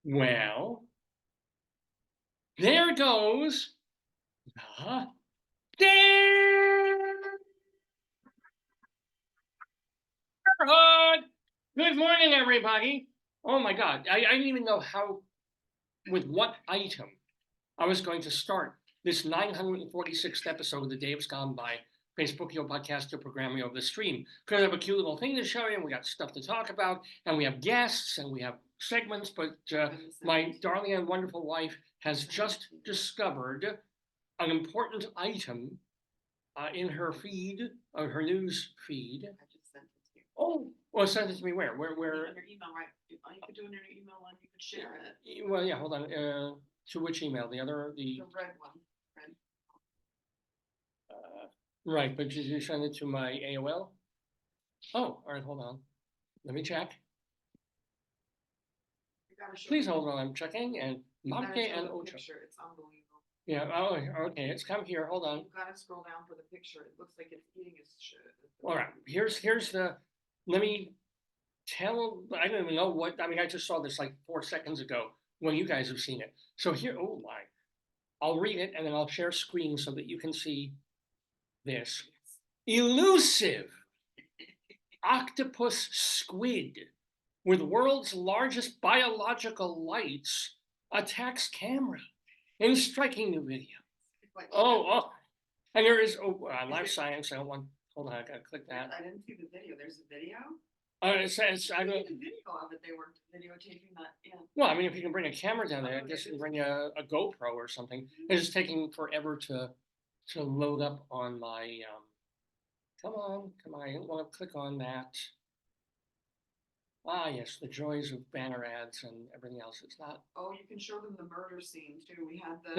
Well, there goes the Daverhood. Good morning, everybody. Oh my God, I didn't even know with what item I was going to start this 946th episode of The Dave's Gone By, Facebookio podcaster programming over the stream. Because I have a cute little thing to show you, and we got stuff to talk about, and we have guests, and we have segments, but my darling and wonderful wife has just discovered an important item in her feed, her news feed. I just sent it to you. Oh, well, send it to me where? On your email, right? You could do it in your email and you could share it. Well, yeah, hold on. To which email? The red one. Red. Right, but you send it to my AOL? Oh, all right, hold on. Let me check. Please hold on, I'm checking. And Mamke and Ocho. It's unbelievable. Yeah, oh, okay, it's come here. Hold on. You've got to scroll down for the picture. It looks like it's eating its shit. All right, here's the. Let me tell. I don't even know what. I mean, I just saw this like 4 seconds ago when you guys have seen it. So here, oh my. I'll read it and then I'll share screen so that you can see this. Elusive octopus squid with world's largest biological lights attacks camera in striking new video. Oh, and there is live science. I don't want. Hold on, I gotta click that. I didn't see the video. There's a video. It says I don't. The video of it. They were videotaping that. Yeah. Well, I mean, if you can bring a camera down there, I guess you can bring a GoPro or something. It's just taking forever to load up on my. Come on! I didn't want to click on that. Ah, yes, the joys of banner ads and everything else. It's not. Oh, you can show them the murder scene too. We had the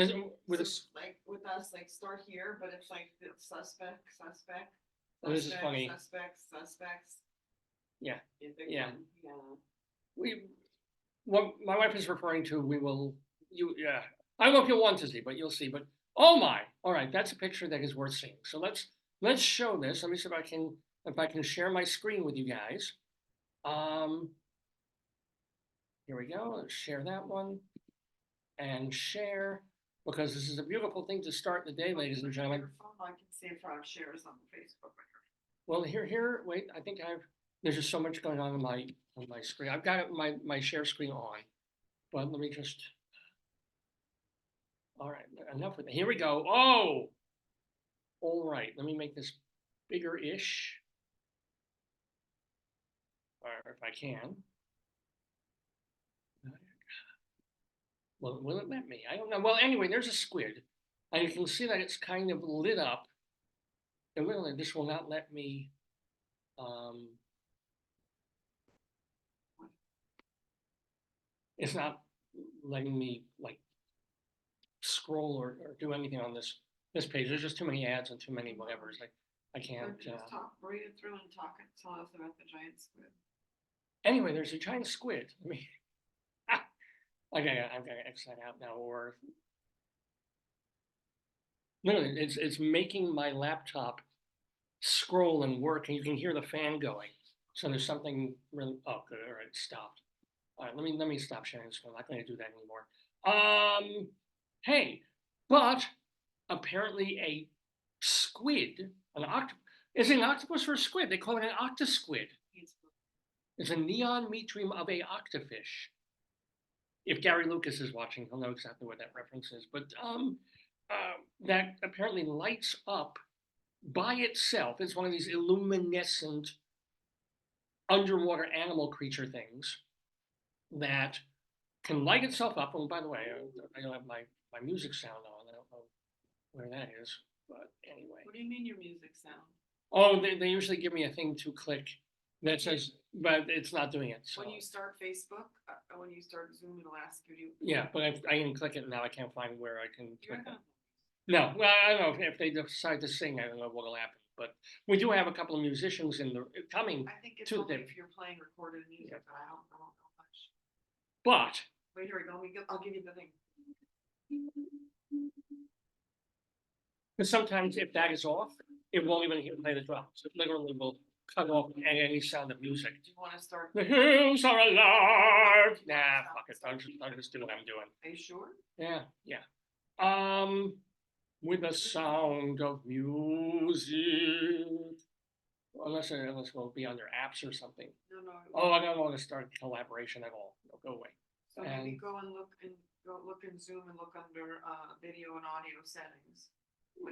like with us, like start here, but it's like the suspect. Oh, this is funny. Suspects. Yeah. Yeah. What my wife is referring to, yeah. I don't know if you'll want to see, but you'll see. But oh my! All right, that's a picture that is worth seeing. So let's show this. Let me see if I can share my screen with you guys. Here we go. Let's share that one and share, because this is a beautiful thing to start the day, ladies and gentlemen. I can see if I shares on Facebook. Well, here. Wait, I think there's just so much going on my screen. I've got my share screen on, but let me just. All right, enough with it. Here we go. Oh, all right. Let me make this bigger-ish. Or if I can. Well, will it let me? I don't know. Well, anyway, there's a squid, and you can see that it's kind of lit up. And really, this will not let me. It's not letting me like scroll or do anything on this page. There's just too many ads and too many whatevers. I can't. Just read it through and tell us about the giant squid. Anyway, there's a giant squid. I mean, I've got to X that out now. Or literally, it's making my laptop scroll and work, and you can hear the fan going. So there's something really. Oh, good. All right, it stopped. All right, let me stop sharing this. I'm not going to do that anymore. Hey, but apparently a squid, is it an octopus or a squid? They call it an octosquid. It's a neon meat dream of a octofish. If Gary Lucas is watching, he'll know exactly what that reference is. But that apparently lights up by itself. It's one of these illuminescent underwater animal creature things that can light itself up. And by the way, I don't have my music sound on. I don't know where that is. But anyway. What do you mean your music sound? Oh, they usually give me a thing to click that says, but it's not doing it. So. When you start Facebook, when you start Zoom, it'll ask you to. Yeah, but I didn't click it now. I can't find where I can click it. No, well, I don't know if they decide to sing. I don't know what'll happen. But we do have a couple of musicians coming. I think it's only if you're playing recorded music, but I don't know much. But wait, here we go. I'll give you the thing. Because sometimes if that is off, it won't even play the drums. It literally will cut off any sound of music. Do you wanna start? The hills are alive. Nah, fuck it. I'll just do what I'm doing. Are you sure? Yeah. With the sound of music. Unless we'll be under apps or something. No. Oh, I don't want to start collaboration at all. No, go away. So maybe go look in Zoom and look under video and audio settings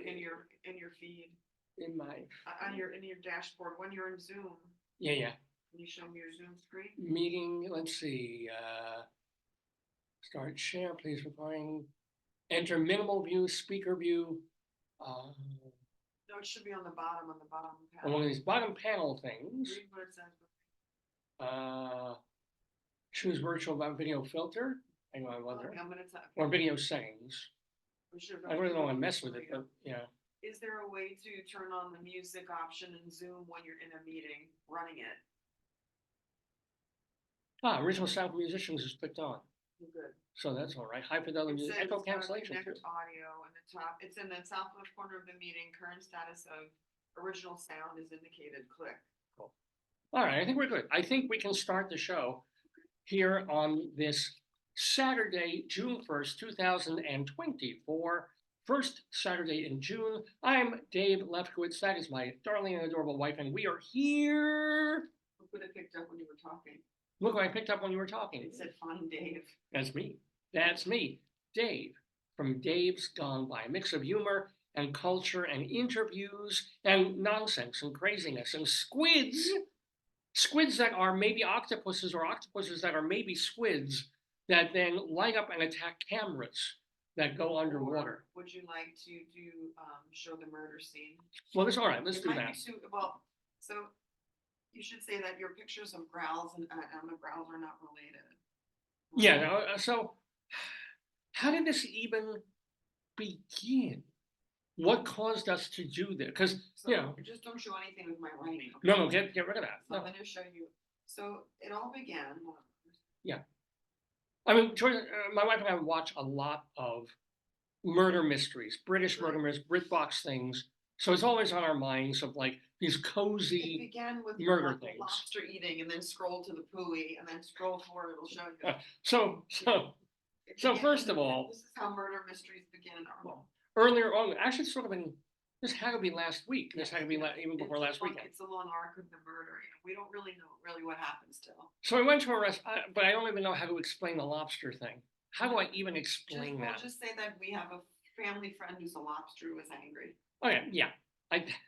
in your feed. In my in your dashboard when you're in Zoom. Yeah. Can you show me your Zoom screen? Meeting. Let's see. Start share. Please recording. Enter minimal view. Speaker view. No, it should be on the bottom panel. One of these bottom panel things. Read what it says. Choose virtual video filter. Hang on, Okay, I'm gonna type. or video settings. I really don't want to mess with it, but yeah. Is there a way to turn on the music option in Zoom when you're in a meeting running it? Original sound for musicians is clicked on. Good. So that's all right. High fidelity music, echo cancellation. Connect audio in the top. It's in the southwest corner of the meeting. Current status of original sound is indicated. Click. Cool. All right, I think we're good. I think we can start the show here on this Saturday, June 1st, 2024. First Saturday in June. I'm Dave Lefkowitz. That is my darling and adorable wife, and we are here. Look what I picked up when you were talking. Look what I picked up when you were talking. It said Fun Dave. That's me. That's me. Dave from Dave's Gone By. A mix of humor and culture and interviews and nonsense and craziness and squids. Squids that are maybe octopuses or octopuses that are maybe squids that then light up and attack cameras that go underwater. Or would you like to do show the murder scene? Well, that's all right. Let's do that. Well, so you should say that your pictures of growls and the growls are not related. Yeah. So, how did this even begin? What caused us to do this? Because just don't show anything with my writing. Okay? No, get rid of that. So I'm going to show you. So it all began. Yeah. I mean, my wife and I watch a lot of murder mysteries, British murder mysteries, BritBox things. So it's always on our minds of like these cozy it began with murder things. Lobster eating, and then scroll to the pooey, and then scroll forward. It'll show you. So first of all, this is how murder mysteries begin. Earlier on, actually, sort of this had to be last week. This had to be even before last weekend. It's a long arc of the murder. We don't really know what happened still. So I went to a restaurant, but I don't even know how to explain the lobster thing. How do I even explain that? We'll just say that we have a family friend who's a lobster who is angry. Okay, yeah.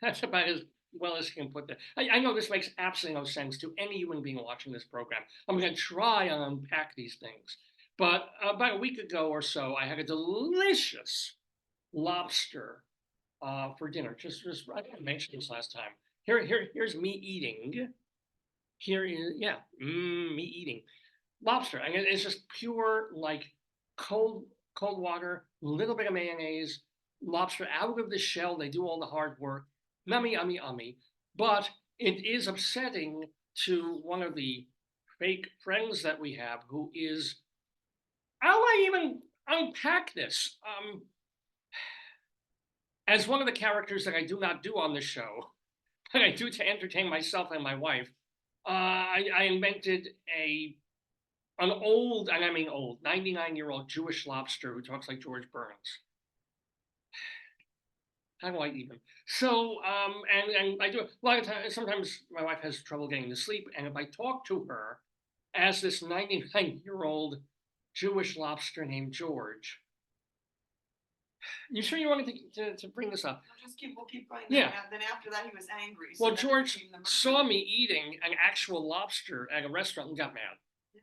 That's about as well as you can put that. I know this makes absolutely no sense to any human being watching this program. I'm going to try and unpack these things. But about a week ago or so, I had a delicious lobster for dinner. Just I didn't mention this last time. Here's me eating. Here is me eating lobster. I mean, it's just pure like cold water, a little bit of mayonnaise, lobster out of the shell. They do all the hard work. Yummy, yummy, yummy. But it is upsetting to one of the fake friends that we have who is. How do I even unpack this? As one of the characters that I do not do on the show, but I do to entertain myself and my wife, I invented an old, and I mean old, 99-year-old Jewish lobster who talks like George Burns. How do I even? So, and I do a lot of times, sometimes my wife has trouble getting to sleep, and if I talk to her as this 99-year-old Jewish lobster named George. You sure you wanted to bring this up? We'll keep going. Yeah. Then after that, he was angry. So well, George saw me eating an actual lobster at a restaurant and got mad.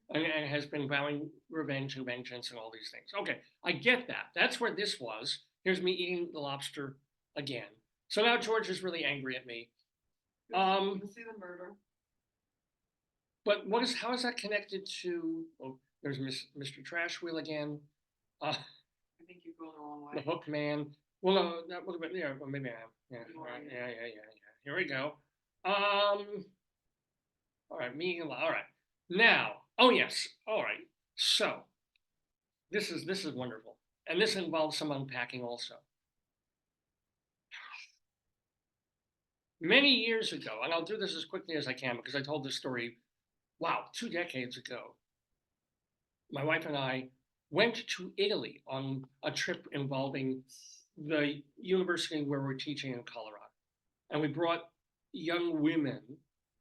And has been vowing revenge and vengeance and all these things. Okay, I get that. That's where this was. Here's me eating the lobster again. So now George is really angry at me. You'll see the murder. But how is that connected to? Oh, there's Mr. Trash Wheel again. I think you're going the wrong way. The Hook Man. Well, no, that would have been well, maybe I am. Yeah. Here we go. All right, me. All right. Now, oh yes. All right. So, this is wonderful, and this involves some unpacking also. many years ago, and I'll do this as quickly as I can because I told this story, wow, 2 decades ago. My wife and I went to Italy on a trip involving the university where we're teaching in Colorado. And we brought young women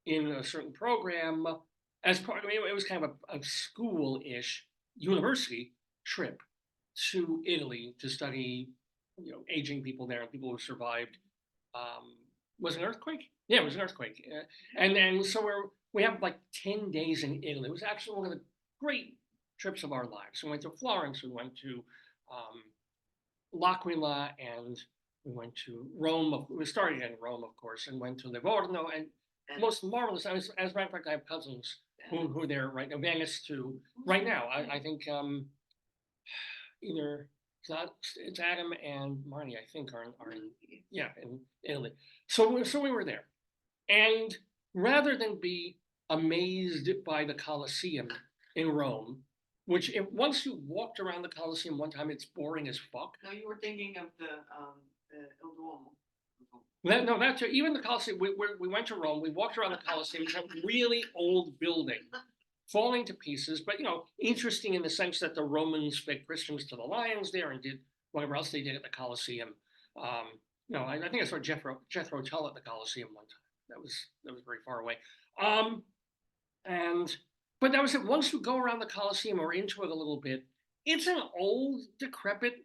in a certain program as part of it was kind of a school-ish university trip to Italy to study, aging people there and people who survived. Was it an earthquake? Yeah, it was an earthquake. And so we have like 10 days in Italy. It was actually one of the great trips of our lives. We went to Florence, we went to L'Aquila, and we went to Rome. We started in Rome, of course, and went to Livorno. And most marvelous, as a matter of fact, I have cousins who are there right now. Venice too. Right now, I think either it's Adam and Marnie, I think, are in Italy. So we were there, and rather than be amazed by the Colosseum in Rome, which once you walked around the Colosseum one time, it's boring as fuck. No, you were thinking of the Il Duomo. No, that's even the Colosseum. We went to Rome. We walked around the Colosseum. It's a really old building, falling to pieces, but interesting in the sense that the Romans fed Christians to the lions there and did whatever else they did at the Colosseum. I think I saw Jethro Tull at the Colosseum one time. That was very far away. But that was it. Once you go around the Colosseum or into it a little bit, it's an old, decrepit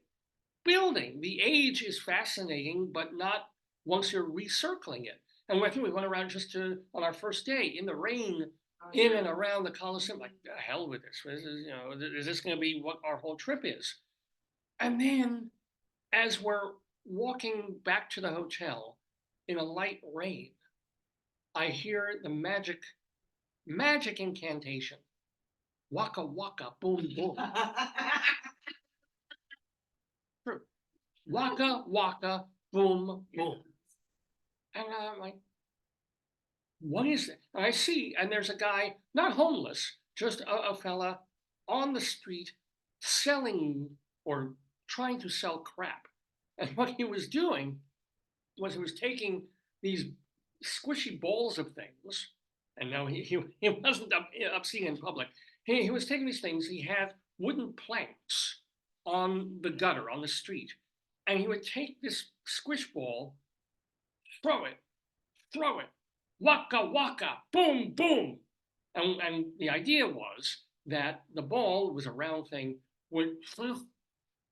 building. The age is fascinating, but not once you're recircling it. And I think we went around on our first day in the rain, in and around the Colosseum, like, the hell with this. Is this going to be what our whole trip is? And then, as we're walking back to the hotel in a light rain, I hear the magic incantation. Waka waka, boom boom. True. Waka waka, boom boom. And I'm like, what is it? And I see, and there's a guy, not homeless, just a fella on the street selling or trying to sell crap. And what he was doing was he was taking these squishy balls of things, and no, he wasn't obscene in public. He was taking these things. He had wooden planks on the gutter, on the street, and he would take this squish ball, throw it, waka waka, boom boom, and the idea was that the ball was a round thing, would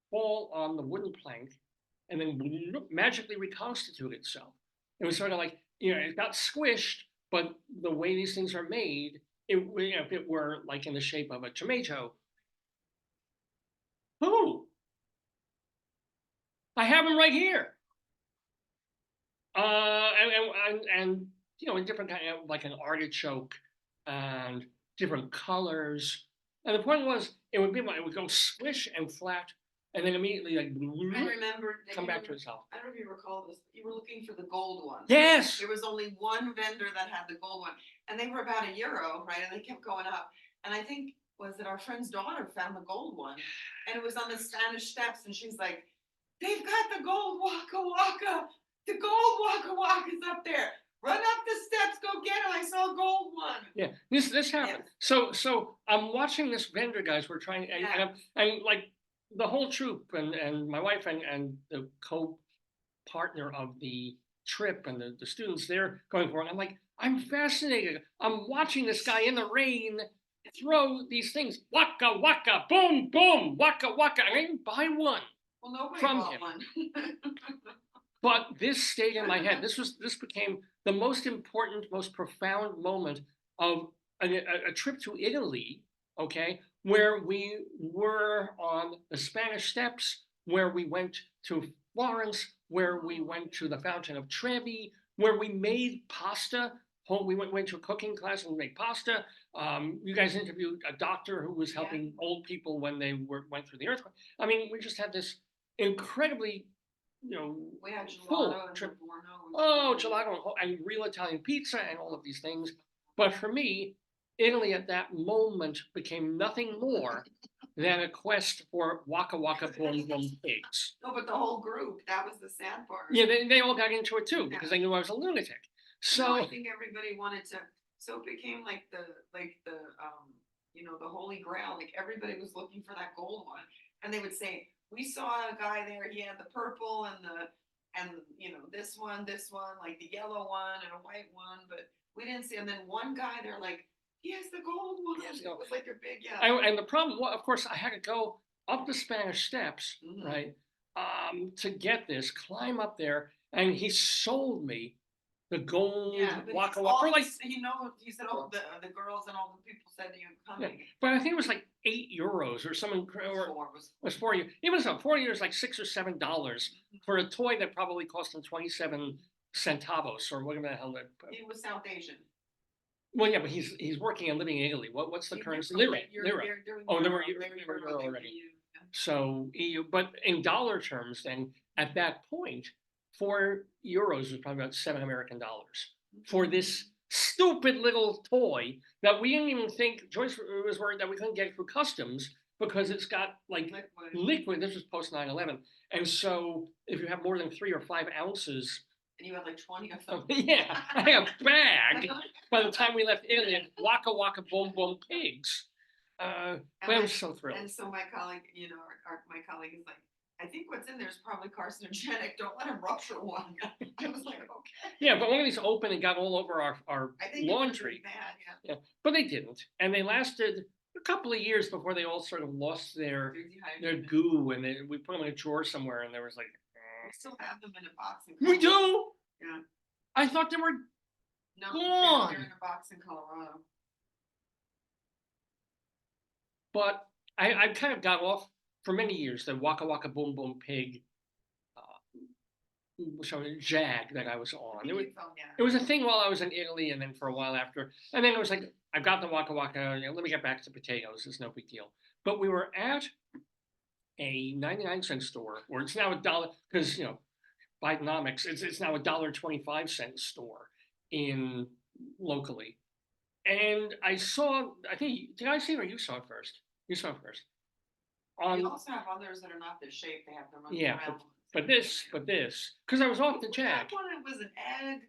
fall on the wooden plank, and then magically reconstitute itself. It was sort of like, it got squished, but the way these things are made, if it were like in the shape of a tomato. Who? I have them right here. And in different kind of like an artichoke and different colors. And the point was, it would go squish and flat, and then immediately I remember come back to itself. I don't know if you recall this. You were looking for the gold one. Yes. There was only one vendor that had the gold one, and they were about €1, right? And they kept going up. And I think was that our friend's daughter found the gold one, and it was on the Spanish Steps, and she's like, "They've got the gold waka waka. The gold waka waka is up there. Run up the steps, go get it. I saw a gold one." Yeah, this happened. Yes. So I'm watching this vendor, guys. We're trying, and like the whole troop and my wife and the co-partner of the trip and the students, they're going for it. I'm like, I'm fascinated. I'm watching this guy in the rain throw these things, waka waka, boom boom, waka waka. I didn't buy one. Well, nobody from bought him. one. But this stayed in my head. This became the most important, most profound moment of a trip to Italy, okay, where we were on the Spanish Steps, where we went to Florence, where we went to the Fountain of Trevi, where we made pasta. We went to a cooking class and we made pasta. You guys interviewed a doctor who was helping old people when they went through the earthquake. I mean, we just had this incredibly, we had full gelato and trip. Livorno. Gelato and real Italian pizza and all of these things. But for me, Italy at that moment became nothing more than a quest for waka waka boom boom pigs. No, but the whole group, that was the sad part. Yeah, they all got into it too because they knew I was a lunatic. So I think everybody wanted to, so it became like the, the holy grail, like everybody was looking for that gold one. And they would say, we saw a guy there, he had the purple and this one, like the yellow one and a white one, but we didn't see, and then one guy, they're like, he has the gold one. It was like a big, and the problem, well, of course, I had to go up the Spanish Steps, right, to get this, climb up there, and he sold me the gold Waka Waka for like, he said, oh, the girls and all the people said you're coming. But I think it was like €8 or something, or it was 4 years. Even so, 4 years, like $6 or $7 for a toy that probably cost him 27 centavos or whatever the hell that. He was South Asian. Well, yeah, but he's working and living in Italy. What's the currency? Lira. Oh, Lira already. So EU, but in dollar terms, then at that point, €4 was probably about $7 American for this stupid little toy that we didn't even think. Joyce was worried that we couldn't get it through customs because it's got like liquid. This was post 9/11, and so if you have more than 3 or 5 ounces. And you had like 20 of them. Yeah, I had a bag by the time we left Italy of Waka Waka Boom Boom pigs. But I was so thrilled. And so my colleague, my colleague is like, I think what's in there is probably carcinogenic. Don't let him rupture one. I was like, okay. Yeah, but one of these opened and got all over our laundry. Bad, yeah, but they didn't, and they lasted a couple of years before they all sort of lost their goo, and we put them in a drawer somewhere, and there was like. We still have them in a box. We do. Yeah. I thought they were gone. They're in a box in Colorado. But I kind of got off for many years the Waka Waka Boom Boom pig jag that I was on. It was a thing while I was in Italy, and then for a while after, and then it was like I got the Waka Waka. Let me get back to potatoes. It's no big deal. But we were at a 99-cent store, or it's now $1 because Bidenomics. It's now $1.25 store in locally, and I saw. I think did I see it or you saw it first? You saw it first. You also have others that are not this shape. They have the round but this, because I was off the jag. That one, it was an egg.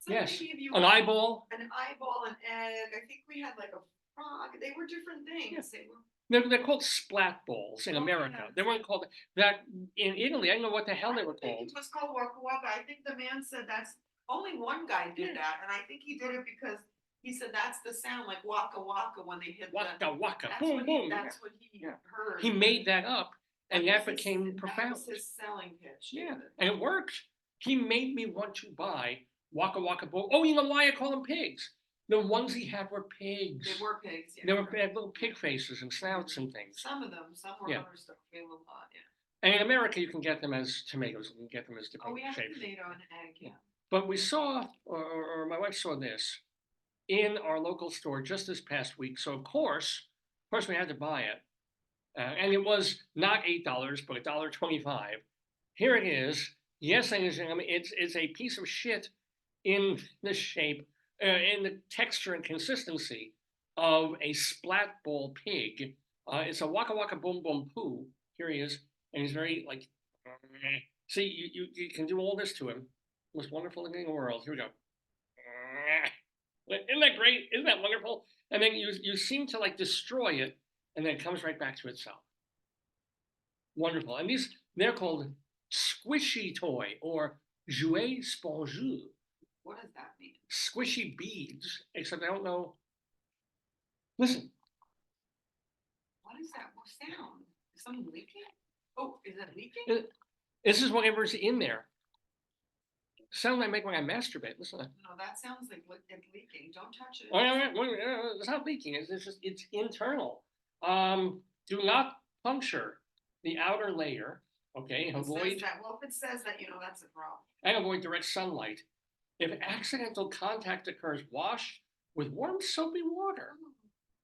Yes, an eyeball. An eyeball, an egg. I think we had like a frog. They were different things. Yeah. They're called splat balls in America. Yeah. They weren't called that in Italy. I don't know what the hell they were called. It was called Waka Waka. I think the man said that's only one guy did that, and I think he did it because he said that's the sound like Waka Waka when they hit Waka Waka, boom boom. That's what he heard. He made that up, and that became profound. That was his selling pitch. Yeah, and it worked. He made me want to buy Waka Waka boom. Oh, you know why I call them pigs? The ones he had were pigs. They were pigs, yeah. They had little pig faces and snouts and things. Some of them, some were other stuff. They were a lot, And in America, you can get them as tomatoes. You can get them as different shapes. Oh, we have tomato and egg, yeah. But we saw, or my wife saw this in our local store just this past week. So of course we had to buy it, and it was not $8, but $1.25. Here it is. Yes, ladies and gentlemen, it's a piece of shit in the shape. In the texture and consistency of a splat ball pig. It's a Waka Waka Boom Boom Poo. Here he is. And he's very like, see, you can do all this to him. Most wonderful thing in the world. Here we go. Isn't that great? Isn't that wonderful? And then you seem to like destroy it, and then it comes right back to itself. Wonderful. And they're called squishy toy or jouet spongeux. What does that mean? Squishy beads, except I don't know. Listen. What is that sound? Is something leaking? Oh, is it leaking? This is whatever's in there. Sound I make when I masturbate. Listen. No, that sounds like it's leaking. Don't touch it. It's not leaking. It's internal. Do not puncture the outer layer. Okay, avoid. Well, if it says that, that's a problem. And avoid direct sunlight. If accidental contact occurs, wash with warm soapy water.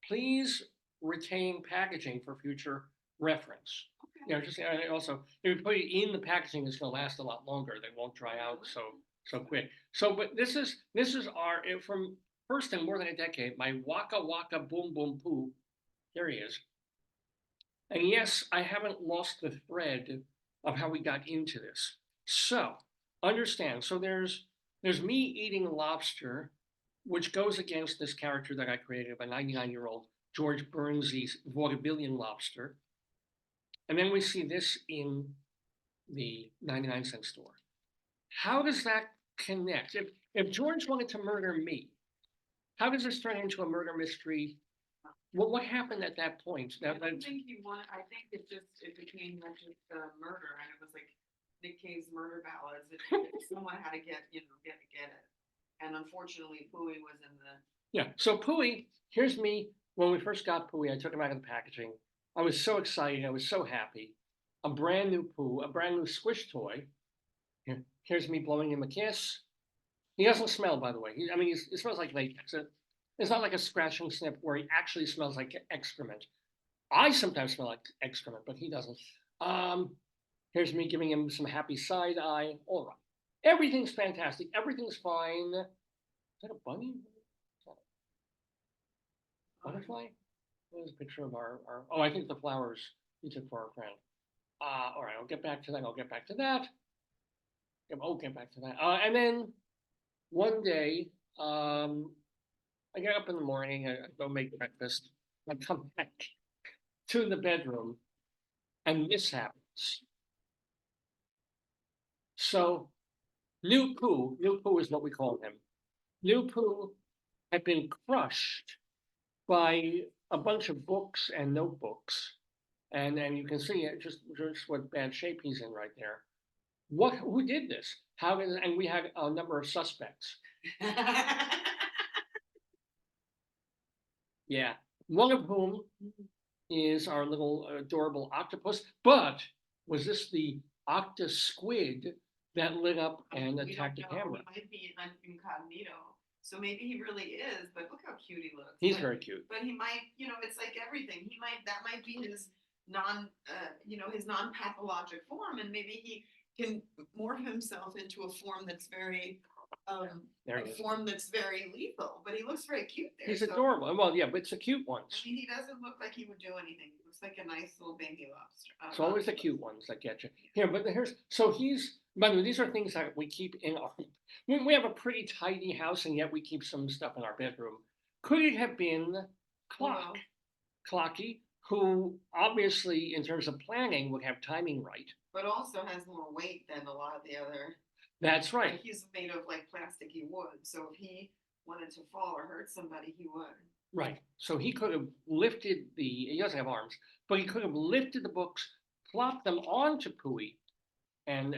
Please retain packaging for future reference. Okay. Just also, if you put it in the packaging, it's going to last a lot longer. They won't dry out so quick. So, but this is our from first in more than a decade. My Waka Waka Boom Boom Poo. Here he is. And yes, I haven't lost the thread of how we got into this. So understand. So there's There's me eating lobster, which goes against this character that I created, a 99-year-old George Burnsy's vaudevillian lobster. And then we see this in the 99-cent store. How does that connect? If George wanted to murder me, how does this turn into a murder mystery? Well, what happened at that point? I don't think he wanted, I think it became like just murder, and it was like Nick Cave's murder ballads. Someone had to get it. And unfortunately, Pooey was in the. Yeah, so Pooey, here's me. When we first got Pooey, I took him out of the packaging. I was so excited. I was so happy. A brand new Pooh, a brand new squish toy. Here's me blowing him a kiss. He doesn't smell, by the way. It smells like latex. It's not like a scratch and sniff where he actually smells like excrement. I sometimes smell like excrement, but he doesn't. Here's me giving him some happy side eye. All right. Everything's fantastic. Everything's fine. Is that a bunny? Is that a butterfly? There's a picture of our oh, I think the flowers we took for our friend. All right, I'll get back to that. I'll get back to that. I'll get back to that. And then one day, I get up in the morning, I go make breakfast, I come back to the bedroom, and this happens. So, New Pooh is what we call him. New Pooh had been crushed by a bunch of books and notebooks, and you can see it, just what bad shape he's in right there. Who did this? And we had a number of suspects. Yeah, one of whom is our little adorable octopus. But was this the squid that lit up and attacked the camera? He might be incognito, so maybe he really is. But look how cute he looks. He's very cute. But he might, it's like everything. That might be his his non-pathologic form, and maybe he can morph himself into a form that's very form that's very lethal, but he looks very cute there. He's adorable. Well, yeah, but it's the cute ones. I mean, he doesn't look like he would do anything. He looks like a nice little baby lobster. It's always the cute ones that get you. Here, but by the way, these are things that we keep in our, we have a pretty tidy house, and yet we keep some stuff in our bedroom. Could it have been Clocky, who obviously, in terms of planning, would have timing right? But also has more weight than a lot of the other. That's right. Like he's made of like plasticky wood, so if he wanted to fall or hurt somebody, he would. Right. So he could have lifted he doesn't have arms, but he could have lifted the books, plopped them onto Pooey, and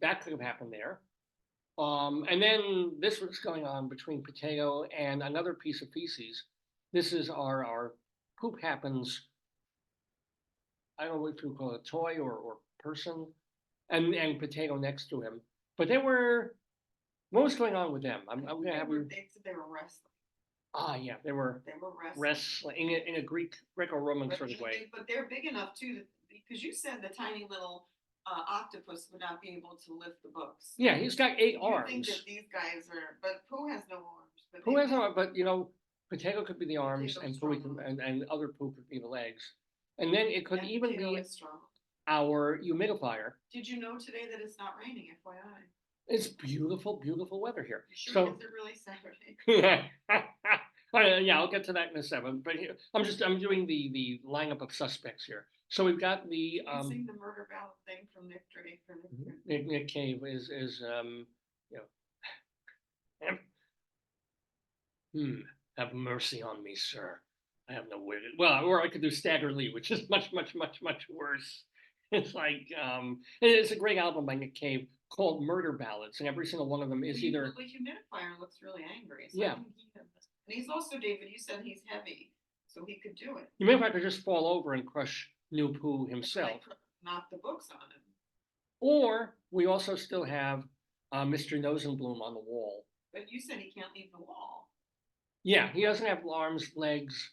that could have happened there. And then this was going on between Potato and another piece of feces. This is our poop happens. I don't know what you call it, a toy or person, and Potato next to him. But what was going on with them? I'm gonna have you. They were wrestling. Yeah, they were wrestling in a Greco-Roman sort of way. But they're big enough too, because you said the tiny little octopus would not be able to lift the books. Yeah, he's got 8 arms. I think that these guys are, but Pooh has no arms. Pooh has no arms, but Potato could be the arms, and Pooh and other Pooh could be the legs, and then it could even be our humidifier. Did you know today that it's not raining, FYI? It's beautiful, beautiful weather here. Sure, is it really Saturday? Yeah, I'll get to that in a second. But here, I'm doing the lineup of suspects here. So we've got the sing the murder ballad thing from Nick Drake. Nick Cave is have mercy on me, sir. I have no way to, well, or I could do Stagger Lee, which is much worse. It's like it's a great album by Nick Cave called Murder Ballads, and every single one of them is either. The humidifier looks really angry. So yeah. And he's also, David, you said he's heavy, so he could do it. Humidifier could just fall over and crush New Pooh himself. Knock the books on him. Or we also still have Mr. Nosenbloom on the wall. But you said he can't leave the wall. Yeah, he doesn't have arms, legs,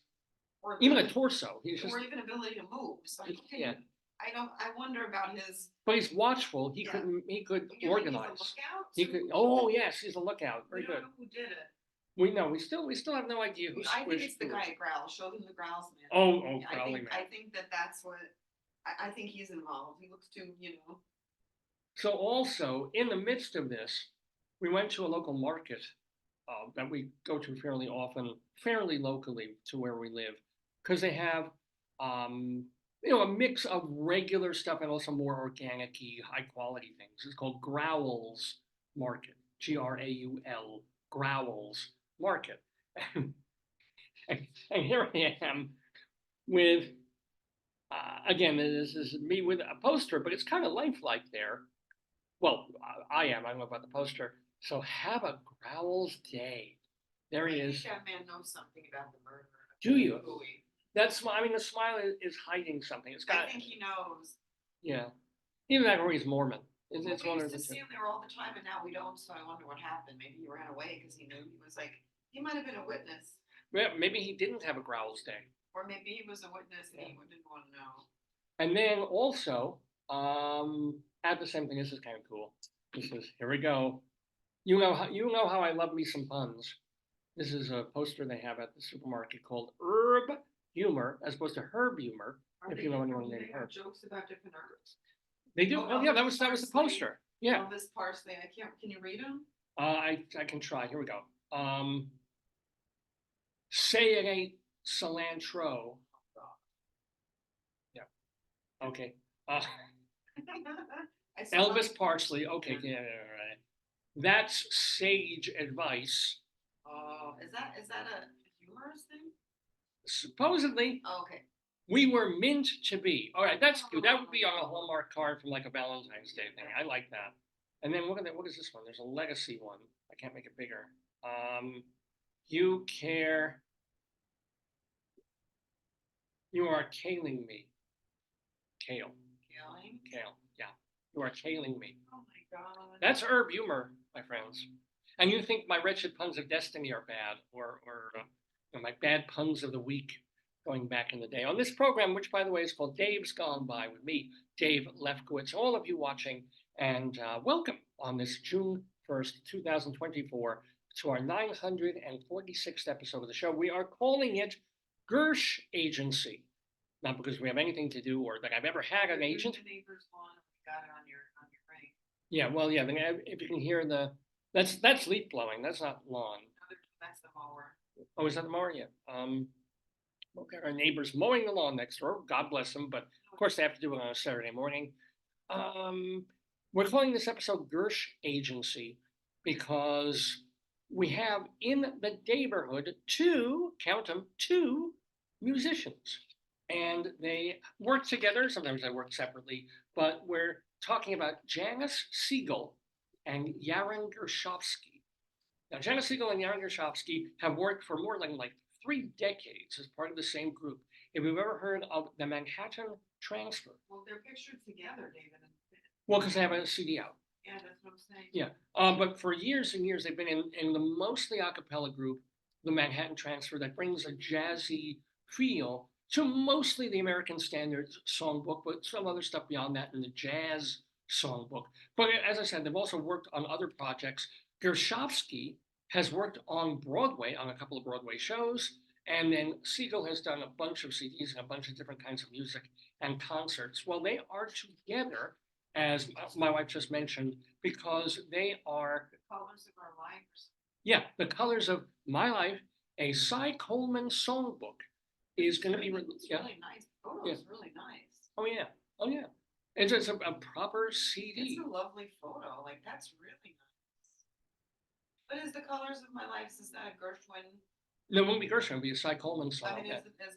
or even a torso. Or even ability to move. So yeah. I wonder about his. But he's watchful. He could organize. He could. Oh yes, he's a lookout. Very good. We don't know who did it. We still have no idea who. I think it's the guy at Growl. Show them the Growls man. Oh, Growly man. I think that's what. I think he's involved. He looks too, So also in the midst of this, we went to a local market that we go to fairly often, fairly locally to where we live, because they have, um, a mix of regular stuff and also more organic-y, high-quality things. It's called Growl's Market, Graul, Growl's Market. And here I am with, again, this is me with a poster, but it's kind of lifelike there. Well, I don't know about the poster. So have a Growl's day. There he is. That man knows something about the murder. Do you? Louis. That's, I mean, the smile is hiding something. It's got, I think he knows. yeah. Either that or he's Mormon. Well, It's we one of used the to see two. him there all the time, and now we don't. So I wonder what happened. Maybe he ran away because he knew he was like he might have been a witness, Yeah, maybe he didn't have a Growl's day. or maybe he was a witness and he didn't want to know. And then also, at the same thing, this is kind of cool. This is, here we go. You know how I love me some puns. This is a poster they have at the supermarket called Herb Humor, as opposed to Herb Humor. Are If they you know anyone different? named They have Herb. jokes about different herbs. They do. Oh, Oh yeah, that Elvis was the Parsley. poster. Yeah. Elvis parsley. I can't. Can you read them? I can try. Here we go. Say it ain't cilantro. Yeah. Okay. I saw Elvis Parsley. Okay. Yeah. Right. That's sage advice. Oh, is that a humorous thing? Supposedly, Oh, okay. we were meant to be. All right, that's cute. That would be on a Hallmark card from like a Valentine's Day thing. I like that. And then what is this one? There's a legacy one. I can't make it bigger. You care. You are caling me. Kale. Killing? Kale. Yeah. You are caling me. Oh my god. That's herb humor, my friends. And you think my wretched puns of destiny are bad, or my bad puns of the week going back in the day. On this program, which by the way is called Dave's Gone By with me, Dave Lefkowitz, all of you watching, and welcome on this June 1st, 2024, to our 946th episode of the show. We are calling it GERSH Agency. Not because we have anything to do or that I've ever had an agent. The neighbor's lawn. Got it on your ring. Yeah, well, yeah. If you can hear that's leaf blowing. That's not lawn. No, that's the mower. Oh, is that the mower? Yeah. Okay, our neighbors mowing the lawn next door. God bless them, but of course they have to do it on a Saturday morning. We're calling this episode GERSH Agency because we have in the Daverhood two musicians. And they work together. Sometimes they work separately, but we're talking about Janis Siegel and Yaron Gershovsky. Now, Janis Siegel and Yaron Gershovsky have worked for more than like 3 decades as part of the same group. If you've ever heard of the Manhattan Transfer. Well, they're pictured together, David. Well, because they have a CD out. Yeah, that's what I'm saying. Yeah, but for years and years, they've been in the mostly a cappella group, the Manhattan Transfer, that brings a jazzy feel to mostly the American Standards songbook, but some other stuff beyond that in the jazz songbook. But as I said, they've also worked on other projects. Gershovsky has worked on Broadway, on a couple of Broadway shows, and then Siegel has done a bunch of CDs and a bunch of different kinds of music and concerts. Well, they are together, as my wife just mentioned, because they are The colors of our lives. yeah, The Colors of My Life, a Cy Coleman songbook, is going to be It's yeah. really nice. Photos Yeah. really nice. Oh yeah. It's a proper CD. It's a lovely photo. Like that's really nice. But is The Colors of My Life, is that a Gershwin? No, it won't be Gershwin, it'll be a Cy Coleman song. I mean, is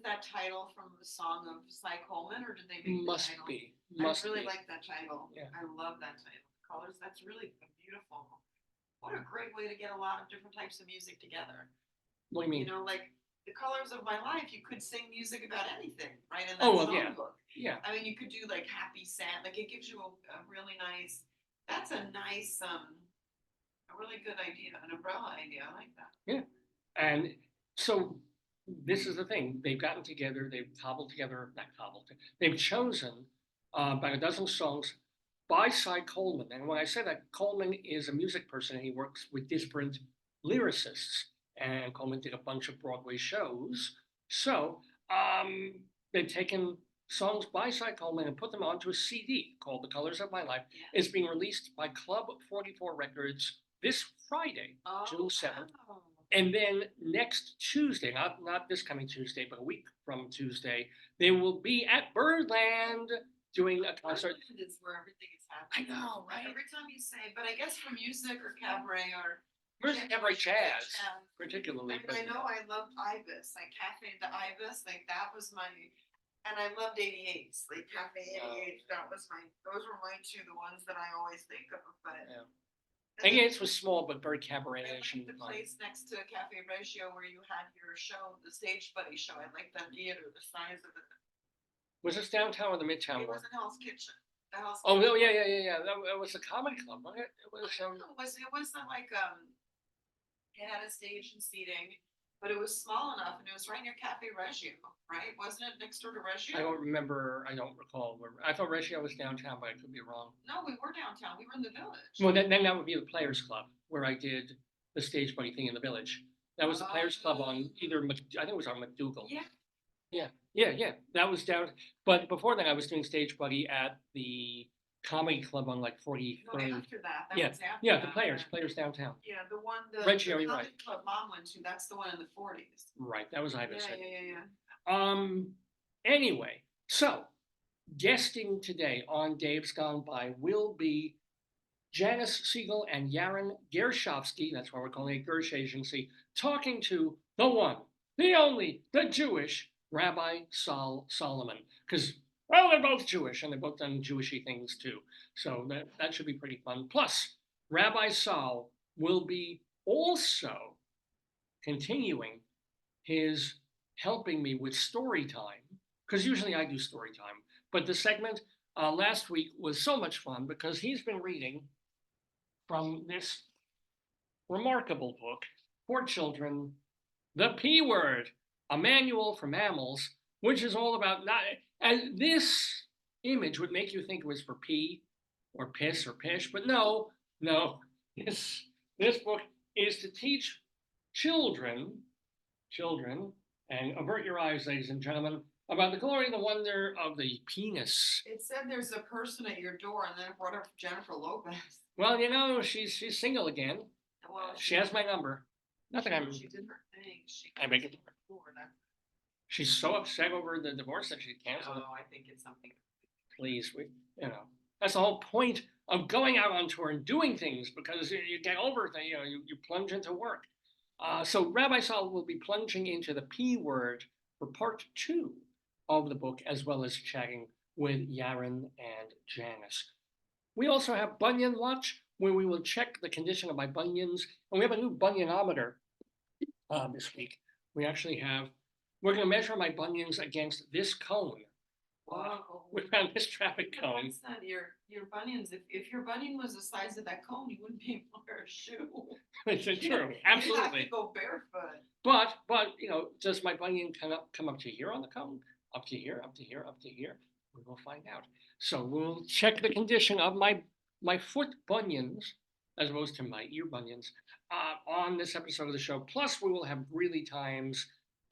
that title from the song of Cy Coleman, or did they make Must the title? be. I Must really be. like that title. Yeah. I love that title. Colors, that's really beautiful. What a great way to get a lot of different types of music together. What do you mean? You know, like The Colors of My Life, you could sing music about anything, right? In that Oh, well, yeah. songbook. Yeah. I mean, you could do like happy, sad, like it gives you a really nice, that's a nice, a really good idea, an umbrella idea. I like that. Yeah. And so this is the thing. They've gotten together, they've they've chosen about a dozen songs by Cy Coleman. And when I say that, Coleman is a music person and he works with different lyricists. And Coleman did a bunch of Broadway shows. So they've taken songs by Cy Coleman and put them onto a CD called The Colors of My Life. Yeah. It's being released by Club 44 Records this Friday, Oh, June 7th. wow. And then next Tuesday, not this coming Tuesday, but a week from Tuesday, they will be at Birdland doing a concert. Birdland is where everything is I happening. know, right? Every time you say, but I guess for music or cabaret or. Where's cabaret jazz, Yeah. particularly? I mean, I know I loved Ibis, like Cafe de Ibis, like that was my, and I loved 88s, like Cafe 88, those were my two, the ones that I always think of, but. Yeah. And Again, then it was small, but very I cabaret-ish. liked the place next to Cafe Reggio where you had your show, the Stage Buddy show, I liked that theater, the size of it. Was this downtown or the Midtown It one? was in Hell's Kitchen. The Hell's Oh, Kitchen. yeah. That was a comedy club, wasn't it? It was, It was like, it had a stage and seating, but it was small enough and it was right near Cafe Reggio, right? Wasn't it next door to Reggio? I don't remember, I don't recall. I thought Reggio was downtown, but I could be wrong. No, we were downtown. We were in the Village. Well, then that would be the Players Club, where I did the stage buddy thing in the Village. That was the Players Club on either, I think it was on McDougal. Yeah. Yeah, that was down, but before that, I was doing stage buddy at the comedy club on like No, 43rd. after that. That Yeah, was after yeah, the that, Players downtown. Yeah, the one, the Reggio, you're comedy right. club mom went to, that's the one in the 40s. Right, that was Ibis. Yeah. Anyway, so guesting today on Dave's Gone By will be Janis Siegel and Yaron Gershovsky, that's why we're calling it Gersh Agency, talking to the one, the only, the Jewish Rabbi Sol Solomon. Because, well, they're both Jewish and they've both done Jewishy things too. So that should be pretty fun. Plus, Rabbi Sol will be also continuing his helping me with story time, because usually I do story time. But the segment last week was so much fun because he's been reading from this remarkable book for children, The P Word, a manual for mammals, which is all about not, and this image would make you think it was for pee or piss or pish, but no, this book is to teach children, and avert your eyes, ladies and gentlemen, about the glory and the wonder of the penis. It said there's a person at your door and then it brought up Jennifer Lopez. Well, you know, she's single again. Well, She has my number. Nothing I'm. She did her thing. I beg your pardon. She's so upset over the divorce that she canceled it. Oh, I think it's something. Please, that's the whole point of going out on tour and doing things, because you get over things, you plunge into work. So Rabbi Sol will be plunging into the P Word for part 2 of the book, as well as chatting with Yaron and Janis. We also have Bunion Watch, where we will check the condition of my bunions, and we have a new bunionometer this week. We're going to measure my bunions against this cone. Wow. We found this traffic cone. What's that? Your bunions. If your bunion was the size of that cone, you wouldn't be able to wear a shoe. It's true, You absolutely. have to go barefoot. But does my bunion come up to here on the cone? Up to here, up to here, up to here? We will find out. So we'll check the condition of my foot bunions, as opposed to my ear bunions, on this episode of the show. Plus, we will have Greeley Times.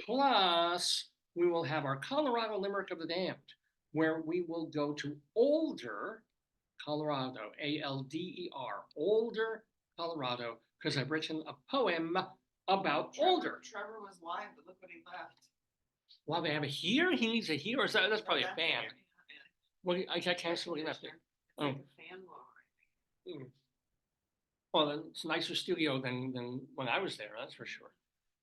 Plus, we will have our Colorado Limerick of the Damned, where we will go to Alder, Colorado, Alder, Alder, Colorado, because I've written a poem about Alder. Trevor was live, but look what he left. Well, they have a here? He needs a here? Or is that's probably a fan. Well, I can't see what he left there. It's like a fan blower. Well, it's a nicer studio than when I was there, that's for sure.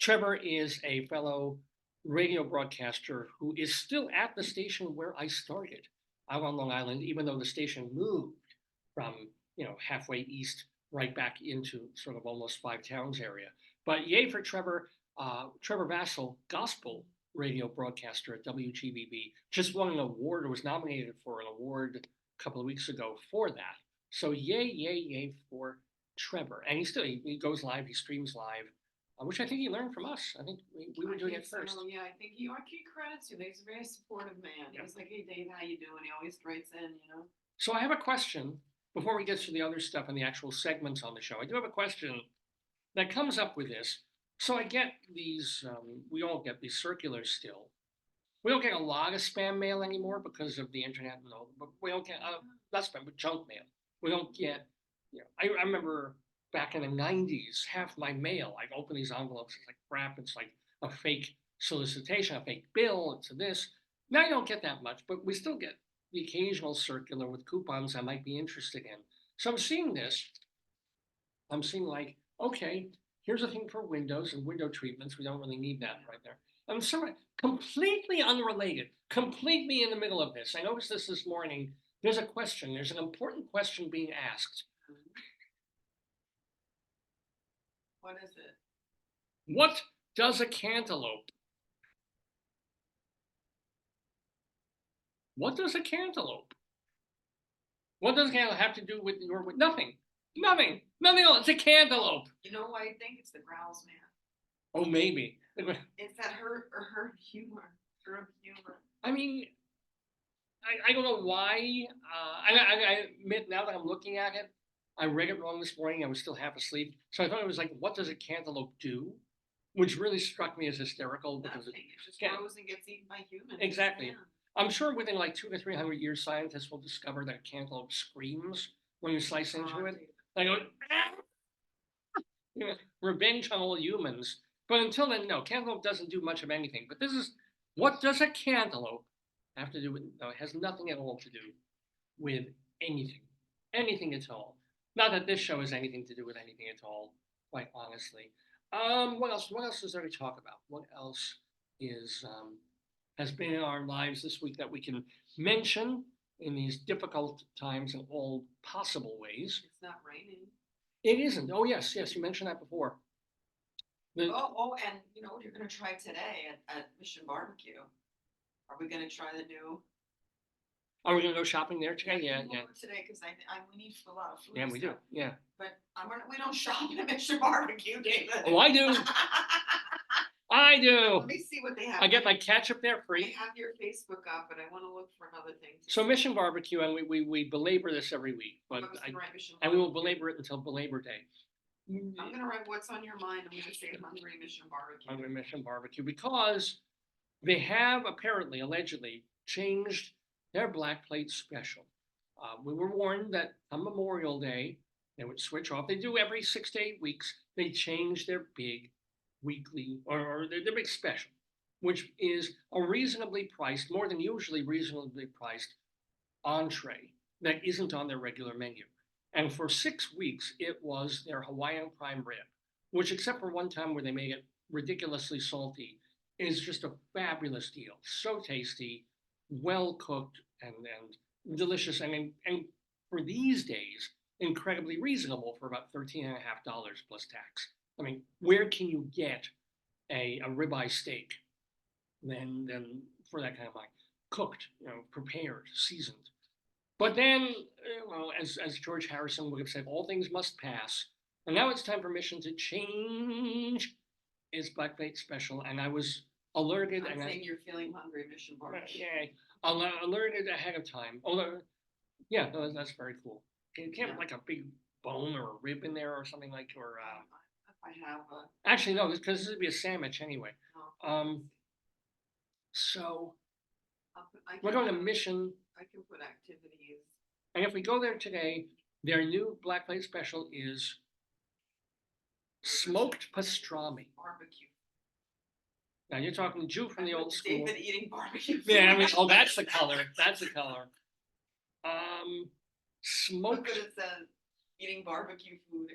Trevor is a fellow radio broadcaster who is still at the station where I started, out on Long Island, even though the station moved from, halfway east right back into sort of almost Five Towns area. But yay for Trevor. Trevor Vassell, gospel radio broadcaster at WGBB, just won an award, or was nominated for an award a couple of weeks ago for that. So yay for Trevor. And he goes live, he streams live, which I think he learned from us. I think we were doing it first. Yeah, I think he credits you. He's a very supportive man. Yeah. He's like, hey Dave, how you doing? He always writes in, So I have a question before we get to the other stuff and the actual segments on the show. I do have a question that comes up with this. So I get these, we all get these circulars still, We don't get a lot of spam mail anymore because of the internet and all, but we don't get, not spam, but junk mail. We don't get, I remember back in the 90s, half my mail, I'd open these envelopes, it's like crap, it's like a fake solicitation, a fake bill, it's this. Now you don't get that much, but we still get the occasional circular with coupons I might be interested in. So I'm seeing this, I'm seeing like, okay, here's a thing for windows and window treatments. We don't really need that right there. I'm sorry, completely unrelated, completely in the middle of this. I noticed this morning. There's a question, there's an important question being asked. What is it? What does a cantaloupe? What does a cantaloupe? What does a cantaloupe have to do with nothing? Nothing. Nothing else. It's a cantaloupe. You know why I think it's the growls, man? Oh, maybe. It's that her humor. I mean, I don't know why. I admit now that I'm looking at it, I read it wrong this morning. I was still half asleep. So I thought it was like, what does a cantaloupe do? Which really struck me as hysterical because Nothing. It just grows and gets eaten by humans. Exactly. Yeah. I'm sure within like 200 to 300 years, scientists will discover that a cantaloupe screams when you slice into it. They go, revenge on all humans. But until then, no, cantaloupe doesn't do much of anything. But this is, what does a cantaloupe have to do with, no, it has nothing at all to do with anything. Anything at all. Not that this show has anything to do with anything at all, quite honestly. What else? What else is there to talk about? What else is has been in our lives this week that we can mention in these difficult times in all possible ways? It's not raining. It isn't. Oh yes, you mentioned that before. And you know what you're gonna try today at Mission Barbecue? Are we gonna try the new? Are we gonna go shopping there today? Yeah. Today, because we need a lot of food. Yeah, we do. Yeah. But we don't shop at Mission Barbecue, David. Oh, I do. I do. Let me see what they have. I get my ketchup there I free. have your Facebook up, but I want to look for another thing. So Mission Barbecue, and we belabor this every week, but and we will belabor it until Belabor Day. I'm gonna write what's on your mind. I'm gonna say Hungry Mission Barbecue. Hungry Mission Barbecue, because they have apparently, allegedly, changed their black plate special. We were warned that on Memorial Day they would switch off. They do every 6 to 8 weeks. They change their big weekly or their big special, which is a reasonably priced, more than usually reasonably priced entree that isn't on their regular menu. And for 6 weeks, it was their Hawaiian prime rib, which, except for one time where they made it ridiculously salty, is just a fabulous deal. So tasty, well cooked, and delicious. And for these days, incredibly reasonable for about $13.50 plus tax. I mean, where can you get a ribeye steak than for that kind of money? Cooked, prepared, seasoned. But then, as George Harrison would have said, all things must pass. And now it's time for Mission to change its black plate special. And I was alerted. I'm saying you're feeling hungry, Mission Barbecue. Yeah, alerted ahead of time. Oh, yeah, that's very cool. You can't have like a big bone or a rib in there or something like, or. I have Actually, no, because this would be a sandwich anyway. Oh. So we're going to Mission. I can put activities. And if we go there today, their new black plate special is smoked pastrami. Barbecue. Now you're talking Jew from the old school. David eating barbecue. Yeah, I mean, oh, that's the color. That's the color. Smoked. Look what it says. Eating barbecue food.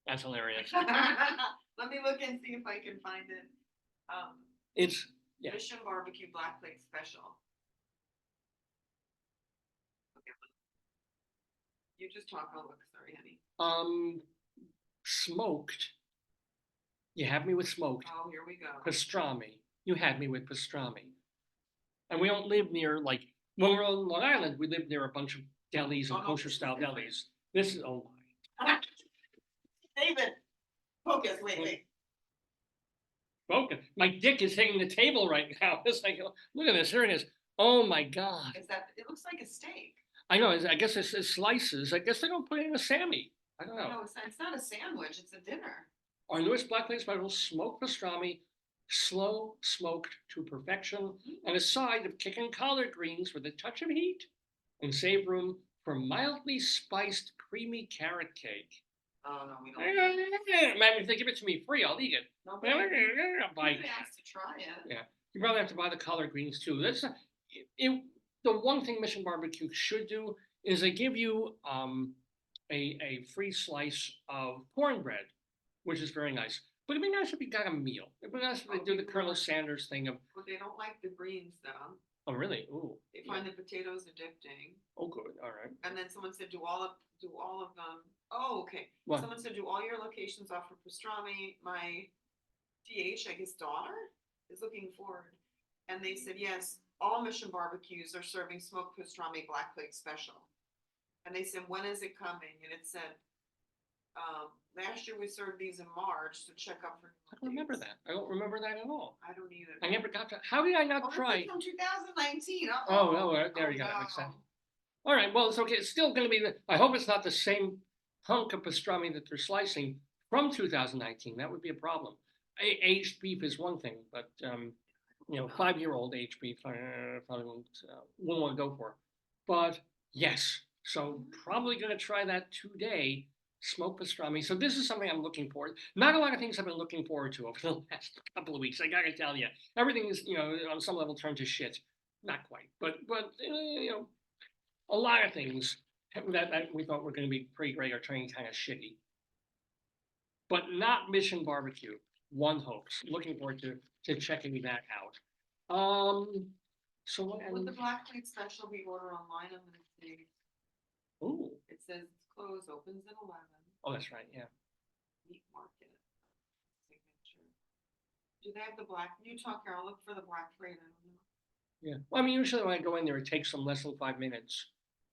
That's hilarious. Let me look and see if I can find it. It's Mission Barbecue Black Plate Special. Okay. You just talk. I'll look. Sorry, honey. Smoked. You have me with smoked. Oh, here we go. Pastrami. You had me with pastrami. And we don't live near, like, when we're on Long Island, we live near a bunch of delis and kosher style delis. This is, oh my. David, focus, wait. Focus. My dick is hitting the table right now. It's like, look at this. Here it is. Oh my God. It looks like a steak. I know. I guess it's slices. I guess they don't put it in a Sammy. I don't know. No, it's not a sandwich. It's a dinner. Our newest black plate special: smoked pastrami, slow smoked to perfection, and a side of kicking collard greens with a touch of heat, and save room for mildly spiced creamy carrot cake. Oh, no, we don't. Man, if they give it to me free, I'll eat it. Nobody Buy- has to try it. Yeah, you probably have to buy the collard greens too. The one thing Mission Barbecue should do is they give you a free slice of cornbread, which is very nice. But it'd be nice if you got a meal. It'd be nice if they do the Colonel Sanders thing of, But they don't like the greens though. oh really? Ooh, They find the potatoes addicting. oh good, all right. And then someone said, do all of them. Oh, okay. What? Someone said, do all your locations offer pastrami? My DH, I guess, daughter is looking forward. And they said, yes, all Mission barbecues are serving smoked pastrami black plate special. And they said, when is it coming? And it said, last year we served these in March to check up for. I don't remember that. I don't remember that at all. I don't either. I never got to. How did I not try? From 2019. Oh, no, there you go. That makes sense. All right, well, it's okay. It's still going to be I hope it's not the same hunk of pastrami that they're slicing from 2019. That would be a problem. Aged beef is one thing, but 5-year-old aged beef, I probably won't want to go for. But yes, so probably going to try that today. Smoked pastrami. So this is something I'm looking forward. Not a lot of things I've been looking forward to over the last couple of weeks. I gotta tell you, everything is on some level turned to shit. Not quite, but a lot of things that we thought were going to be pretty great are turning kind of shitty. But not Mission Barbecue. One hopes. Looking forward to checking that out. So what? With the black plate special we order online, I'm gonna see. Oh. It says it's closed, opens at 11. Oh, that's right. Yeah. Meat market. Signature. Do they have the black? You talk here. I'll look for the black plate. I don't know. Yeah. Well, I mean, usually when I go in there, it takes them less than 5 minutes.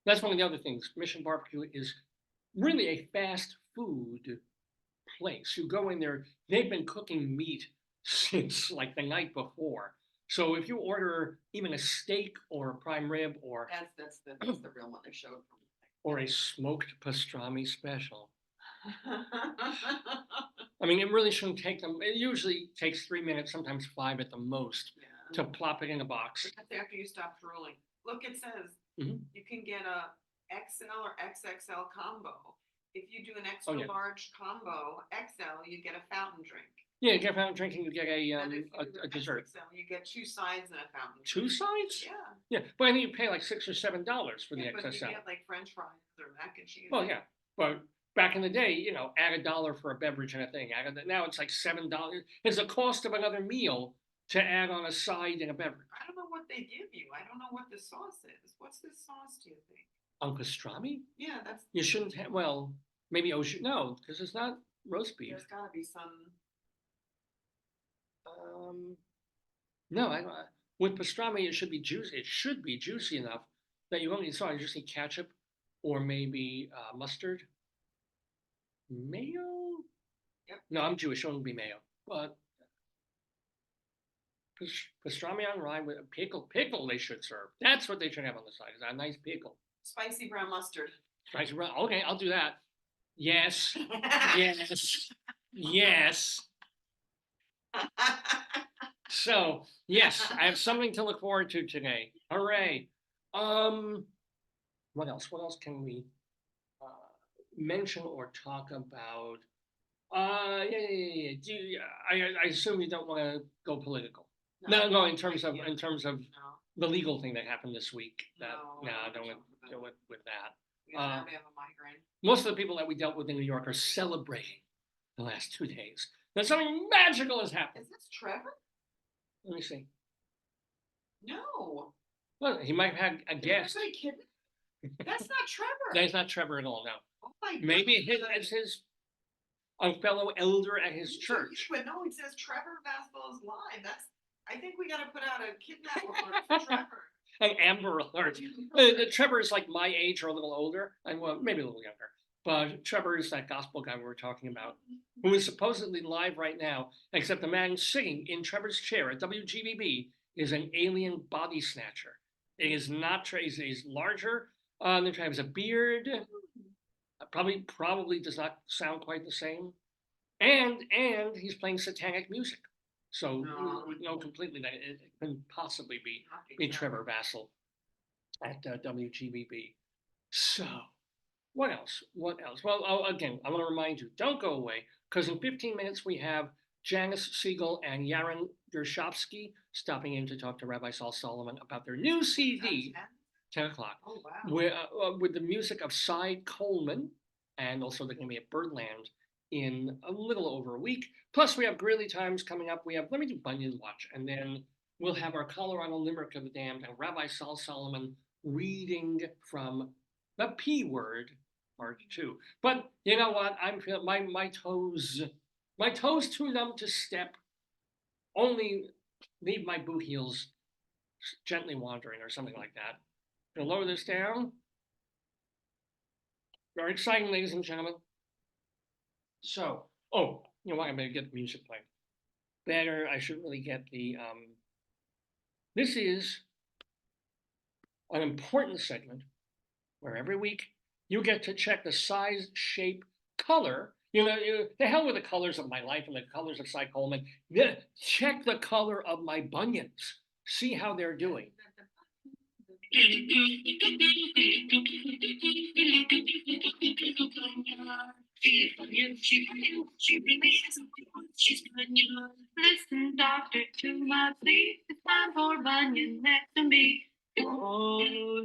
That's one of the other things. Mission Barbecue is really a fast food place. You go in there, they've been cooking meat since like the night before. So if you order even a steak or a prime rib or That's the real one they showed from. or a smoked pastrami special, I mean, it really shouldn't take them. It usually takes 3 minutes, sometimes 5 at the most, to plop it in a box. That's after you stop drooling. Look, it says you can get a XL or XXL combo. If you do an extra large combo XL, you get a fountain drink. Yeah, you get a fountain drink and you get And if you do a dessert. XXL, you get 2 sides and a fountain. Two sides? Yeah. Yeah, but I think you pay like $6 or $7 for the But you XXL. get like French fries or mac and cheese. Well, yeah, but back in the day, add $1 for a beverage and a thing. Now it's like $7. It's the cost of another meal to add on a side and a beverage. I don't know what they give you. I don't know what the sauce is. What's this sauce, do you think? On pastrami? Yeah, that's. You shouldn't have, well, maybe ocean, no, because it's not roast beef. There's gotta be some. No, I don't. With pastrami, it should be juicy. It should be juicy enough that you only I just need ketchup or maybe mustard. Mayo? Yep. No, I'm Jewish. It won't be mayo. But pastrami on rye with a pickle. Pickle they should serve. That's what they should have on the side. Is a nice pickle. Spicy brown mustard. Spicy brown. Okay, I'll do that. Yes. Yes. Yes. So, yes, I have something to look forward to today. Hooray. What else? What else can we mention or talk about? Yeah. I assume you don't want to go political. No, in terms of the legal thing that happened this week. I don't want to deal with that. I have a migraine. Most of the people that we dealt with in New York are celebrating the last 2 days. That something magical has happened. Is this Trevor? Let me see. No. Well, he might have had a guest. Are you kidding? That's not Trevor. That's not Trevor at all, no. Oh my God. Maybe it's his fellow elder at his church. But no, it says Trevor Vasquez is live. I think we got to put out a kidnap alert for Trevor. An Amber Alert. Trevor is like my age or a little older, and well, maybe a little younger. But Trevor is that gospel guy we were talking about, who is supposedly live right now, except the man sitting in Trevor's chair at WGBB is an alien body snatcher. It is not Trey. He's larger than Trey. He has a beard. Probably does not sound quite the same. And he's playing satanic music. So No. we know completely that it couldn't possibly be Trevor Vassell at WGBB. So what else? What else? Well, again, I want to remind you, don't go away, because in 15 minutes we have Janis Siegel and Yaron Gershovsky stopping in to talk to Rabbi Sol Solomon about their new CD, 10 o'clock, Oh, wow. with the music of Cy Coleman, and also they're going to be at Birdland in a little over a week. Plus, we have Greeley Times coming up. Let me do Bunyan Watch, and then we'll have our Colorado Limerick of the Damned and Rabbi Sol Solomon reading from the P Word, part 2. But you know what? I'm feeling my toes too numb to step. Only leave my boot heels gently wandering or something like that. Gonna lower this down. Very exciting, ladies and gentlemen. So, oh, you know what? I'm gonna get the music playing. Better, I should really get the this is an important segment where every week you get to check the size, shape, color. The hell with the colors of my life and the colors of Cy Coleman. Check the color of my bunions. See how they're doing. Listen, doctor, to my plea. It's time for Bunyan next to me. Bunions,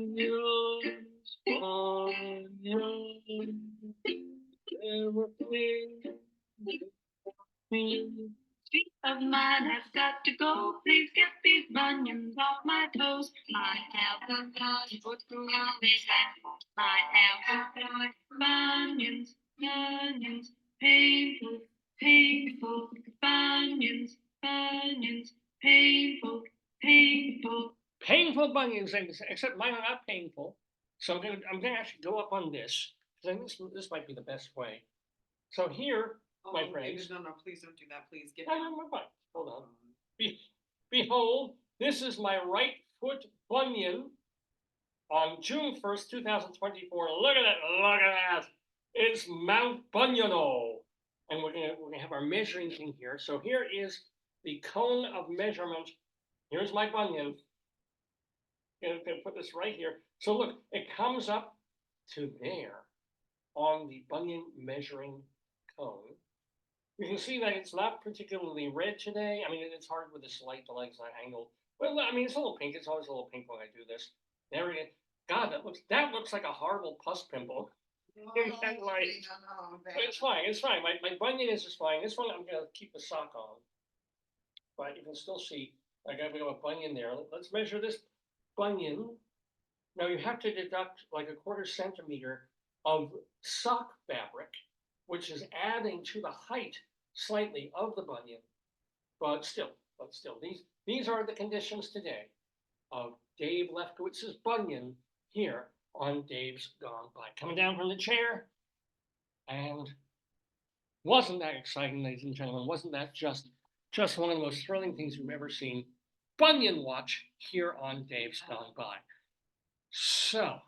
bunions, Street of mine has got to go. Please get these bunions off my toes. I have the blood put around this hand. I have the blood. Bunions, bunions, painful, painful. Bunions, bunions, painful, painful. Painful bunions, except mine are not painful. So I'm gonna actually go up on this, because this might be the best way. So here, my friends. No, please don't do that. Please get No, fine. Hold on. Behold, this is my right foot bunion on June 1st, 2024. Look at that. Look at that. It's Mount Buniono. And we're gonna have our measuring thing here. So here is the cone of measurement. Here's my bunion. Gonna put this right here. So look, it comes up to there on the bunion measuring cone. You can see that it's not particularly red today. I mean, it's hard with this light, the light's not angled. Well, I mean, it's a little pink. It's always a little pink when I do this. There it is. God, that looks like a horrible pus pimple. But it's fine. It's fine. My bunion is just fine. This one I'm gonna keep the sock on, but you can still see I got a bunion there. Let's measure this bunion. Now you have to deduct like a 1/4 centimeter of sock fabric, which is adding to the height slightly of the bunion, but still, these are the conditions today of Dave Lefkowitz's bunion here on Dave's Gone By. Coming down from the chair, and wasn't that exciting, ladies and gentlemen? Wasn't that just one of the most thrilling things you've ever seen? Bunyan Watch here on Dave's Gone By. So,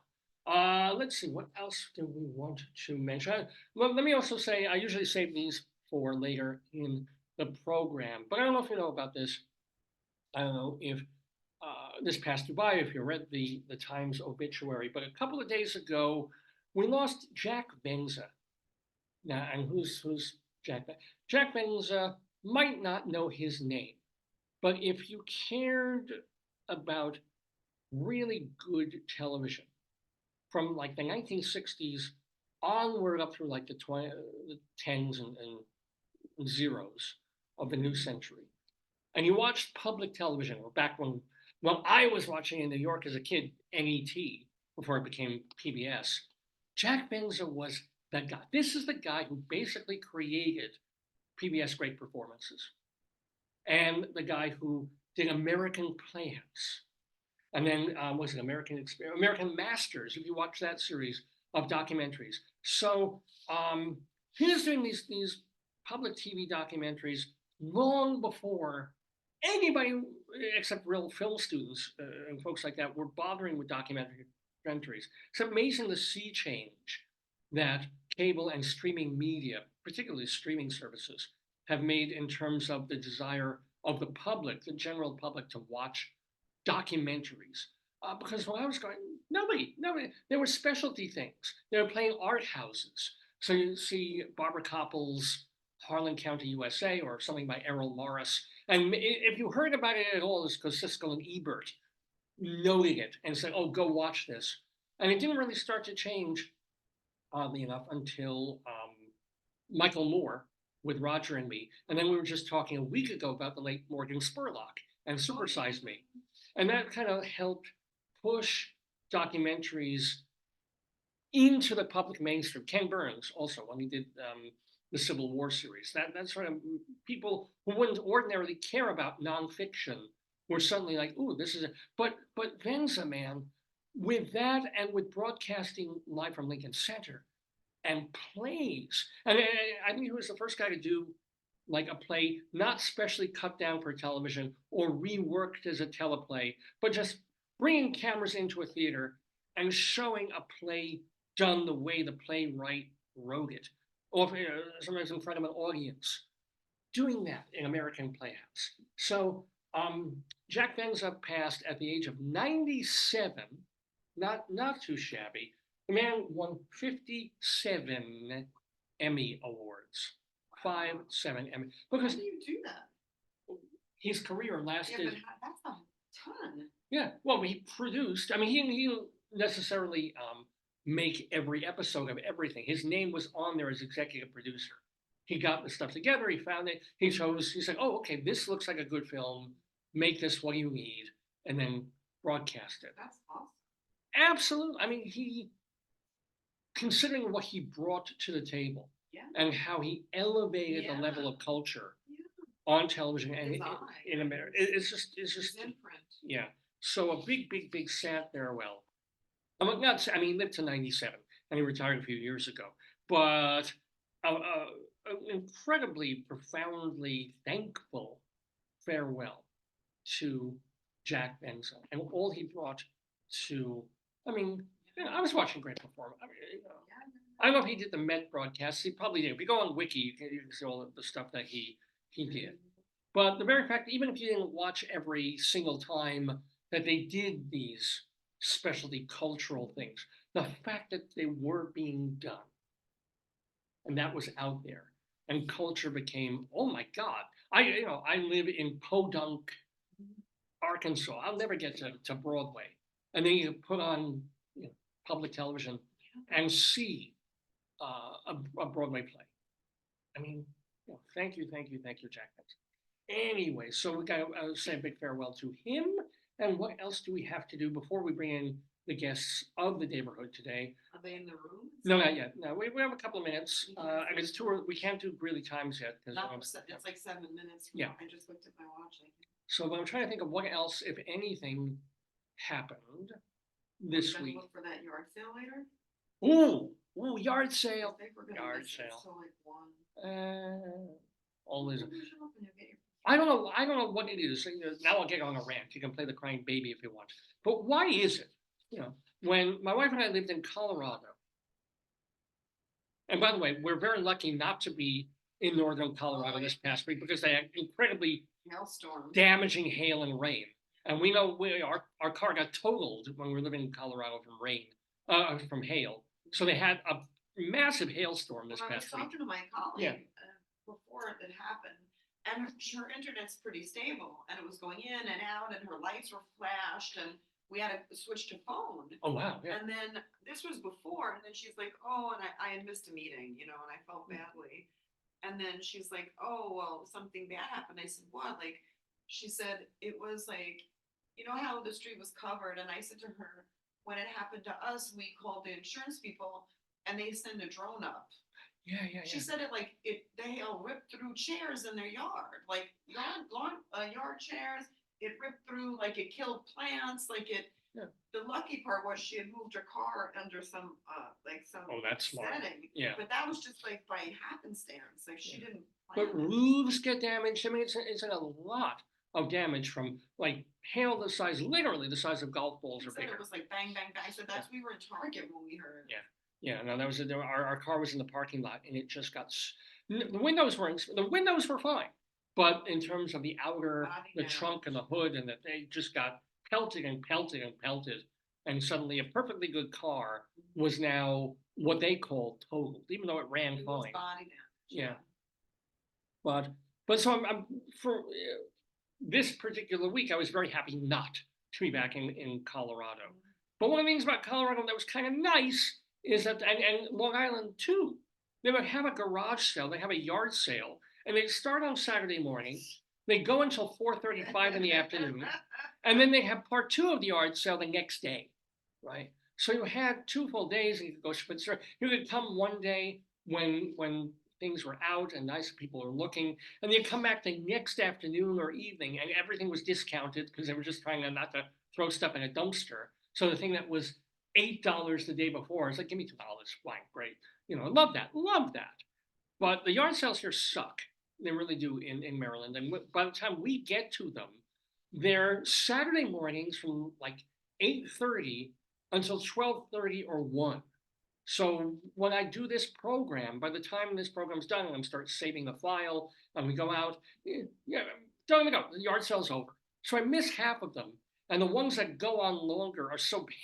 let's see, what else do we want to mention? Well, let me also say, I usually save these for later in the program, but I don't know if you know about this. I don't know if this passed you by, if you read the Times obituary, but a couple of days ago, we lost Jack Benza. Now, and who's Jack Benza? Jack Benza might not know his name, but if you cared about really good television from like the 1960s onward up through like the 10s and zeros of the new century, and you watched public television, or back when I was watching in New York as a kid, NET, before it became PBS, Jack Benza was that guy. This is the guy who basically created PBS Great Performances, and the guy who did American Playhouse. And then was it American Masters, if you watch that series of documentaries. So he was doing these public TV documentaries long before anybody except real film students and folks like that were bothering with documentaries. It's amazing the sea change that cable and streaming media, particularly streaming services, have made in terms of the desire of the public, the general public, to watch documentaries. Because when I was going, nobody, there were specialty things. They were playing art houses. So you see Barbara Koppel's Harlan County, USA, or something by Errol Morris. And if you heard about it at all, it's because Siskel and Ebert noted it and said, oh, go watch this. And it didn't really start to change, oddly enough, until Michael Moore with Roger and Me. And then we were just talking a week ago about the late Morgan Spurlock and Super Size Me. And that kind of helped push documentaries into the public mainstream. Ken Burns also, when he did the Civil War series, that sort of people who wouldn't ordinarily care about nonfiction were suddenly like, ooh, this is a, but Venza, man, with that and with broadcasting live from Lincoln Center and plays, and I think he was the first guy to do like a play not specially cut down for television or reworked as a teleplay, but just bringing cameras into a theater and showing a play done the way the playwright wrote it, or sometimes in front of an audience, doing that in American Playhouse. So Jack Venza passed at the age of 97, not too shabby. The man won 57 Emmy Awards. 7 Emmy. How Because do you do that? his career Yeah, lasted. but that's a ton. Yeah, well, he produced. I mean, he didn't necessarily make every episode of everything. His name was on there as executive producer. He got the stuff together. He found it. He chose. He said, "Oh, okay, this looks like a good film. Make this what you need, and then broadcast it." That's awesome. Absolutely. I mean, considering what he brought to the table Yeah. and how he elevated the level of culture Yeah. on television and His eye. in America, it's just His imprint. yeah. So a big sad farewell. I'm not. I mean, he lived to 97 and he retired a few years ago. But an incredibly, profoundly thankful farewell to Jack Venza and all he brought to. I mean, I was watching great performance. I mean, I don't know if he did the Met broadcast. He probably did. If you go on Wiki, you can see all of the stuff that he did. But the very fact, even if you didn't watch every single time that they did these specialty cultural things, the fact that they were being done, and that was out there, and culture became, oh my God, I live in Podunk, Arkansas. I'll never get to Broadway, and then you put on public television and see a Broadway play. I mean, thank you, Jack Benson. Anyway, so we got to say a big farewell to him. And what else do we have to do before we bring in the guests of the Daverhood today? Are they in the room? No, not yet. No, we have a couple of minutes. And it's we can't do Greeley Times yet. It's like 7 minutes. Yeah. I just looked at my watch. So I'm trying to think of what else, if anything, happened this Gonna week. look for that yard sale later. Ooh, yard sale. I think we're gonna Yard miss it, sale. so like 1. Always. Maybe you should open your gate. I don't know what it is. Now I'll get on a rant. You can play the crying baby if you want. But why is it? When my wife and I lived in Colorado, and by the way, we're very lucky not to be in northern Colorado this past week because they had incredibly Hailstorm. damaging hail and rain. And we know our car got totaled when we were living in Colorado from from hail. So they had a massive hailstorm this I was past week. talking to my colleague Yeah. Before it happened, and her internet's pretty stable, and it was going in and out, and her lights were flashed, and we had to switch to phone. Oh wow! Yeah. And then this was before, and then she's like, "Oh," and I had missed a meeting, and I felt badly. And then she's like, "Oh, well, something bad happened." I said, "What?" Like, she said it was like, how the street was covered, and I said to her, "When it happened to us, we called the insurance people, and they send a drone up." Yeah. She said the hail ripped through chairs in their yard, like yard chairs. It ripped through, like it killed plants, like it. Yeah. The lucky part was she had moved her car under some Oh, that's smart. setting. Yeah. But that was just like by happenstance. Like she didn't But plan it. roofs get damaged. I mean, it's a lot of damage from like hail literally the size of golf balls She or said bigger. it was like bang, bang, bang. I said we were in Target when we heard. Yeah, no, that was our car was in the parking lot and it just got the windows were fine, But in terms of the outer, Body the damage. trunk and the hood, and that they just got pelted and pelted and pelted. And suddenly a perfectly good car was now what they call totaled, even though it ran It was fine. body damage. Yeah. But so I'm for this particular week, I was very happy not to be back in Colorado. But one of the things about Colorado that was kind of nice is that, and Long Island too, they would have a garage sale, they have a yard sale, and they start on Saturday morning. They go until 4:35 in the afternoon, and then they have part two of the yard sale the next day, right? So you had 2 full days, and you could go spitzer. You could come one day when things were out and nice people were looking, and then you come back the next afternoon or evening, and everything was discounted because they were just trying not to throw stuff in a dumpster. So the thing that was $8 the day before, it's like, give me $2. Fine, great. Love that, love that. But the yard sales here suck. They really do in Maryland. And by the time we get to them, they're Saturday mornings from like 8:30 until 12:30 or 1. So when I do this program, by the time this program's done and I'm start saving the file and we go out, yeah, time to go. The yard sale's over. So I miss half of them. And the ones that go on longer are so bad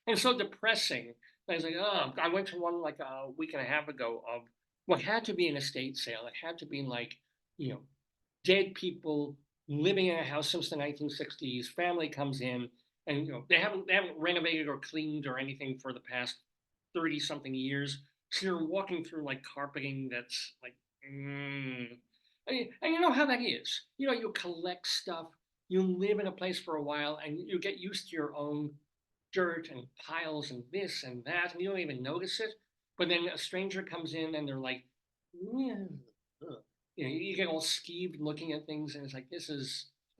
and so depressing. I was like, oh, I went to one like a week and a half ago of what had to be an estate sale. It had to be like, dead people living in a house since the 1960s. Family comes in, and they haven't renovated or cleaned or anything for the past 30 something years. So you're walking through like carpeting that's like, and you know how that is. You collect stuff. You live in a place for a while, and you get used to your own dirt and piles and this and that, and you don't even notice it. But then a stranger comes in and they're like, yeah, you get all skeeved looking at things, and it's like, I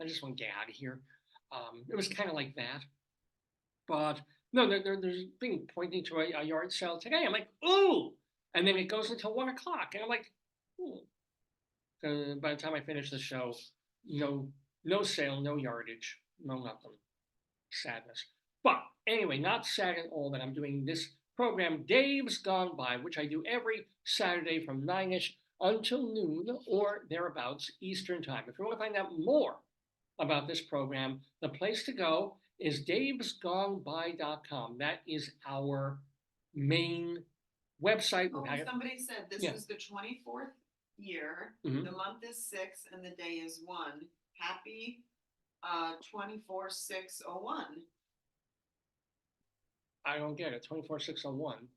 just want to get out of here. It was kind of like that. But no, there's thing pointing to a yard sale today. I'm like, ooh, and then it goes until 1 o'clock, and I'm like, by the time I finish the show, no sale, no yardage, no nothing. Sadness. But anyway, not sad at all that I'm doing this program, Dave's Gone By, which I do every Saturday from 9ish until noon or thereabouts Eastern Time. If you want to find out more about this program, the place to go is davesgoneby.com. That is our main website. Oh, somebody said this is the 24th year, Mhm. the month is 6, and the day is 1. Happy 24/6/01. I don't get it. 24/6/01.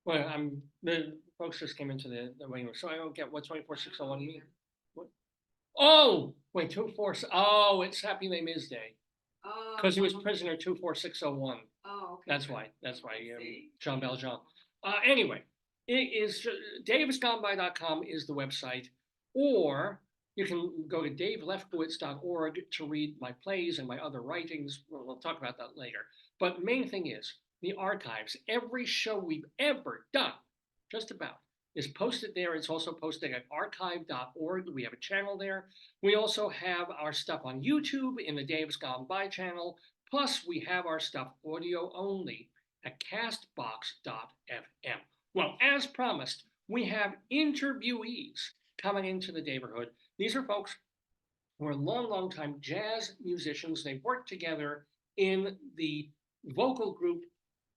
Well, the folks just came into the waiting room, so I don't get what 24/6/01 means. What? Oh, wait, 24. Oh, it's Happy Les Mis Day Oh, because he was prisoner 24/6/01. Oh, okay. That's why. See. Jean Valjean. Anyway, it is davesgoneby.com is the website, or you can go to davelefkowitz.org to read my plays and my other writings. We'll talk about that later. But the main thing is the archives. Every show we've ever done, just about, is posted there. It's also posted at archive.org. We have a channel there. We also have our stuff on YouTube in the Dave's Gone By channel. Plus, we have our stuff audio only at castbox.fm. Well, as promised, we have interviewees coming into the Daverhood. These are folks who are long time jazz musicians. They've worked together in the vocal group,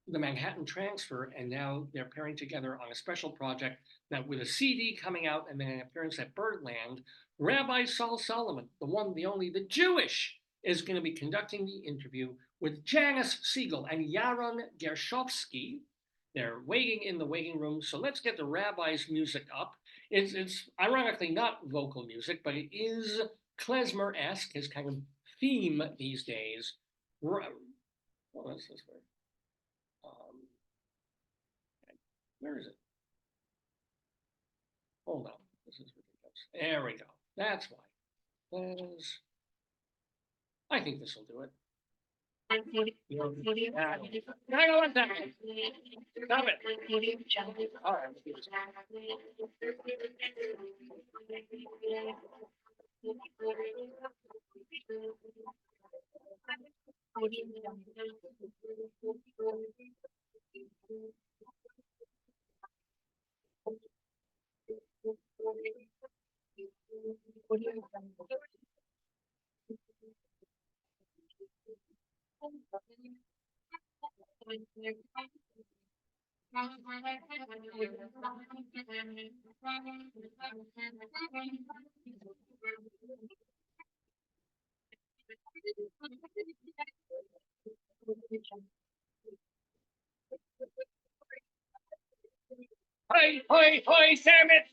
the Manhattan Transfer, and now they're pairing together on a special project that with a CD coming out and then an appearance at Birdland, Rabbi Sol Solomon, the one, the only, the Jewish, is going to be conducting the interview with Janis Siegel and Yaron Gershovsky. They're waiting in the waiting room, so let's get the rabbi's music up. It's ironically not vocal music, but it is klezmer-esque, his kind of theme these days. Well, that's this way. Where is it? Hold on. This is ridiculous. There we go. That's why. I think this will do it. I don't want that. Stop it. All right. Hoi, hoi, hoi, Sam it!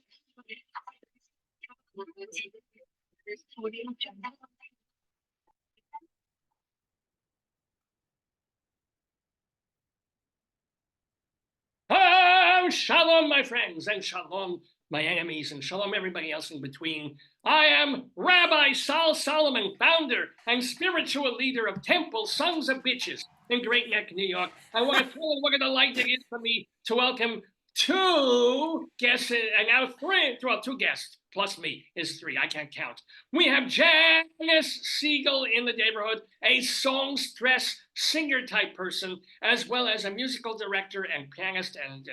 Oh, shalom, my friends, and shalom, my enemies, and shalom, everybody else in between. I am Rabbi Sol Solomon, founder and spiritual leader of Temple Sons of Bitches in Great Neck, New York. I want to tell you what a delight it is for me to welcome two guests, and now three, well, two guests, plus me is three, I can't count. We have Janis Siegel in the Daverhood, a songstress, singer-type person, as well as a musical director and pianist and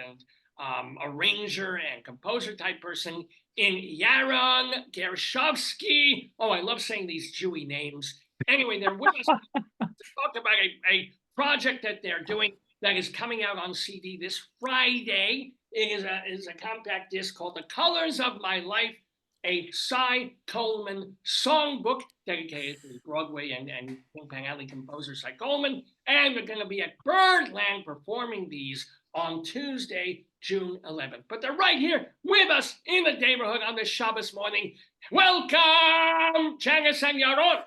arranger and composer-type person in Yaron Gershovsky. Oh, I love saying these Jewy names. Anyway, they're with us to talk about a project that they're doing that is coming out on CD this Friday. It is a compact disc called The Colors of My Life, a Cy Coleman songbook dedicated to Broadway and Ping Pong Alley composer Cy Coleman. And we're going to be at Birdland performing these on Tuesday, June 11th. But they're right here with us in the neighborhood on this Shabbos morning. Welcome, Janis and Yaron.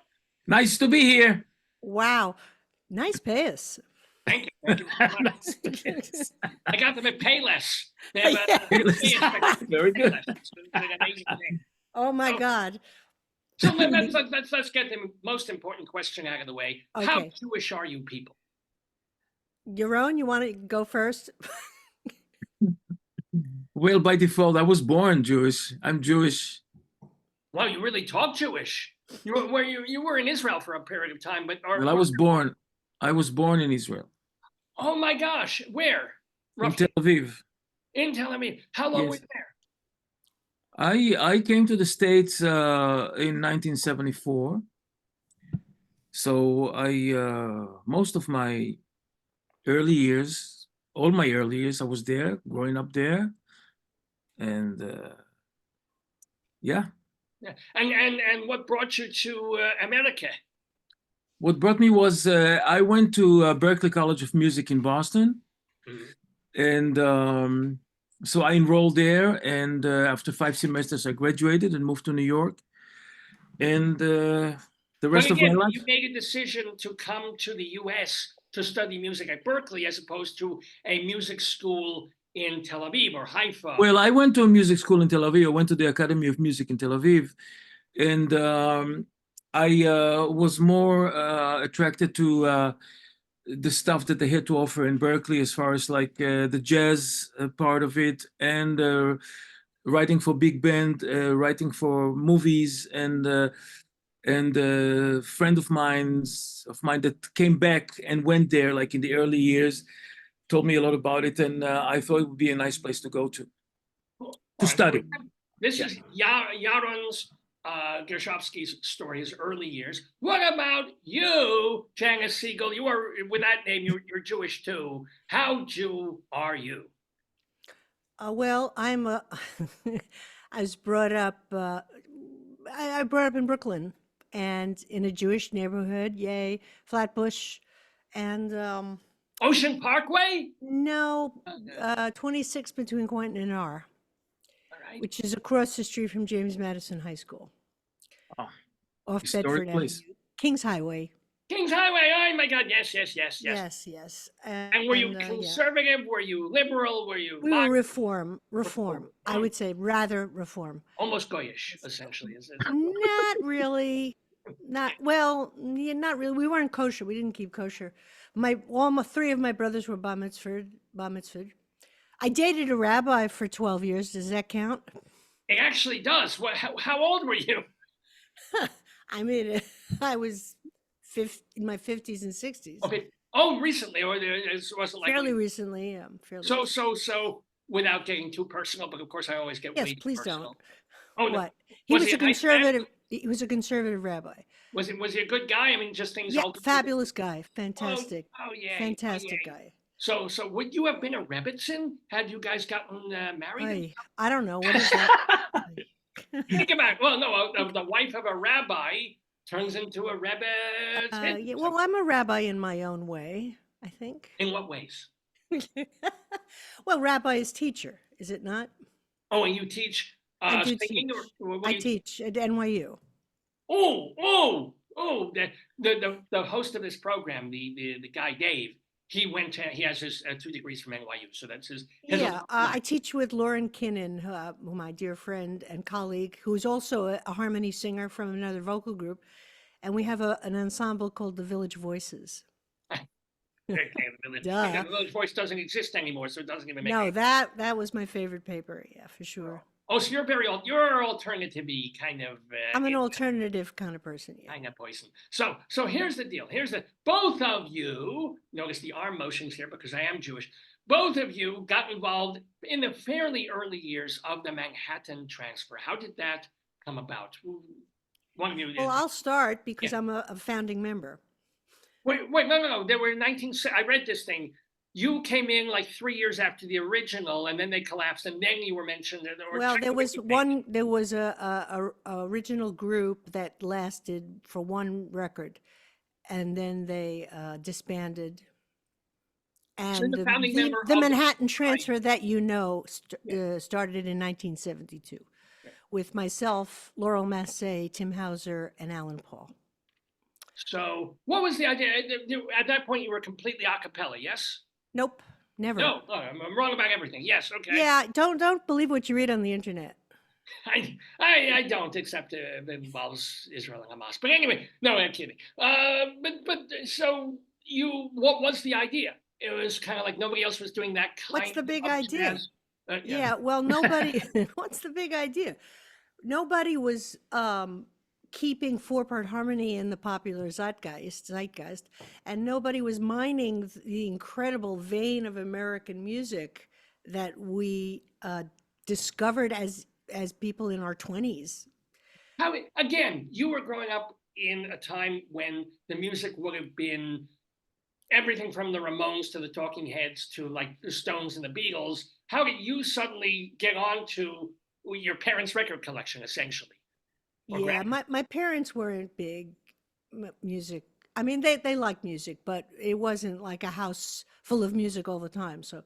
Nice to be here. Wow. Nice pace. Thank you. Thank you very much. I got them at Payless. They have Very good. It's an amazing thing. Oh my God. So let's get the most important question out of the way. How Okay. Jewish are you people? Yaron, you want to go first? Well, by default, I was born Jewish. I'm Jewish. Wow, you really talk Jewish. You were in Israel for a period of time, but Well, I was born in Israel, oh my gosh, where? in Tel Aviv. In Tel Aviv. How long were Yes. you there? I came to the States in 1974. So most of my early years, all my early years, I was there, growing up there. And yeah. Yeah. And what brought you to America? What brought me was I went to Berklee College of Music in Boston. And so I enrolled there, and after 5 semesters, I graduated and moved to New York. And the rest of my life. You made a decision to come to the U.S. to study music at Berklee as opposed to a music school in Tel Aviv or Haifa. Well, I went to a music school in Tel Aviv. I went to the Academy of Music in Tel Aviv. And I was more attracted to the stuff that they had to offer in Berklee, as far as like the jazz part of it, and writing for big band, writing for movies, and a friend of mine that came back and went there like in the early years told me a lot about it, and I thought it would be a nice place to go to study. This is Yaron Gershovsky's story, his early years. What about you, Janis Siegel? You are, with that name, you're Jewish too. How Jew are you? Well, I was brought up, I brought up in Brooklyn and in a Jewish neighborhood, yay, Flatbush. And Ocean Parkway? no, 26 between Quentin and R, All right. which is across the street from James Madison High School. Oh, Off historic Bedford place. Avenue. Kings Highway. Kings Highway, oh my God, yes. Yes. And were you yeah. conservative? Were you liberal? Were you We were reform. I Oh. would say rather reform. almost goyish, essentially? Is it? Not really. Not well. Yeah, not really. We weren't kosher. We didn't keep kosher. Three of my brothers were bar mitzvahed. I dated a rabbi for 12 years. Does that count? It actually does. How old were you? I mean, I was in my 50s and 60s. Okay. Oh, recently, or it wasn't like Fairly recently. So, without getting too personal, but of course I always get Yes, way too please personal. don't. Oh, no. What? He Was was he a a nice man? conservative. He was a conservative rabbi. Was he a good guy? I mean, just things. Yeah, ultimately- fabulous guy. Oh, Fantastic. oh yeah. Fantastic guy. So would you have been a Rebbitzin had you guys gotten married? I don't know. What is that? Think about it. Well, no, the wife of a rabbi turns into a Rebbe. Yeah, well, I'm a rabbi in my own way, I think. In what ways? Well, rabbi is teacher, is it not? Oh, and you teach I do singing, teach. or what I do you- teach at NYU. Oh! The host of this program, the guy Dave, he has his 2 degrees from NYU, so that's his. Yeah, I teach with Lauren Kinnan, my dear friend and colleague, who's also a harmony singer from another vocal group, and we have an ensemble called the Village Voices. Okay, Duh. the Village Voice doesn't exist anymore, so it doesn't even make. No, any- that was my favorite paper. Yeah, for sure. Oh, so you're very old. You're alternative-y kind of. I'm an alternative kind of person. Yeah. Kind of poison. So here's the deal. Both of you, notice the arm motions here because I am Jewish. Both of you got involved in the fairly early years of the Manhattan Transfer. How did that come about? One of you. Well, I'll start because Yeah. I'm a founding member. Wait, no. There were 19. I read this thing. You came in like 3 years after the original, and then they collapsed, and then you were mentioned. Well, there was a original group that lasted for one record, and then they disbanded. And the founding member the of the- Manhattan Transfer that you know started in 1972 with myself, Laurel Massey, Tim Hauser, and Alan Paul. So what was the idea? At that point, you were completely a cappella, yes? Nope, never. No, I'm wrong about everything. Yes, okay. Yeah, don't believe what you read on the internet. I don't, except it involves Israel and Hamas. But anyway, no, I'm kidding. But so what was the idea? It was kind of like nobody else was doing that kind. What's the big of idea? jazz. Yeah, well, nobody. What's the big idea? Nobody was keeping 4-part harmony in the popular zeitgeist, and nobody was mining the incredible vein of American music that we discovered as people in our 20s. Again, you were growing up in a time when the music would have been everything from the Ramones to the Talking Heads to like the Stones and the Beatles. How did you suddenly get onto your parents' record collection, essentially? Yeah, my parents weren't big music. I mean, they liked music, but it wasn't like a house full of music all the time. So,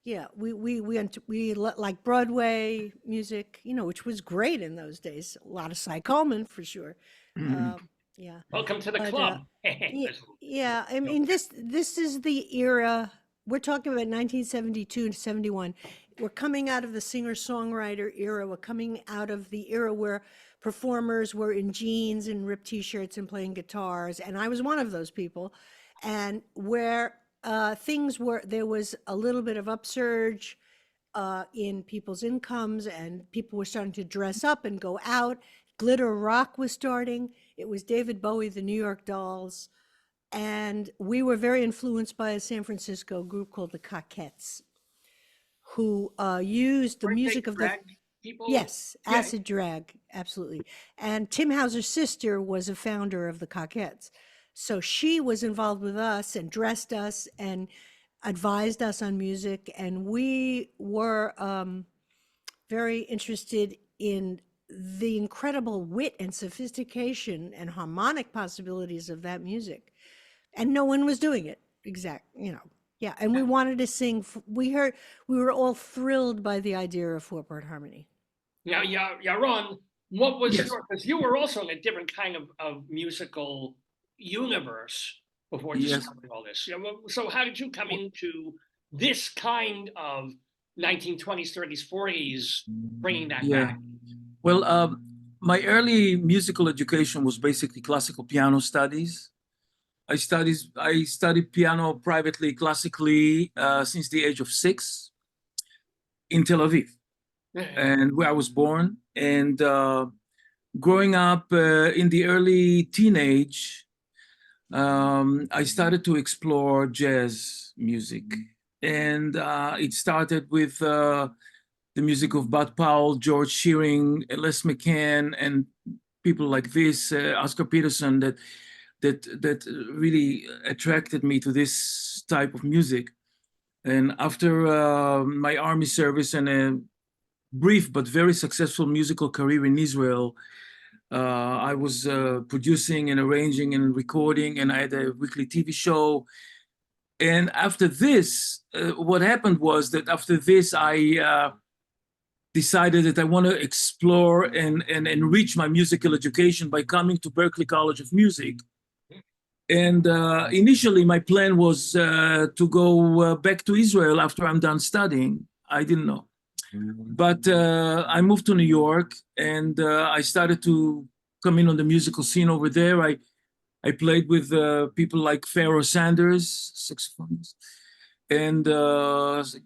yeah, we like Broadway music, which was great in those days. A lot of Cy Coleman for sure. Yeah. Welcome to the club. Yeah, I mean, this is the era. We're talking about 1972 to 71. We're coming out of the singer-songwriter era. We're coming out of the era where performers were in jeans and ripped t-shirts and playing guitars. And I was one of those people. And where there was a little bit of upsurge in people's incomes, and people were starting to dress up and go out. Glitter rock was starting. It was David Bowie, the New York Dolls. And we were very influenced by a San Francisco group called the Coquettes, who used the music of the people? Yes, acid drag, absolutely. And Tim Hauser's sister was a founder of the Coquettes, so she was involved with us and dressed us and advised us on music, and we were very interested in the incredible wit and sophistication and harmonic possibilities of that music, and no one was doing it. Yeah, and we wanted to sing. We were all thrilled by the idea of 4-part harmony. Now, Yaron, what was Yes. because you were also in a different kind of musical universe before Yes. discovering all this. So how did you come into this kind of 1920s, 30s, 40s, bringing that back? Well, my early musical education was basically classical piano studies. I studied piano privately, classically, since the age of 6 in Tel Aviv, and where I was born. And growing up in the early teenage, I started to explore jazz music. And it started with the music of Bud Powell, George Shearing, Les McCann, and people like this, Oscar Peterson, that really attracted me to this type of music. And after my army service and a brief but very successful musical career in Israel, I was producing and arranging and recording, and I had a weekly TV show. And after this, what happened was that after this, I decided that I want to explore and enrich my musical education by coming to Berklee College of Music. And initially, my plan was to go back to Israel after I'm done studying. I didn't know. But I moved to New York, and I started to come in on the musical scene over there. I played with people like Pharoah Sanders, saxophonist, and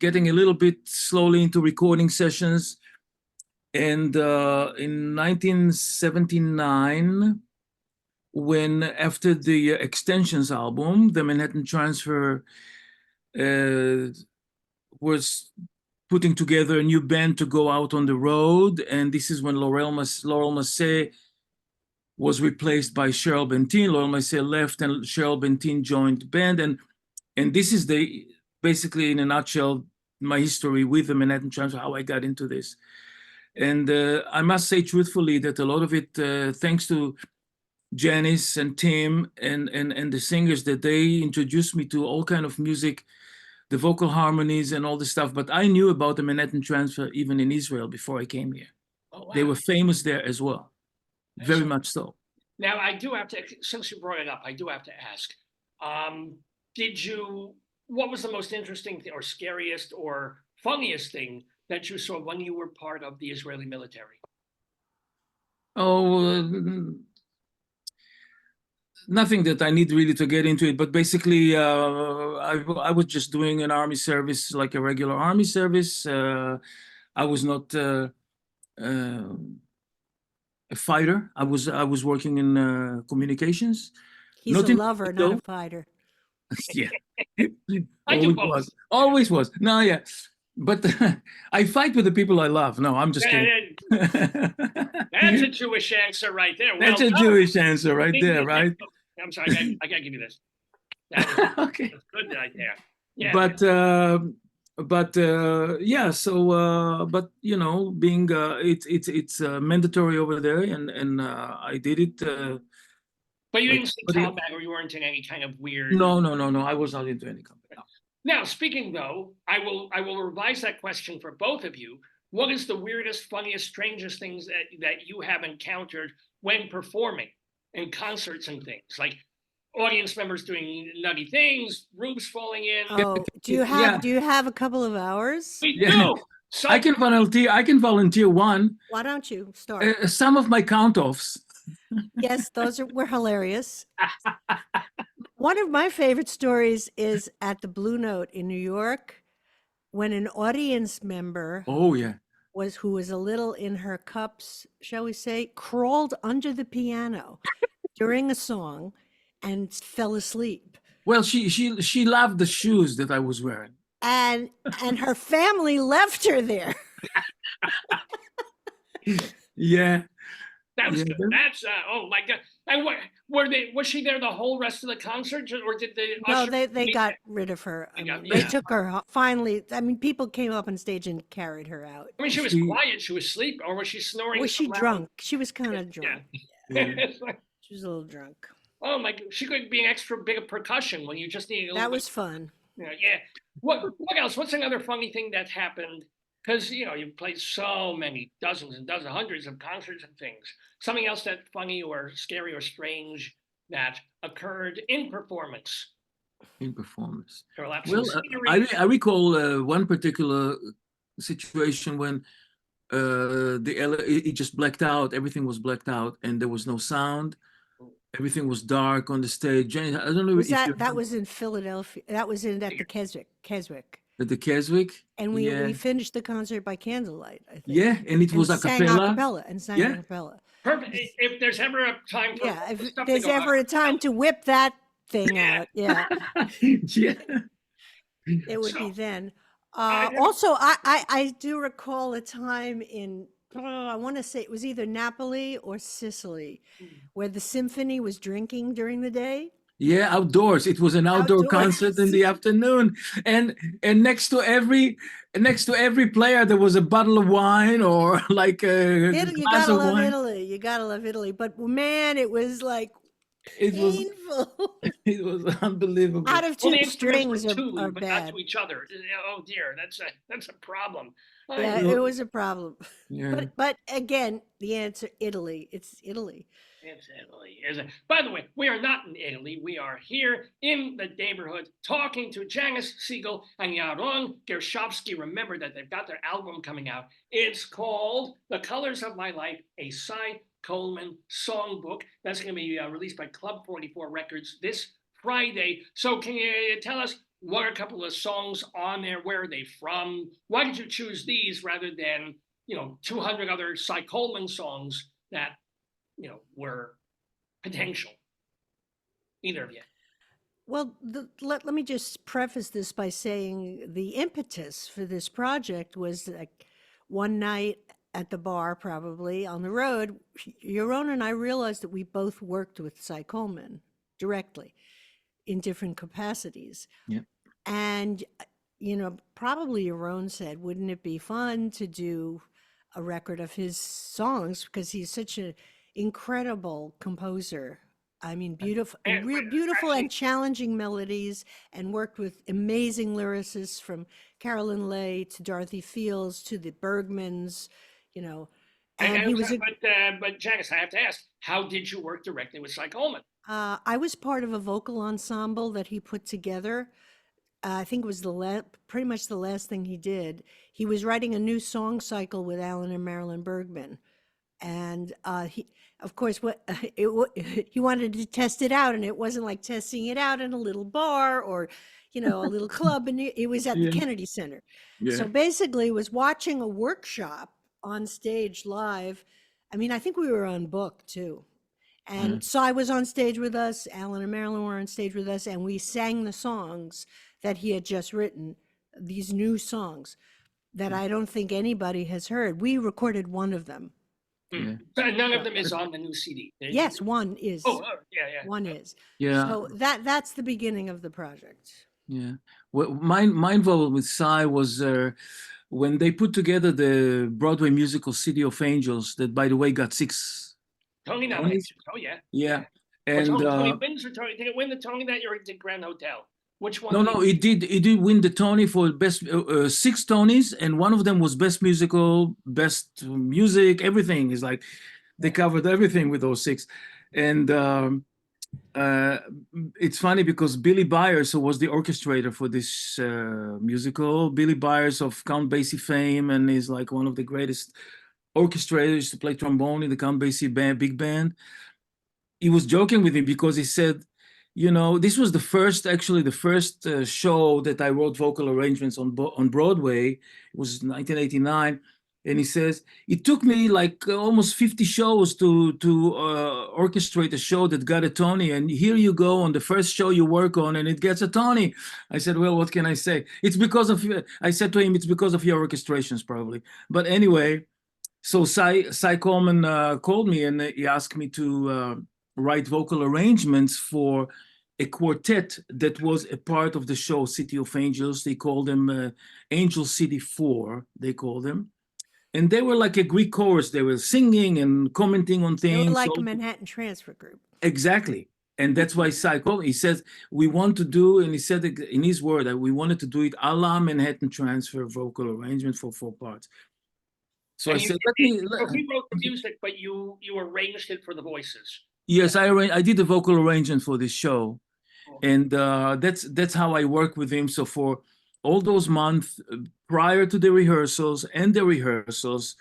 getting a little bit slowly into recording sessions. And in 1979, when after the Extensions album, the Manhattan Transfer was putting together a new band to go out on the road, and this is when Laurel Massé was replaced by Cheryl Bentin. Laurel Massé left, and Cheryl Bentin joined the band, and this is basically in a nutshell my history with the Manhattan Transfer, how I got into this. And I must say truthfully that a lot of it, thanks to Janis and Tim and the singers, that they introduced me to all kind of music, the vocal harmonies and all this stuff. But I knew about the Manhattan Transfer even in Israel before I came here. Oh, wow. They were famous there as well, very much so. Now, I do have to, since you brought it up, I do have to ask, what was the most interesting thing or scariest or funniest thing that you saw when you were part of the Israeli military? Oh, nothing that I need really to get into it, but basically I was just doing an army service, like a regular army service. I was not a fighter. I was working in communications. He's Not a in lover, not a fighter. Yeah, I do both. Always was. No, yeah, but I fight with the people I love. No, I'm just kidding. That's a Jewish answer right there. That's a Jewish answer right there, right? I'm sorry, I gotta give you this. That was, Okay. that's good right there. Yeah. But yeah. So but you know, being it's mandatory over there, and I did it. But you like didn't see somebody- combat, or you weren't in any kind of weird. No. I was not into any company. No. Now, speaking though, I will revise that question for both of you. What is the weirdest, funniest, strangest things that you have encountered when performing in concerts and things, like audience members doing nutty things, roofs falling in? Oh, do you have a couple of hours? We Yeah. do. So I can volunteer one. Why don't you start? Some of my count-offs. Yes, were hilarious. One of my favorite stories is at the Blue Note in New York, when an audience member Oh yeah. who was a little in her cups, shall we say, crawled under the piano during a song and fell asleep. Well, she loved the shoes that I was wearing. And her family left her there. Yeah. that was Yeah. good. That's oh my God. And was she there the whole rest of the concert, or did the No, usher- they got rid of her. I mean, yeah. they took her finally. I mean, people came up on stage and carried her out. I mean, she was quiet. She was asleep, or was she snoring? Was she so loud? drunk? She was kind of drunk. Yeah. It's like, She was a little drunk. oh my God, she could be an extra big of percussion when you just need a little That bit. was fun. Yeah. What else? What's another funny thing that happened? Because you've played so many dozens and dozens, hundreds of concerts and things. Something else that funny or scary or strange that occurred in performance. In performance. Or lapse Well, in scenery. I recall one particular situation when it just blacked out. Everything was blacked out, and there was no sound. Everything was dark on the stage. I don't know Was if you that was in Philadelphia? That was at the Keswick. at the Keswick. And yeah. we finished the concert by candlelight, I think. Yeah, and it was a sang a cappella. cappella and sang Yeah. a cappella. Perfect. If there's ever a time for Yeah, if stuff to there's go ever out, a time to whip that thing out, yeah, Yeah. it would be So, then. I- Also, I do recall a time in I want to say it was either Napoli or Sicily, Hmm. where the symphony was drinking during the day. Yeah, outdoors. It was an outdoor concert in the afternoon, and next to every player there was a bottle of wine or like a You glass gotta of love wine. Italy. You gotta love Italy. But man, it was like It was painful. it was unbelievable. Out of Well, two the instruments were strings tuned, are but not bad. to each other. Oh dear, that's a problem. Yeah, You know, it was a problem. Yeah. But again, the answer Italy. It's Italy. it's Italy, isn't it? By the way, we are not in Italy. We are here in the Daverhood talking to Janis Siegel and Yaron Gershovsky. Remember that they've got their album coming out. It's called The Colors of My Life, a Cy Coleman songbook. That's going to be released by Club 44 Records this Friday. So can you tell us what are a couple of songs on there? Where are they from? Why did you choose these rather than 200 other Cy Coleman songs that were potential? Either of you. Well, let me just preface this by saying the impetus for this project was like one night at the bar, probably on the road, Yaron and I realized that we both worked with Cy Coleman directly in different capacities. Yeah. And, probably Yaron said, wouldn't it be fun to do a record of his songs? Because he's such an incredible composer. I mean, beautiful, And beautiful actually- and challenging melodies, and worked with amazing lyricists from Carolyn Lay to Dorothy Fields to the Bergmans, and he was but Janis, I have to ask, how did you work directly with Cy Coleman? I was part of a vocal ensemble that he put together. I think it was pretty much the last thing he did. He was writing a new song cycle with Alan and Marilyn Bergman, and he, of course, he wanted to test it out, and it wasn't like testing it out in a little bar or, a little club, and it was at the Yeah. Kennedy Center. Yeah. So basically, it was watching a workshop on stage live. I mean, I think we were on book too. And Cy was on stage with us, Alan and Marilyn were on stage with us, and we sang the songs that he had just written, these new songs that I don't think anybody has heard. We recorded one of them. Yeah. So none of them is on the new CD. Yes, one is. Oh, yeah. One is. Yeah. So that's the beginning of the project. Yeah. Well, my involvement with Cy was when they put together the Broadway musical City of Angels, that, by the way, got 6 Tony nominations. Oh, yeah. Yeah. And And Tony wins or Tony? Did it win the Tony that year or did Grand Hotel? Which one? no, it did win the Tony for best 6 Tonys, and one of them was best musical, best music, everything. Is like they covered everything with those 6. And it's funny because Billy Byers, who was the orchestrator for this musical, Billy Byers of Count Basie fame, and is like one of the greatest orchestrators to play trombone in the Count Basie big band. He was joking with me because he said, this was the first show that I wrote vocal arrangements on Broadway. It was 1989. And he says, it took me like almost 50 shows to orchestrate a show that got a Tony. And here you go on the first show you work on and it gets a Tony. I said, well, what can I say? I said to him, it's because of your orchestrations probably. But anyway, so Cy Coleman called me and he asked me to write vocal arrangements for a quartet that was a part of the show City of Angels. They called them Angel City 4, they called them. And they were like a Greek chorus. They were singing and commenting on things. They were like a Manhattan Transfer Group. Exactly. And that's why Cy Coleman, he says, we want to do, and he said in his word that we wanted to do it a la Manhattan Transfer vocal arrangement for 4 parts. So And I said, he wrote the music, but you arranged it for the voices. Yes, I did a vocal arrangement for this show, and that's how I work with him. So for all those months prior to the rehearsals and the rehearsals,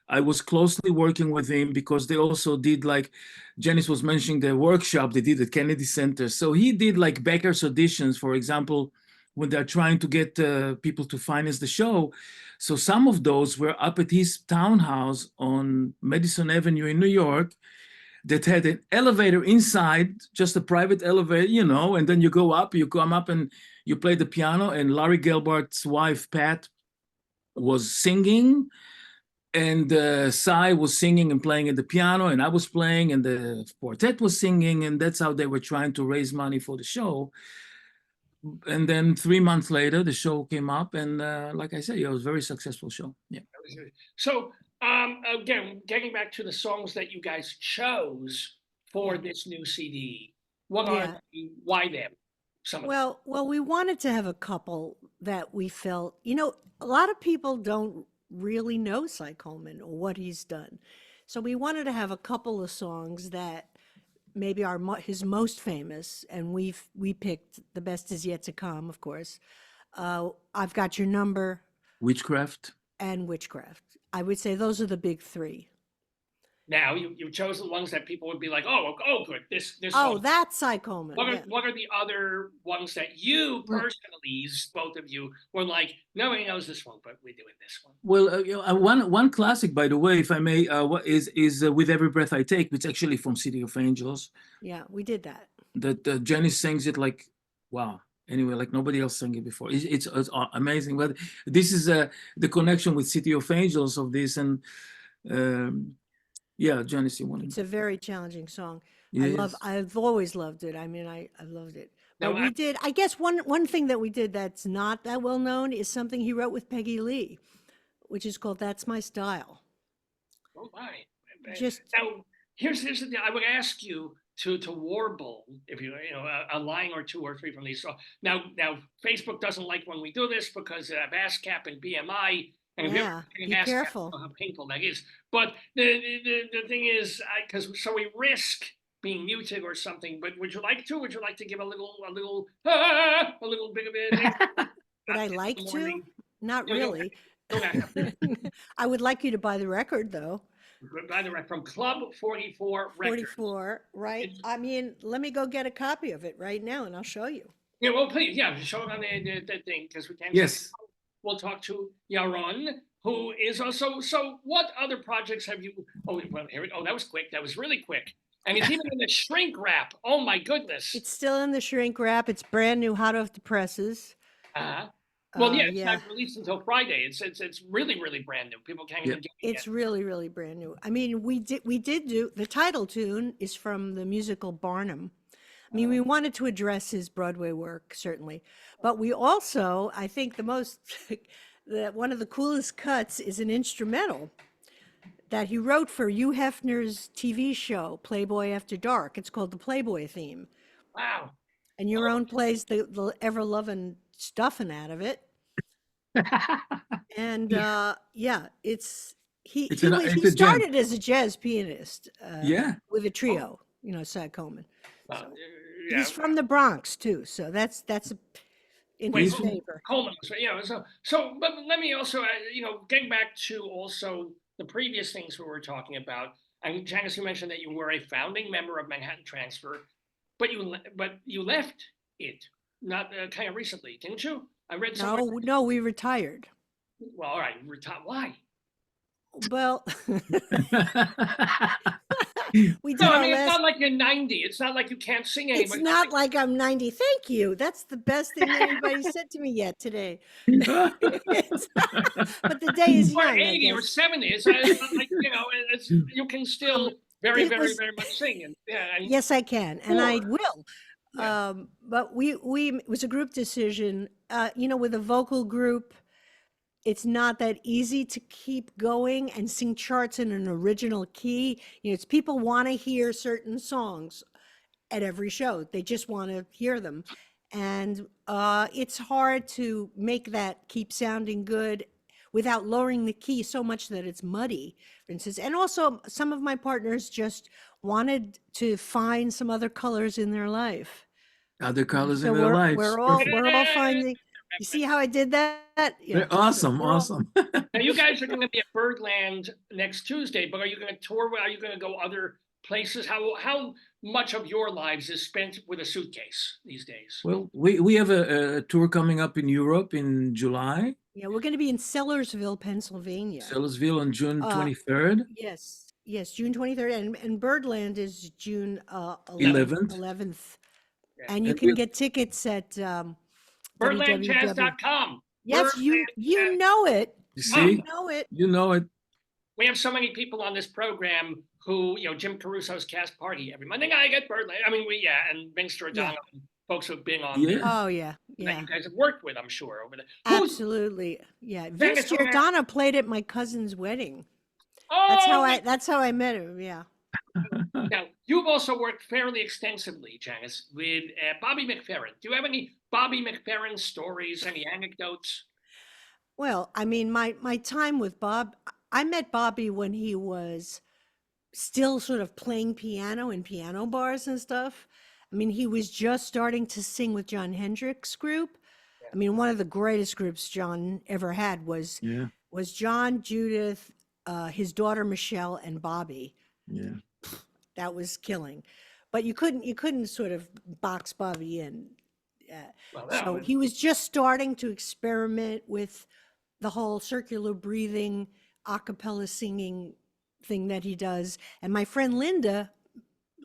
I was closely working with him because they also did, like Janis was mentioning, the workshop they did at Kennedy Center. So he did like Becker's auditions, for example, when they're trying to get people to finance the show. So some of those were up at his townhouse on Madison Avenue in New York, that had an elevator inside, just a private elevator, and then you go up, you come up and you play the piano, and Larry Gelbart's wife, Pat, was singing, and Cy was singing and playing at the piano, and I was playing, and the quartet was singing, and that's how they were trying to raise money for the show. And then 3 months later, the show came up, and like I said, it was a very successful show. Yeah. So again, getting back to the songs that you guys chose for this new CD, what are why them? Some of them. Well, we wanted to have a couple that we felt, a lot of people don't really know Cy Coleman or what he's done. So we wanted to have a couple of songs that maybe are his most famous, and we picked The Best Is Yet to Come, of course. I've Got Your Number. Witchcraft. And Witchcraft. I would say those are the big three. Now you chose the ones that people would be like, oh, good, this. Oh, song. that's Cy Coleman. What are the other ones that you personally, both of you, were like, nobody knows this one, but we're doing this one? Well, one classic, by the way, if I may, is With Every Breath I Take, which is actually from City of Angels. Yeah, we did that. That Janis sings it like, wow. Anyway, like nobody else sang it before. It's amazing. But this is the connection with City of Angels of this, and yeah, Janis, you want to? It's a very challenging song. Yes. I've always loved it. I mean, I loved it. But Now, we did, I guess one thing that we did that's not that well known is something he wrote with Peggy Lee, which is called That's My Style. Oh my! Just Now, here's the thing. I would ask you to warble if you a line or two or three from these. So now Facebook doesn't like when we do this because of ASCAP and BMI. And Yeah, be careful. How painful that is. But the thing is, so we risk being muted or something. But would you like to? Would you like to give a little bit of it? would I like to? morning. Not No, you don't really. Okay. I would like you to buy the record though. By the way, from Club 44 Records. 44, right? I mean, let me go get a copy of it right now and I'll show you. Yeah, well, please, show it on the thing because we can't. Yes. We'll talk to Yaron, who is also. So, what other projects have you? Oh, well, here we. Oh, that was quick. That was really quick. And it's even in the shrink wrap. Oh my goodness. It's still in the shrink wrap. It's brand new, hot off the presses. Well, yeah, it's not released until Friday. It's really, really brand new. People can't even get it. It's really, really brand new. I mean, we did do the title tune is from the musical Barnum. I mean, we wanted to address his Broadway work, certainly, but we also, I think one of the coolest cuts is an instrumental that he wrote for Hugh Hefner's TV show, Playboy After Dark. It's called the Playboy theme. Wow. And Yaron plays the ever-loving stuffing out of it. And he started as a jazz pianist with a trio, Cy Coleman. So he's from the Bronx too, so that's in his favor. Coleman, but let me also, getting back to also the previous things we were talking about. And Janis, you mentioned that you were a founding member of Manhattan Transfer, but you left it not kind of recently, didn't you? I read somewhere. No, we retired. Well, all right, why? Well, we did. No, I mean, it's not like you're 90. It's not like you can't sing anymore. It's not like I'm 90. Thank you. That's the best thing that anybody said to me yet today. But the day is young. Or 80 or 70. It's not like, you can still very much sing. And, yes, I can, and I will. Yeah. But it was a group decision. With a vocal group, it's not that easy to keep going and sing charts in an original key. It's people want to hear certain songs at every show. They just want to hear them. And it's hard to make that keep sounding good without lowering the key so much that it's muddy, for instance. And also some of my partners just wanted to find some other colors in their life. Other colors in their life. We're all finding. You see how I did that? Yeah. Awesome. Now you guys are going to be at Birdland next Tuesday, but are you going to tour? Are you going to go other places? How much of your lives is spent with a suitcase these days? Well, we have a tour coming up in Europe in July. Yeah, we're going to be in Sellersville, Pennsylvania. Sellersville on June 23rd. Yes, June 23rd, and Birdland is June 11th. And you can get tickets at birdlandjazz.com. Yes, you know it. You see? You know it. You know it. we have so many people on this program who, Jim Caruso's cast party every Monday night at Birdland. I mean, and Vince Giordano, and folks who've been on Yeah. there Oh yeah, that yeah. you guys have worked with, I'm sure, over there. Who's, Absolutely. Yeah. Janis, Vince who has- Giordano played at my cousin's wedding. oh, That's how I met him. Yeah. now, you've also worked fairly extensively, Janis, with Bobby McFerrin. Do you have any Bobby McFerrin stories, any anecdotes? Well, I mean, my time with Bob, I met Bobby when he was still sort of playing piano in piano bars and stuff. I mean, he was just starting to sing with John Hendricks' group. I mean, one of the greatest groups John ever had was Yeah. John, Judith, his daughter Michelle, and Bobby. Yeah. That was killing. But you couldn't sort of box Bobby in. Well, that So was- he was just starting to experiment with the whole circular breathing, a cappella singing thing that he does. And my friend Linda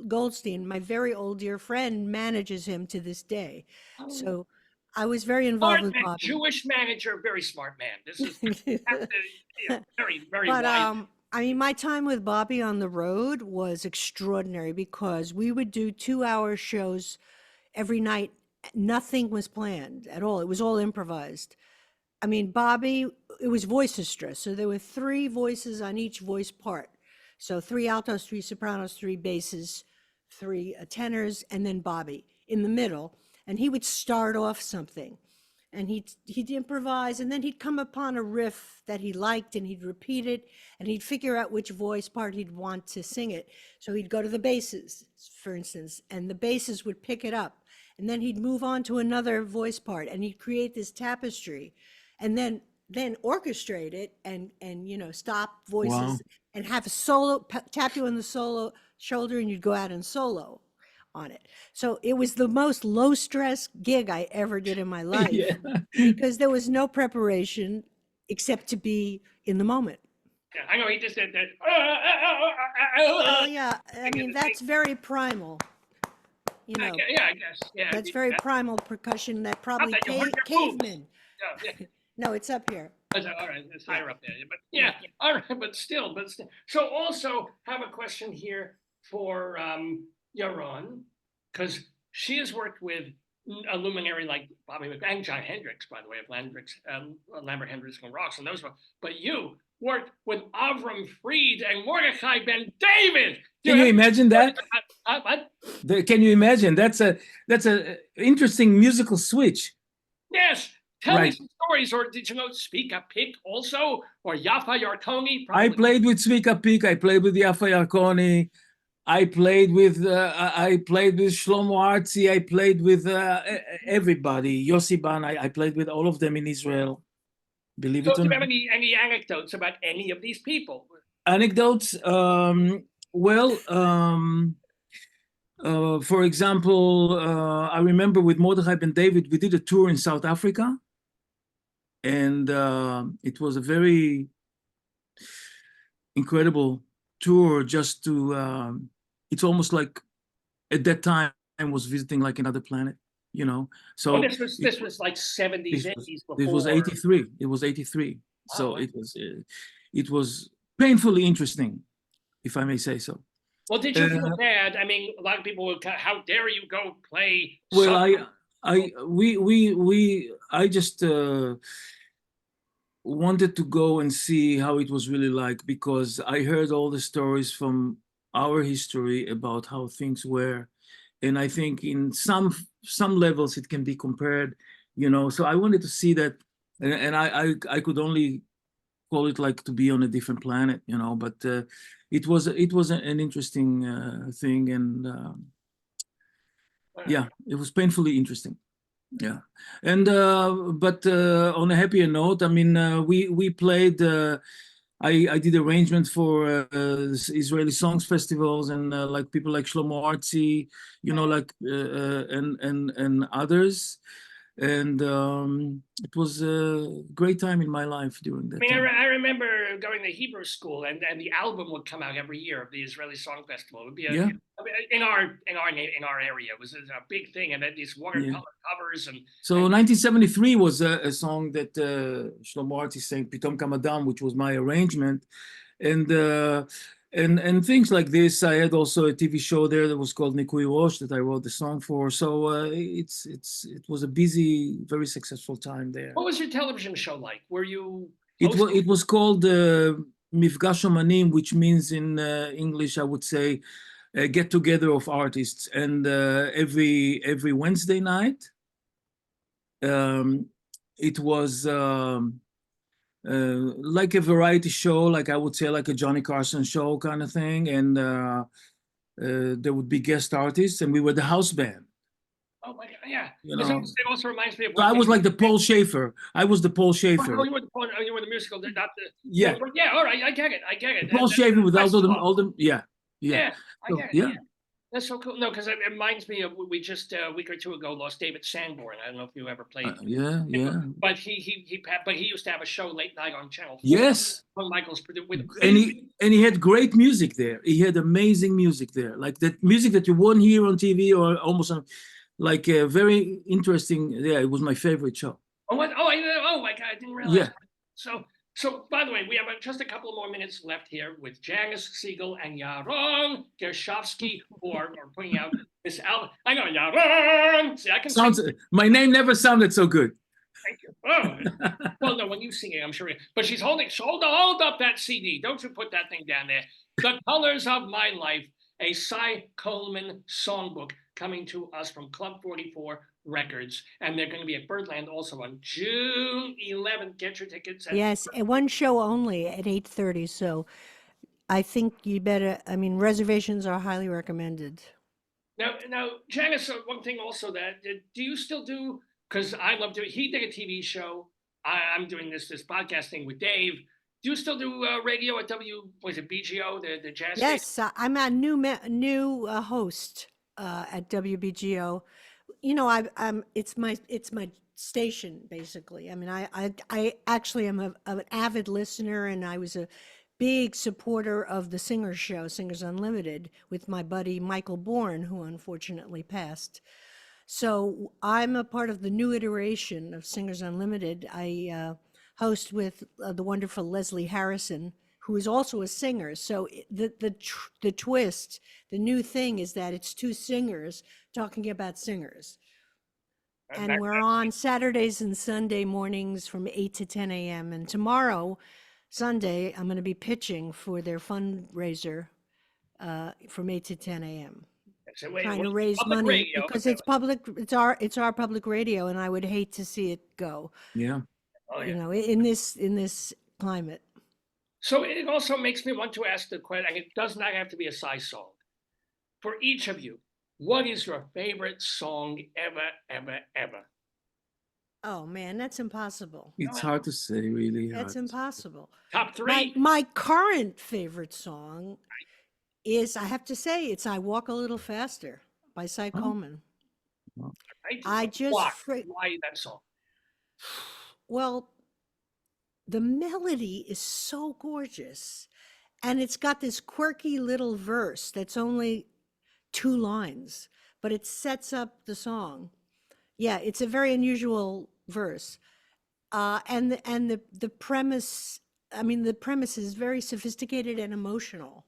Goldstein, my very old dear friend, manages him to this day. So I was very involved smart with man, Bobby. Jewish manager, very smart man. This is very, very But wise. I mean, my time with Bobby on the road was extraordinary because we would do 2-hour shows every night. Nothing was planned at all. It was all improvised. I mean, Bobby, it was voicestress. So there were 3 voices on each voice part. So 3 altos, 3 sopranos, 3 basses, 3 tenors, and then Bobby in the middle. And he would start off something and he'd improvise, and then he'd come upon a riff that he liked and he'd repeat it, and he'd figure out which voice part he'd want to sing it. So he'd go to the basses, for instance, and the basses would pick it up. And then he'd move on to another voice part and he'd create this tapestry, and then orchestrate it and stop voices. Wow. And have a solo, tap you on the solo shoulder, and you'd go out and solo on it. So it was the most low stress gig I ever did in my life Yeah. because there was no preparation except to be in the moment. Yeah, I know he just said that. Oh yeah, I mean, that's very primal. You know, Yeah, I guess. Yeah, that's very primal percussion that probably that you hurt your boobs. cavemen. Yeah. No, it's up here. All right, it's higher up there. But yeah, all right, but still. So also have a question here for Yaron, because she has worked with a luminary like Bobby McFerrin and John Hendricks, by the way, of Lambert Hendricks and Ross and those. But you worked with Avram Fried and Mordechai Ben David. Can you imagine that? What? Can you imagine? That's a interesting musical switch. Yes. Tell me Right. some stories, or did you know Speak a Pig also, or Yafa Yarkoni? I played with Zvika Pik. I played with Yafa Yarkoni. I played with Shlomo Artzi. I played with everybody. Yossi Ban. I played with all of them in Israel. Believe So it do or you not. have any anecdotes about any of these people? Anecdotes. For example, I remember with Mordechai Ben David, we did a tour in South Africa, and it was a very incredible tour. Just to, it's almost like at that time I was visiting like another planet, So This was like 70s, 80s before. this was 83. It was 83. So Wow. it was painfully interesting, if I may say so. Well, did you feel bad? I mean, a lot of people would, how dare you go play? Well, something? I just wanted to go and see how it was really like, because I heard all the stories from our history about how things were, and I think in some levels it can be compared, So I wanted to see that, and I could only call it like to be on a different planet, But it was an interesting thing, and yeah, it was painfully interesting. Yeah, and but on a happier note, I mean, we played. I did arrangements for Israeli songs festivals, and like people like Shlomo Artzi, like and others, and it was a great time in my life during that I mean, time. I remember going to Hebrew school, and the album would come out every year of the Israeli Song Festival. It would be in our area. It was a big thing, and then these watercolor covers and. So 1973 was a song that Shlomo Artzi sang, Pitom Kamadam, which was my arrangement, and things like this. I had also a TV show there that was called Nikui Rosh that I wrote the song for. So it was a busy, very successful time there. What was your television show like? Were you It was called Mifgash Omanim, which means in English, I would say, a get together of artists. And every Wednesday night, it was like a variety show, like I would say, like a Johnny Carson show kind of thing. And there would be guest artists, and we were the house band. Oh my God, yeah. You It know, also reminds me of. so I was like the Paul Schaefer. I was the Paul Schaefer. Oh, you were the musical, not the. Yeah. Yeah. All right, I get it. Paul Schaefer with all them. Yeah, Yeah. I So, get it. yeah. Yeah. That's so cool. No, because it reminds me of we just a week or two ago lost David Sanborn. I don't know if you ever played. Yeah. But he used to have a show late night on Channel 4. Yes. When Michael's produced with. And he had great music there. He had amazing music there, like that music that you won't hear on TV or almost on, like very interesting. Yeah, it was my favorite show. Oh my God, I didn't realize. Yeah. So by the way, we have just a couple more minutes left here with Janis Siegel and Yaron Gershovsky, who are putting out this album. I know Yaron. See, I can My name never sounded so good. Thank you. Oh. Well, no, when you sing it, I'm sure. But she's hold up that CD. Don't you put that thing down there. The Colors of My Life, a Cy Coleman songbook coming to us from Club 44 Records. And they're going to be at Birdland also on June 11th. Get your tickets. Yes, and one show only at 8:30. So I think you better, I mean, reservations are highly recommended. Now, Janice, one thing also that, do you still do, because I love doing, he did a TV show. I'm doing this podcasting with Dave. Do you still do radio at BGO, the jazz station? Yes, I'm a new host at WBGO. You know, it's my station basically. I mean, I actually am an avid listener, and I was a big supporter of the Singers show, Singers Unlimited, with my buddy Michael Bourne, who unfortunately passed. So I'm a part of the new iteration of Singers Unlimited. I host with the wonderful Leslie Harrison, who is also a singer. So the twist, the new thing is that it's two singers talking about singers. And we're on Saturdays and Sunday mornings from 8 to 10 a.m. And tomorrow, Sunday, I'm going to be pitching for their fundraiser from 8 to 10 a.m. Trying to raise money because it's public. It's our public radio, and I would hate to see it go. Yeah. Oh, yeah. You know, in this climate. So it also makes me want to ask the question, and it does not have to be a size song. For each of you, what is your favorite song ever? Oh man, that's impossible. It's hard to say, really. That's impossible. Top three. My current favorite song is, I have to say, it's "I Walk a Little Faster" by Cy Coleman. I just why that song? Well, the melody is so gorgeous, and it's got this quirky little verse that's only 2 lines, but it sets up the song. Yeah, it's a very unusual verse, and the premise. I mean, the premise is very sophisticated and emotional.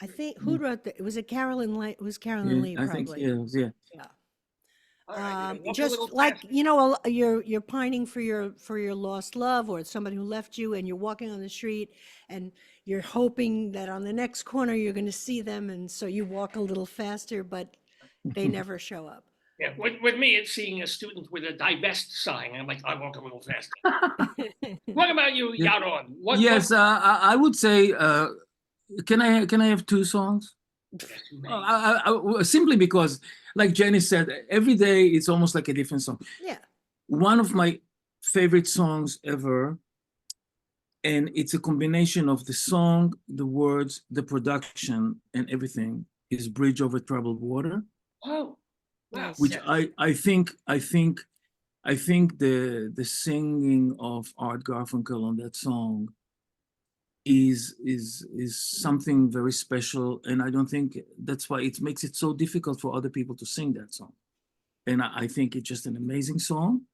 I think who wrote that? Was it Carolyn Lee? It was Carolyn Lee, probably. I think yeah. Just like, you know, you're pining for your lost love, or somebody who left you, and you're walking on the street and you're hoping that on the next corner you're going to see them, and so you walk a little faster, but they never show up. Yeah, with me, it's seeing a student with a divest sign, and I'm like, I walk a little faster. What about you, Yaron? Yes, I would say, can I have 2 songs? Simply because, like Jenny said, every day it's almost like a different song. Yeah. One of my favorite songs ever, and it's a combination of the song, the words, the production, and everything, is "Bridge Over Troubled Water." Oh, wow. Which I think the singing of Art Garfunkel on that song is something very special, and I don't think that's why it makes it so difficult for other people to sing that song. And I think it's just an amazing song.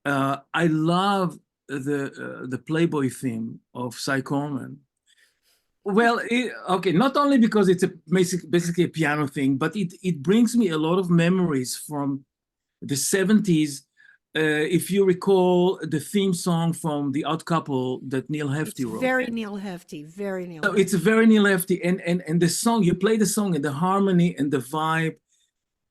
I love the Playboy theme of Cy Coleman, Well, okay, not only because it's basically a piano thing, but it brings me a lot of memories from the 70s. If you recall the theme song from The Odd Couple that Neil It's Hefti wrote. very Neil Hefti, very Neil So Hefti. it's a very Neil Hefti, and the song, you play the song and the harmony and the vibe.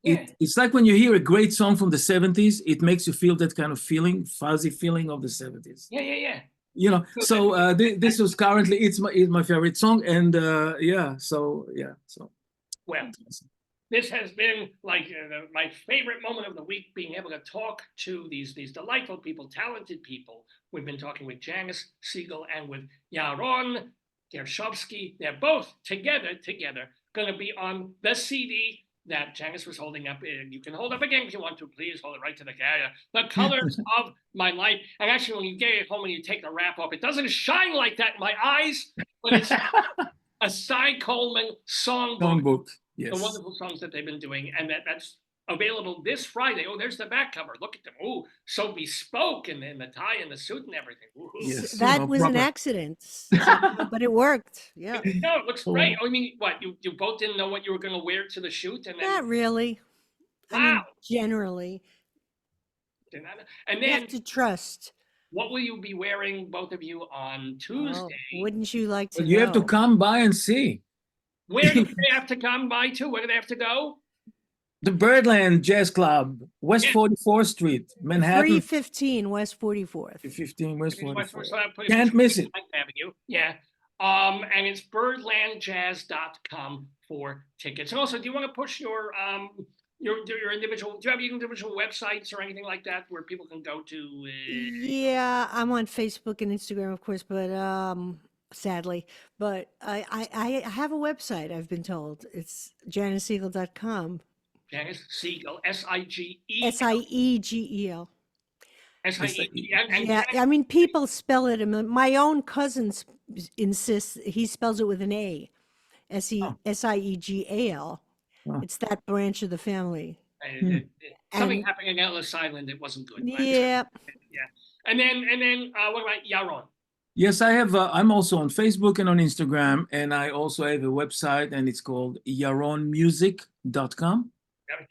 Yeah. It's like when you hear a great song from the 70s, it makes you feel that kind of feeling, fuzzy feeling of the 70s. Yeah. You know, so this was currently it's my favorite song, and so Well, this has been like my favorite moment of the week, being able to talk to these delightful people, talented people. We've been talking with Janis Siegel and with Yaron Gershovsky. They're both together, going to be on the CD that Janis was holding up. You can hold up again if you want to. Please hold it right to the camera. The Colors of My Life. And actually, when you get it home and you take the wrap off, it doesn't shine like that in my eyes, but it's a Cy Coleman songbook. Yes. The wonderful songs that they've been doing, and that's available this Friday. Oh, there's the back cover. Look at them. Oh, so bespoke, and then the tie and the suit and everything. Yes. That was an accident, but it worked. Yeah. No, it looks great. I mean, what, you both didn't know what you were going to wear to the shoot? And then, Not really. I mean, wow. generally. And You then, have to trust. what will you be wearing, both of you, on Tuesday? Wouldn't you like to But you have to know? come by and see. Where do they have to come by to? Where do they have to go? The Birdland Jazz Club, West Yeah. 44th Street, Manhattan. 315 West 44th. 315 West 44th. So I'll put Can't miss it. Avenue. Yeah. And it's birdlandjazz.com for tickets. And also, do you want to push your individual? Do you have individual websites or anything like that where people can go to? Yeah, I'm on Facebook and Instagram, of course, but sadly, but I have a website. I've been told it's janissiegel.com. Janis Siegel, S-I-G-E. Siegel. S-I-E-G-E. Yeah, I mean, people spell it. My own cousin insists he spells it with an A, Siegal. Oh. It's that branch of the family. Something And- happened in Ellis Island. It wasn't good. Right? Yeah. Yeah. And then what about Yaron? Yes, I have. I'm also on Facebook and on Instagram, and I also have a website, and it's called yaronmusic.com.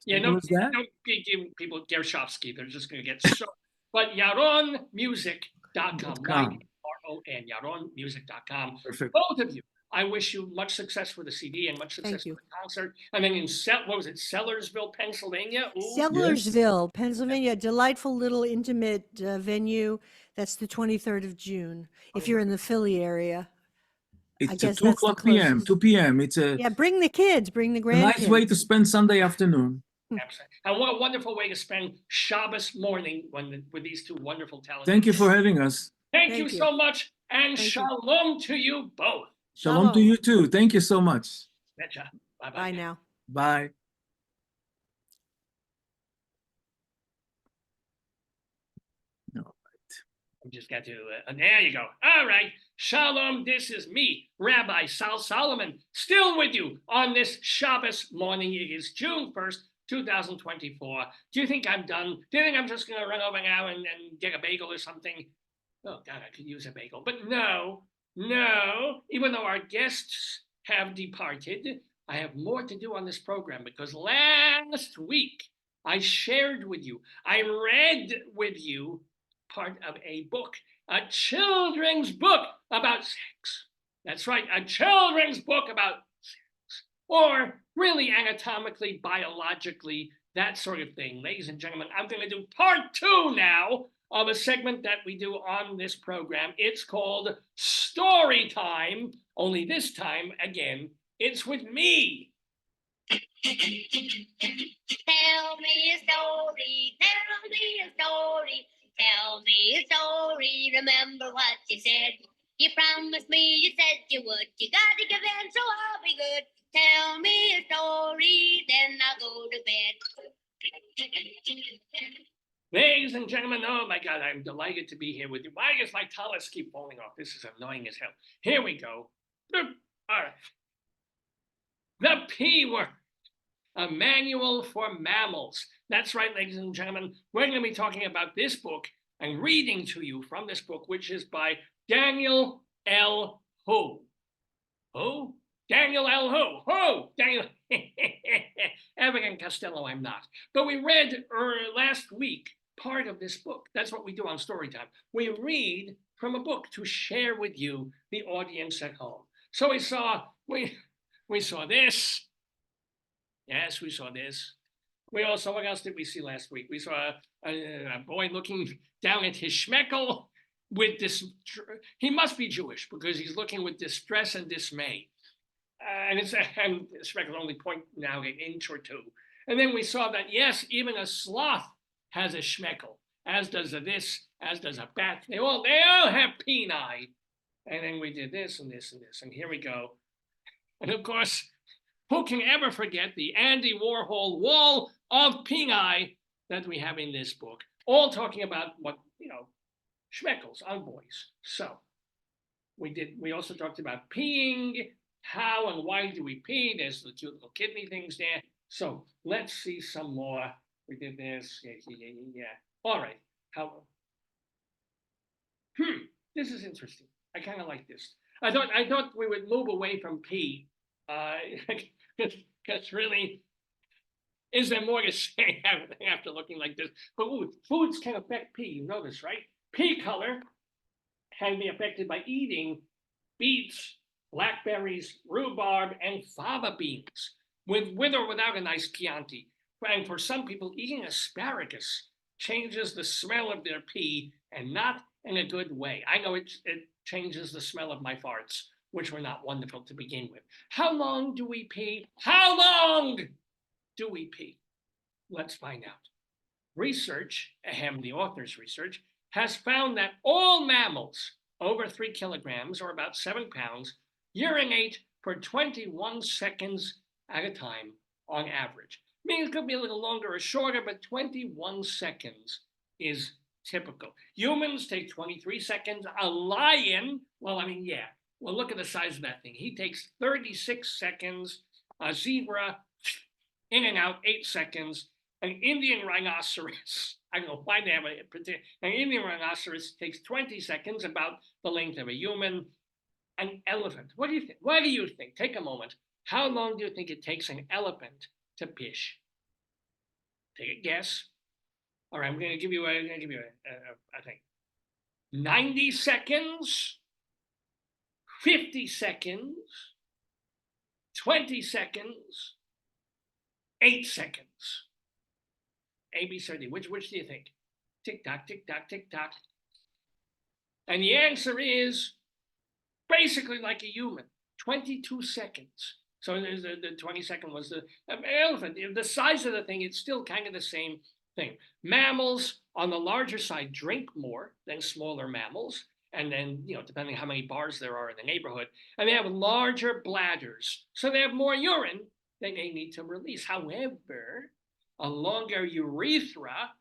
Yeah, What was that? don't give people Gershovsky. They're just going to get so. But yaronmusic.com. Y-A-R-O-N, yaronmusic.com. Perfect. Both of you, I wish you much success for the CD and much success you. for the concert. And then in what was it, Sellersville, Pennsylvania? Ooh. Sellersville, Pennsylvania, delightful little intimate venue. That's the 23rd of June. If you're in the Philly area, It's guess at 2 that's the o'clock p.m. closest. 2 p.m. It's a yeah, bring the kids, bring the grandkids. nice way to spend Sunday afternoon. Absolutely. And what a wonderful way to spend Shabbos morning with these two wonderful talents. Thank you for having us. Thank you Thank you. so much. And Thank you. shalom to you both. Shalom to you too. Thank you so much. Betcha. Bye-bye. Bye now. Bye. We just got to, there you go. All right. Shalom. This is me, Rabbi Sol Solomon, still with you on this Shabbos morning. It is June 1st, 2024. Do you think I'm done? Do you think I'm just going to run over now and get a bagel or something? Oh, God, I could use a bagel. But no. Even though our guests have departed, I have more to do on this program because last week I shared with you, I read with you part of a book, a children's book about sex. That's right, a children's book about sex, or really anatomically, biologically, that sort of thing. Ladies and gentlemen, I'm going to do part 2 now of a segment that we do on this program. It's called StoryTime, only this time, again, it's with me. Tell me a story, tell me a story, tell me a story, remember what you said. You promised me, you said you would, you gotta give in, so I'll be good. Tell me a story, then I'll go to bed. Ladies and gentlemen, oh my God, I'm delighted to be here with you. Why does my tallest keep falling off? This is annoying as hell. Here we go. All right. The P word, a manual for mammals. That's right, ladies and gentlemen. We're going to be talking about this book and reading to you from this book, which is by Daniel L. Hu. Who? Daniel L. Who? Who? Daniel. Abigail Costello, I'm not. But we read last week part of this book. That's what we do on StoryTime. We read from a book to share with you, the audience at home. So we saw this. Yes, we saw this. We also, what else did we see last week? We saw a boy looking down at his schmeckel with this. He must be Jewish because he's looking with distress and dismay. And schmeckel only point now an inch or two. And then we saw that, yes, even a sloth has a schmeckel, as does a this, as does a bat. They all have peni. And then we did this and this and this. And here we go. And of course, who can ever forget the Andy Warhol wall of peni that we have in this book? All talking about what, schmeckles on boys. So we also talked about peeing, how and why do we pee? There's the cute little kidney things there. So let's see some more. We did this, yeah. All right, this is interesting. I kind of like this. I thought we would move away from pee, because really, is there more to say after looking like this? But foods can affect pee. You know this, right? Pee color can be affected by eating beets, blackberries, rhubarb, and fava beans, with or without a nice Chianti. And for some people, eating asparagus changes the smell of their pee, and not in a good way. I know it changes the smell of my farts, which were not wonderful to begin with. How long do we pee? How long do we pee? Let's find out. Research, the author's research, has found that all mammals over 3 kilograms, or about 7 pounds, urinate for 21 seconds at a time on average. I mean, it could be a little longer or shorter, but 21 seconds is typical. Humans take 23 seconds. A lion, well, look at the size of that thing. He takes 36 seconds. A zebra, in and out, 8 seconds. An Indian rhinoceros, I don't know why they have an Indian rhinoceros takes 20 seconds, about the length of a human. An elephant, what do you think? What do you think? Take a moment. How long do you think it takes an elephant to pish? Take a guess. All right, I'm going to give you a thing. 90 seconds, 50 seconds, 20 seconds, 8 seconds. A, B, C, D. Which do you think? Tick tock, tick tock, tick tock. And the answer is basically like a human, 22 seconds. So the 22nd was the elephant. The size of the thing, it's still kind of the same thing. Mammals on the larger side drink more than smaller mammals. And then, depending how many bars there are in the neighborhood, and they have larger bladders. So they have more urine than they need to release. However, a longer urethra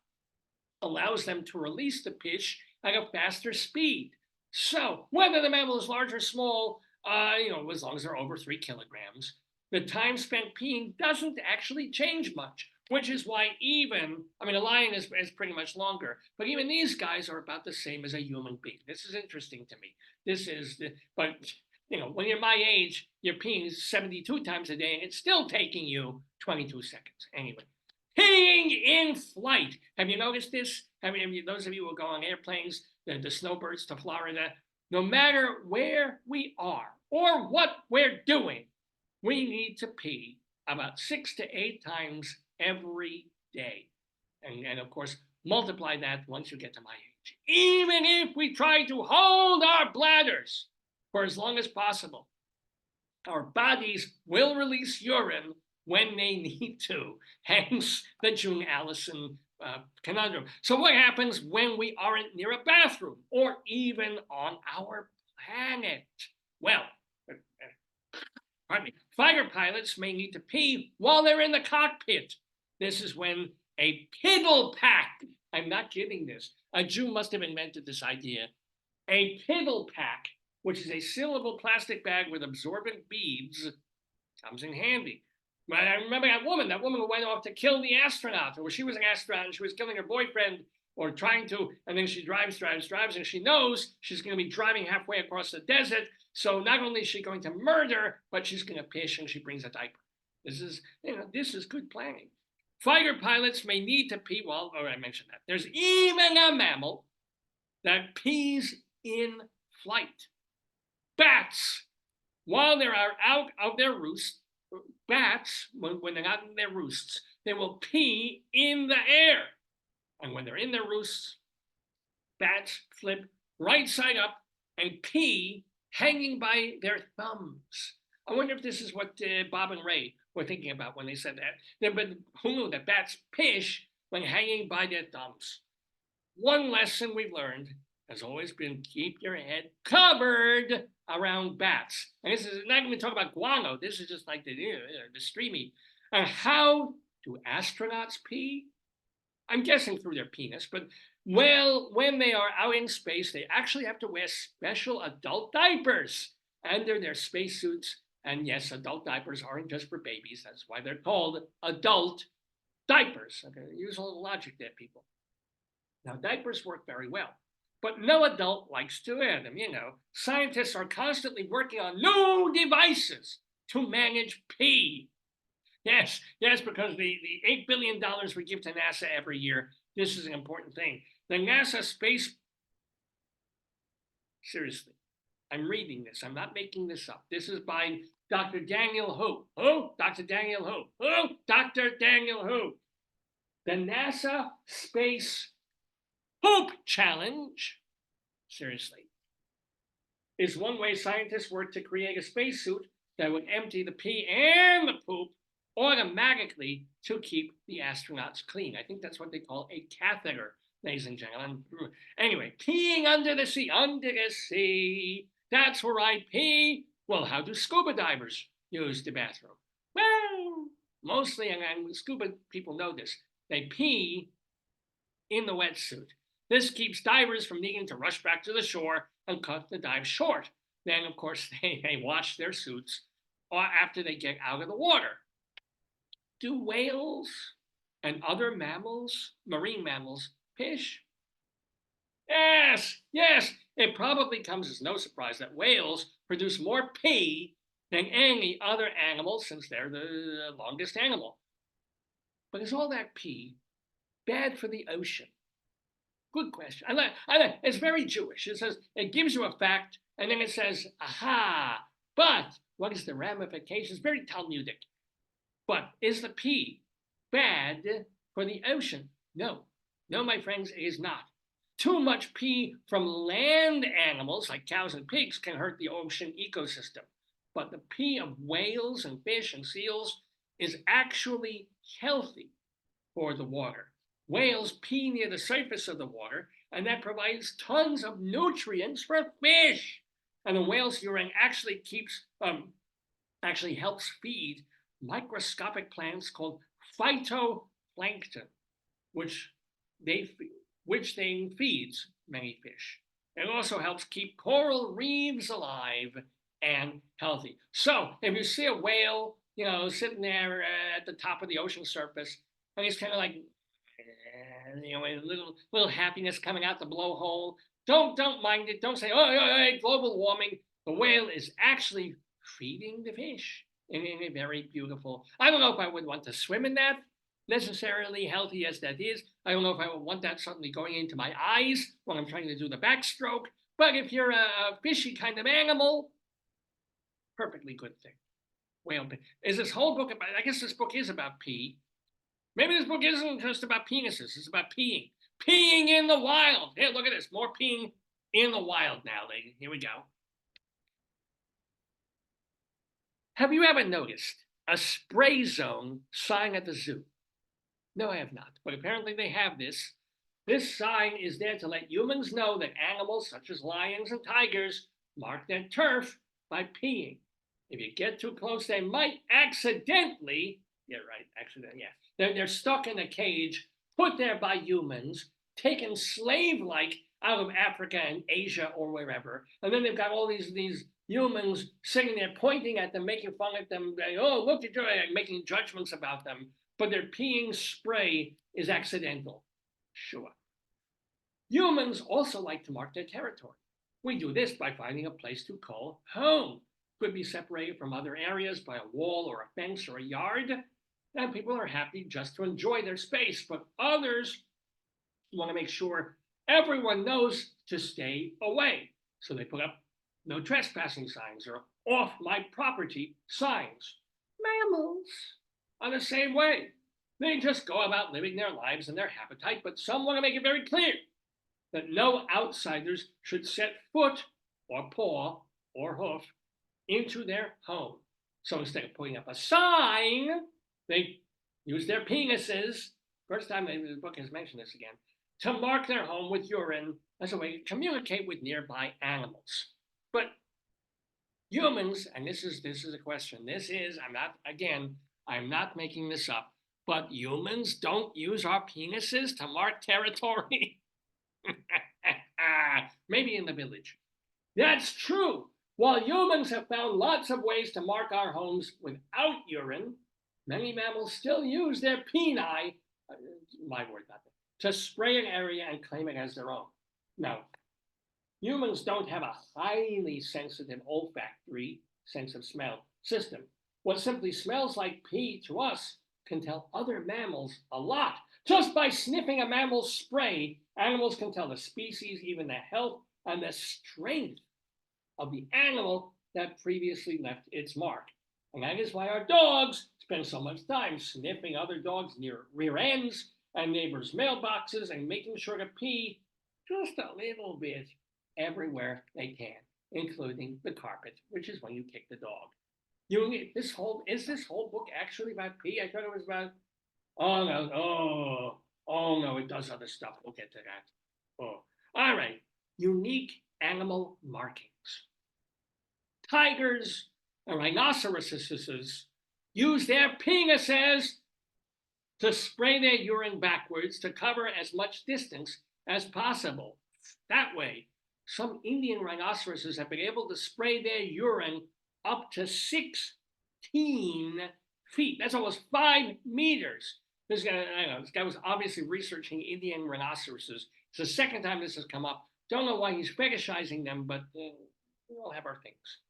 allows them to release the pish at a faster speed. So whether the mammal is large or small, as long as they're over 3 kilograms, the time spent peeing doesn't actually change much, which is why a lion is pretty much longer, but even these guys are about the same as a human being. This is interesting to me. But when you're my age, you're peeing 72 times a day, and it's still taking you 22 seconds. Anyway, peeing in flight. Have you noticed this? Those of you who go on airplanes, the snowbirds to Florida, no matter where we are or what we're doing, we need to pee about 6 to 8 times every day. And of course, multiply that once you get to my age. Even if we try to hold our bladders for as long as possible, our bodies will release urine when they need to, hence the June Allison conundrum. So what happens when we aren't near a bathroom or even on our planet? Well, fighter pilots may need to pee while they're in the cockpit. This is when a piddle pack, I'm not kidding this, a Jew must have invented this idea, a piddle pack, which is a sealable plastic bag with absorbent beads, comes in handy. I remember that woman who went off to kill the astronaut, or she was an astronaut and she was killing her boyfriend, or trying to, and then she drives, and she knows she's going to be driving halfway across the desert. So not only is she going to murder, but she's going to piss, and she brings a diaper. This is good planning. Fighter pilots may need to pee. Well, I mentioned that. There's even a mammal that pees in flight. Bats, while they're out of their roost, bats, when they're not in their roosts, they will pee in the air. And when they're in their roosts, bats flip right side up and pee hanging by their thumbs. I wonder if this is what Bob and Ray were thinking about when they said that. But who knew that bats pish when hanging by their thumbs? One lesson we've learned has always been keep your head covered around bats. And this is not even talking about guano. This is just like the streamy. And how do astronauts pee? I'm guessing through their penis, but well, when they are out in space, they actually have to wear special adult diapers under their spacesuits. And yes, adult diapers aren't just for babies. That's why they're called adult diapers. Okay, use a little logic there, people. Now, diapers work very well, but no adult likes to wear them. Scientists are constantly working on new devices to manage pee. Yes, because the $8 billion we give to NASA every year, this is an important thing. The NASA space, seriously, I'm reading this. I'm not making this up. This is by Dr. Daniel Hu. Who? Dr. Daniel Hu. Who? Dr. Daniel Hu. The NASA Space Poop Challenge, seriously, is one way scientists work to create a spacesuit that would empty the pee and the poop automatically to keep the astronauts clean. I think that's what they call a catheter, ladies and gentlemen. Anyway, peeing under the sea. That's where I pee. Well, how do scuba divers use the bathroom? Well, mostly, and scuba people know this, they pee in the wetsuit. This keeps divers from needing to rush back to the shore and cut the dive short. Then, of course, they wash their suits after they get out of the water. Do whales and other mammals, marine mammals, pish? Yes. It probably comes as no surprise that whales produce more pee than any other animal since they're the longest animal. But is all that pee bad for the ocean? Good question. I like, it's very Jewish. It says, it gives you a fact, and then it says, aha, but what is the ramifications? Very Talmudic. But is the pee bad for the ocean? No, my friends, it is not. Too much pee from land animals like cows and pigs can hurt the ocean ecosystem. But the pee of whales and fish and seals is actually healthy for the water. Whales pee near the surface of the water, and that provides tons of nutrients for fish. And the whale's urine actually helps feed microscopic plants called phytoplankton, which feeds many fish. It also helps keep coral reefs alive and healthy. So if you see a whale, sitting there at the top of the ocean surface, and he's kind of like, a little happiness coming out the blowhole, don't mind it. Don't say, oh, global warming. The whale is actually feeding the fish in a very beautiful. I don't know if I would want to swim in that, necessarily healthy as that is. I don't know if I would want that suddenly going into my eyes when I'm trying to do the backstroke. But if you're a fishy kind of animal, perfectly good thing. Whale pee. Is this whole book about, I guess this book is about pee. Maybe this book isn't just about penises, it's about peeing. Peeing in the wild. Here, look at this, more peeing in the wild now, lady. Here we go. Have you ever noticed a spray zone sign at the zoo? No, I have not, but apparently they have this. This sign is there to let humans know that animals such as lions and tigers mark their turf by peeing. If you get too close, they might accidentally, they're stuck in a cage, put there by humans, taken slave-like out of Africa and Asia or wherever, and then they've got all these humans sitting there pointing at them, making fun of them, look at you, making judgments about them, but their peeing spray is accidental. Sure. Humans also like to mark their territory. We do this by finding a place to call home. Could be separated from other areas by a wall or a fence or a yard. And people are happy just to enjoy their space, but others want to make sure everyone knows to stay away. So they put up no trespassing signs or off my property signs. Mammals are the same way. They just go about living their lives in their habitat, but some want to make it very clear that no outsiders should set foot or paw or hoof into their home. So instead of putting up a sign, they use their penises, first time the book has mentioned this again, to mark their home with urine as a way to communicate with nearby animals. But humans, and this is a question, I'm not making this up, but humans don't use our penises to mark territory. Maybe in the village. That's true. While humans have found lots of ways to mark our homes without urine, many mammals still use their peni, my word, not that, to spray an area and claim it as their own. Now, humans don't have a highly sensitive olfactory sense of smell system. What simply smells like pee to us can tell other mammals a lot. Just by sniffing a mammal's spray, animals can tell the species, even the health and the strength of the animal that previously left its mark. And that is why our dogs spend so much time sniffing other dogs' near rear ends and neighbors' mailboxes and making sure to pee just a little bit everywhere they can, including the carpet, which is when you kick the dog. Is this whole book actually about pee? I thought it was about, oh no, it does other stuff. We'll get to that. Oh, all right. Unique animal markings. Tigers and rhinoceroses use their penises to spray their urine backwards to cover as much distance as possible. That way, some Indian rhinoceroses have been able to spray their urine up to 16 feet. That's almost 5 meters. This guy was obviously researching Indian rhinoceroses. It's the second time this has come up. Don't know why he's fetishizing them, but we all have our things.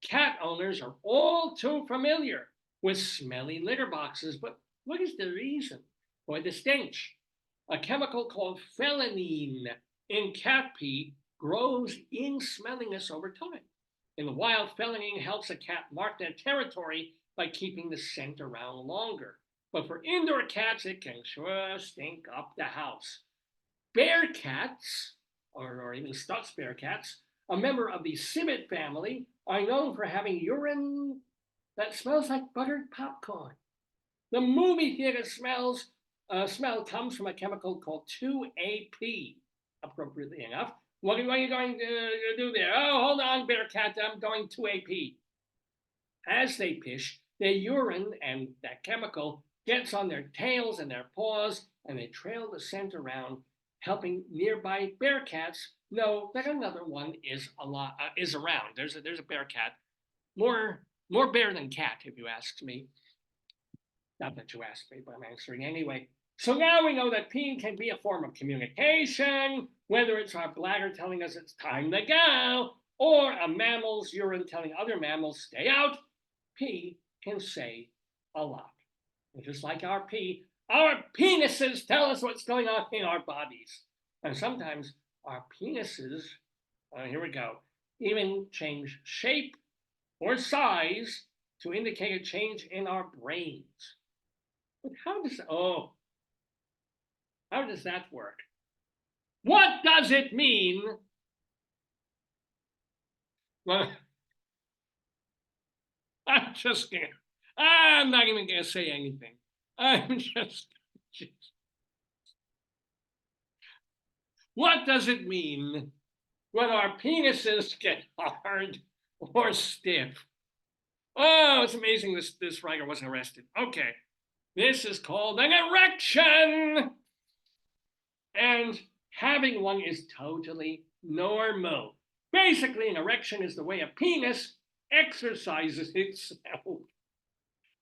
Cat owners are all too familiar with smelly litter boxes, but what is the reason for the stench? A chemical called felinine in cat pee grows in smelliness over time. In the wild, felinine helps a cat mark their territory by keeping the scent around longer. But for indoor cats, it can sure stink up the house. Bear cats, or even Stutz bear cats, a member of the civet family, are known for having urine that smells like buttered popcorn. The movie theater smell comes from a chemical called 2AP, appropriately enough. What are you going to do there? Oh, hold on, bear cat, I'm going 2AP. As they pish, their urine and that chemical gets on their tails and their paws, and they trail the scent around, helping nearby bear cats know that another one is around. There's a bear cat, more bear than cat, if you ask me. Not that you asked me, but I'm answering anyway. So now we know that peeing can be a form of communication, whether it's our bladder telling us it's time to go, or a mammal's urine telling other mammals stay out. Pee can say a lot. And just like our pee, our penises tell us what's going on in our bodies. And sometimes our penises, here we go, even change shape or size to indicate a change in our brains. But how does that work? What does it mean? Well, I'm not even gonna say anything. What does it mean when our penises get hard or stiff? Oh, it's amazing this writer wasn't arrested. Okay, this is called an erection. And having one is totally normal. Basically, an erection is the way a penis exercises itself.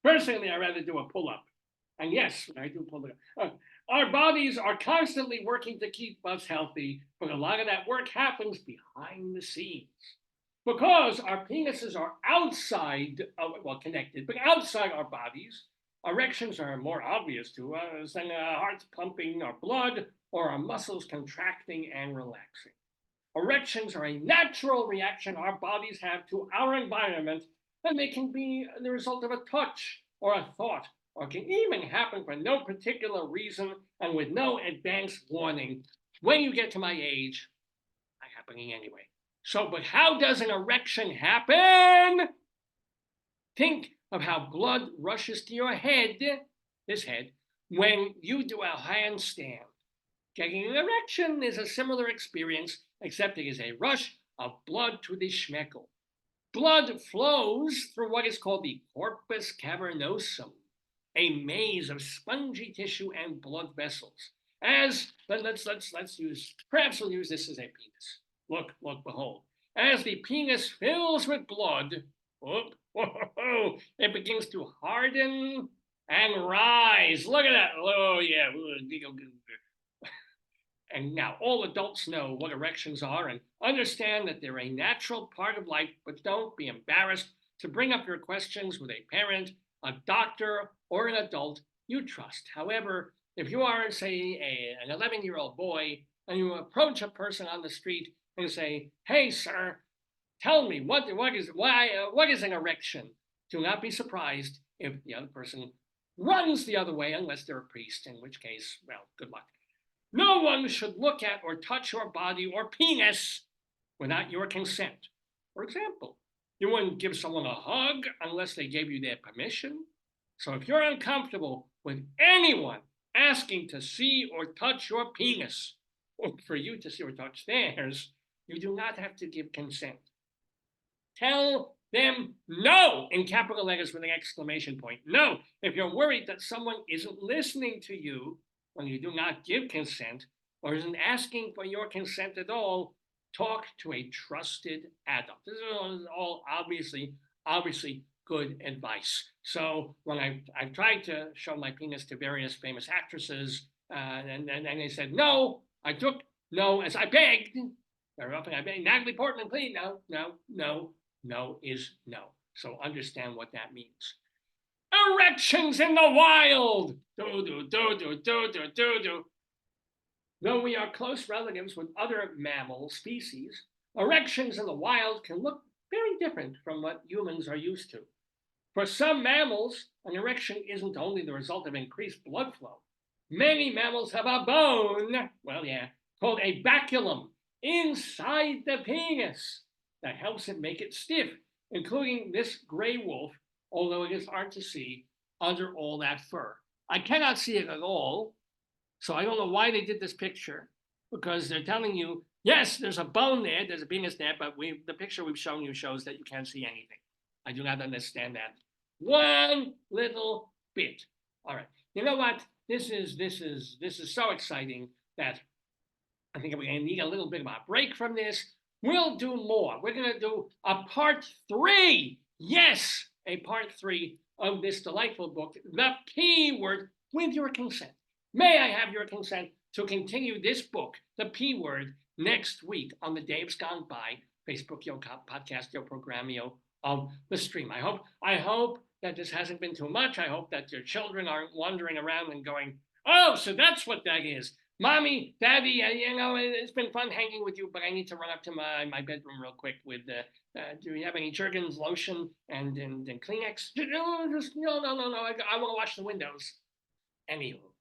Personally, I'd rather do a pull-up. And yes, I do pull it up. Our bodies are constantly working to keep us healthy, but a lot of that work happens behind the scenes. Because our penises are connected, but outside our bodies, erections are more obvious to us than hearts pumping our blood or our muscles contracting and relaxing. Erections are a natural reaction our bodies have to our environment, and they can be the result of a touch or a thought, or can even happen for no particular reason and with no advance warning. When you get to my age, I'm happening anyway. So, but how does an erection happen? Think of how blood rushes to your head, this head, when you do a handstand. Getting an erection is a similar experience, except it is a rush of blood to the schmeckle. Blood flows through what is called the corpus cavernosum, a maze of spongy tissue and blood vessels. Perhaps we'll use this as a penis. Look, behold. As the penis fills with blood, it begins to harden and rise. Look at that. Oh, yeah. And now all adults know what erections are and understand that they're a natural part of life, but don't be embarrassed to bring up your questions with a parent, a doctor, or an adult you trust. However, if you are, say, an 11-year-old boy and you approach a person on the street and say, "Hey, sir, tell me, what is an erection?" Do not be surprised if the other person runs the other way, unless they're a priest, in which case, well, good luck. No one should look at or touch your body or penis without your consent. For example, you wouldn't give someone a hug unless they gave you their permission. So if you're uncomfortable with anyone asking to see or touch your penis, or for you to see or touch theirs, you do not have to give consent. Tell them no in capital letters with an exclamation point. No, if you're worried that someone isn't listening to you when you do not give consent or isn't asking for your consent at all, talk to a trusted adult. This is all obviously good advice. So when I've tried to show my penis to various famous actresses, and they said no, I took no as I begged. Very often I begged, Natalie Portman, please, no is no. So understand what that means. Erections in the wild. Though we are close relatives with other mammal species, erections in the wild can look very different from what humans are used to. For some mammals, an erection isn't only the result of increased blood flow. Many mammals have a bone, called a baculum inside the penis that helps it make it stiff, including this gray wolf, although it is hard to see under all that fur. I cannot see it at all, so I don't know why they did this picture, because they're telling you, yes, there's a bone there, there's a penis there, but the picture we've shown you shows that you can't see anything. I do not understand that one little bit. All right, you know what? This is so exciting that I think we're going to need a little bit of a break from this. We'll do more. We're going to do a part 3. Yes, a part 3 of this delightful book, The P Word, with your consent. May I have your consent to continue this book, The P Word, next week on the Dave's Gone By Facebook, yo, podcast, yo, program, yo, of the stream. I hope that this hasn't been too much. I hope that your children aren't wandering around and going, "Oh, so that's what that is. Mommy, Daddy, it's been fun hanging with you, but I need to run up to my bedroom real quick with, do you have any Jergens lotion and Kleenex? No, I want to wash the windows." Anywho,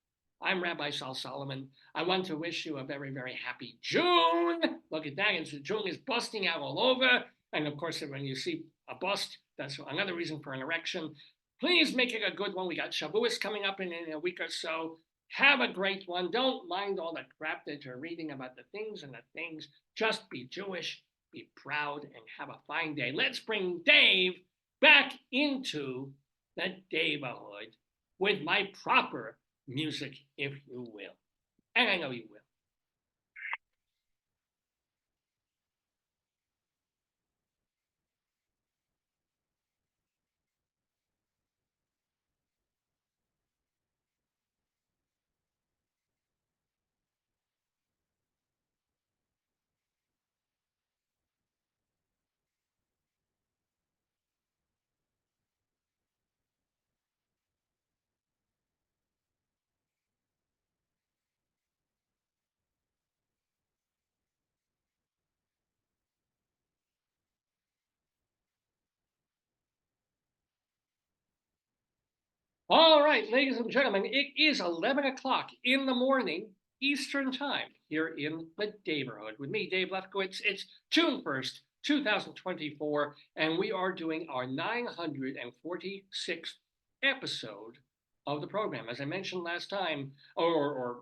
I'm Rabbi Sol Solomon. I want to wish you a very, very happy June. Look at that, June is busting out all over. And of course, when you see a bust, that's another reason for an erection. Please make it a good one. We got Shavuos coming up in a week or so. Have a great one. Don't mind all the crap that you're reading about the things and the things. Just be Jewish, be proud, and have a fine day. Let's bring Dave back into the Daverhood with my proper music, if you will. And I know you will. All right, ladies and gentlemen, it is 11 o'clock in the morning Eastern Time here in the Daverhood with me, Dave Lefkowitz. It's June 1st, 2024, and we are doing our 946th episode of the program. As I mentioned last time, or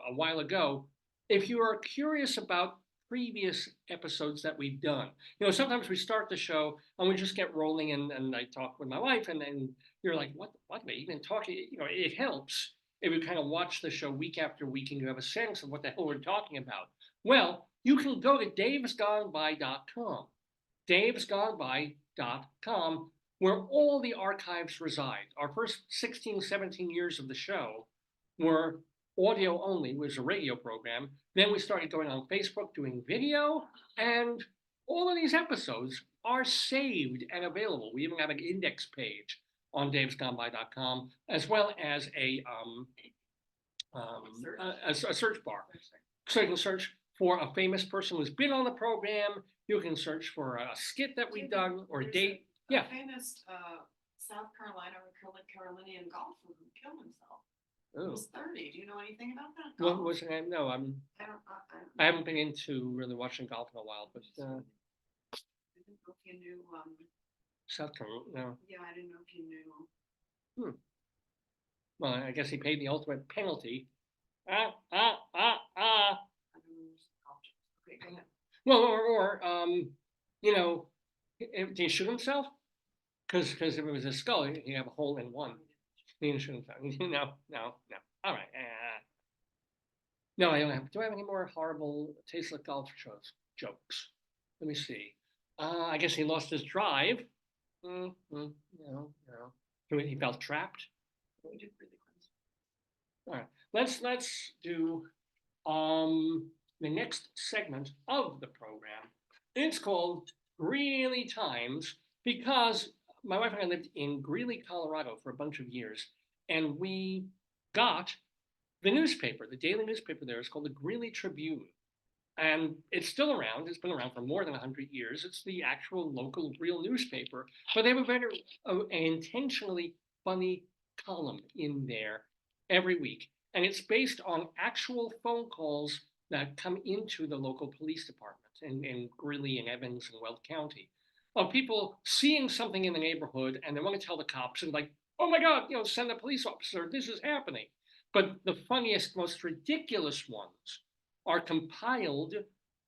a while ago, if you are curious about previous episodes that we've done, sometimes we start the show and we just get rolling, and I talk with my wife, and then you're like, what are they even talking? It helps if you kind of watch the show week after week and you have a sense of what the hell we're talking about. Well, you can go to davesgoneby.com, davesgoneby.com, where all the archives reside. Our first 16, 17 years of the show were audio only, was a radio program. Then we started going on Facebook, doing video, and all of these episodes are saved and available. We even have an index page on davesgoneby.com, as well as a search bar. So you can search for a famous person who's been on the program. You can search for a skit that we've done or a date. Yeah. Famous South Carolina or Carolinian golfer who killed himself. He Oh, was 30. Do you know anything about that? what Golf? was her name? No, I don't. I haven't been into really watching golf in a while, but I didn't know if you knew. South Carolina, no. Yeah, I didn't know if you knew. Well, I guess he paid the ultimate penalty. I don't know. Okay, go ahead. Well, or did he shoot himself? Because if it was a skull, he'd have a hole in one. He didn't shoot himself. No. All right. No, I don't have. Do I have any more horrible tasteless golf jokes? Let me see. I guess he lost his drive. No. He felt trapped. We did really close. All right. Let's do the next segment of the program. It's called Greeley Times because my wife and I lived in Greeley, Colorado for a bunch of years, and we got the newspaper, the daily newspaper there is called the Greeley Tribune. And it's still around. It's been around for more than 100 years. It's the actual local real newspaper, but they have an intentionally funny column in there every week. And it's based on actual phone calls that come into the local police department in Greeley and Evans and Weld County of people seeing something in the neighborhood and they want to tell the cops and like, oh my God, send a police officer, this is happening. But the funniest, most ridiculous ones are compiled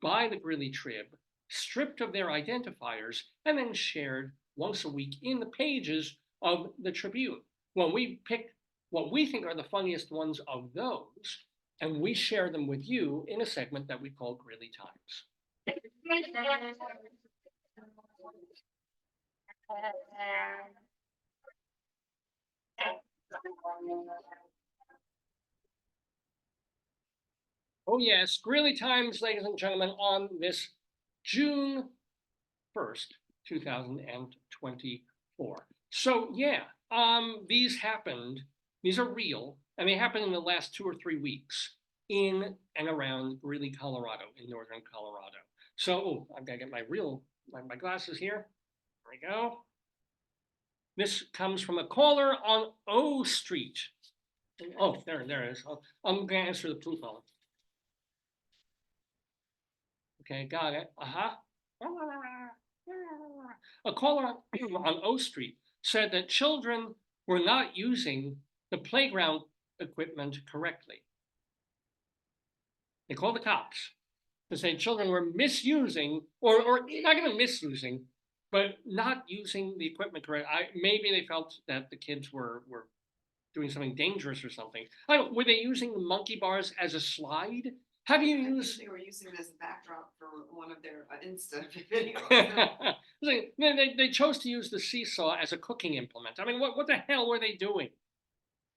by the Greeley Trib, stripped of their identifiers, and then shared once a week in the pages of the Tribune. Well, we pick what we think are the funniest ones of those, and we share them with you in a segment that we call Greeley Times. Oh yes, Greeley Times, ladies and gentlemen, on this June 1st, 2024. So yeah, these happened, these are real, and they happened in the last 2 or 3 weeks in and around Greeley, Colorado, in northern Colorado. So I've got to get my glasses here. There we go. This comes from a caller on O Street. Oh, there it is. I'm going to answer the proof phone. Okay, got it. A caller on O Street said that children were not using the playground equipment correctly. They called the cops to say children were misusing, or not even misusing, but not using the equipment correctly. Maybe they felt that the kids were doing something dangerous or something. I don't. Were they using the monkey bars as a slide? How do you use? They were using it as a backdrop for one of their Insta videos. They chose to use the seesaw as a cooking implement. I mean, what the hell were they doing?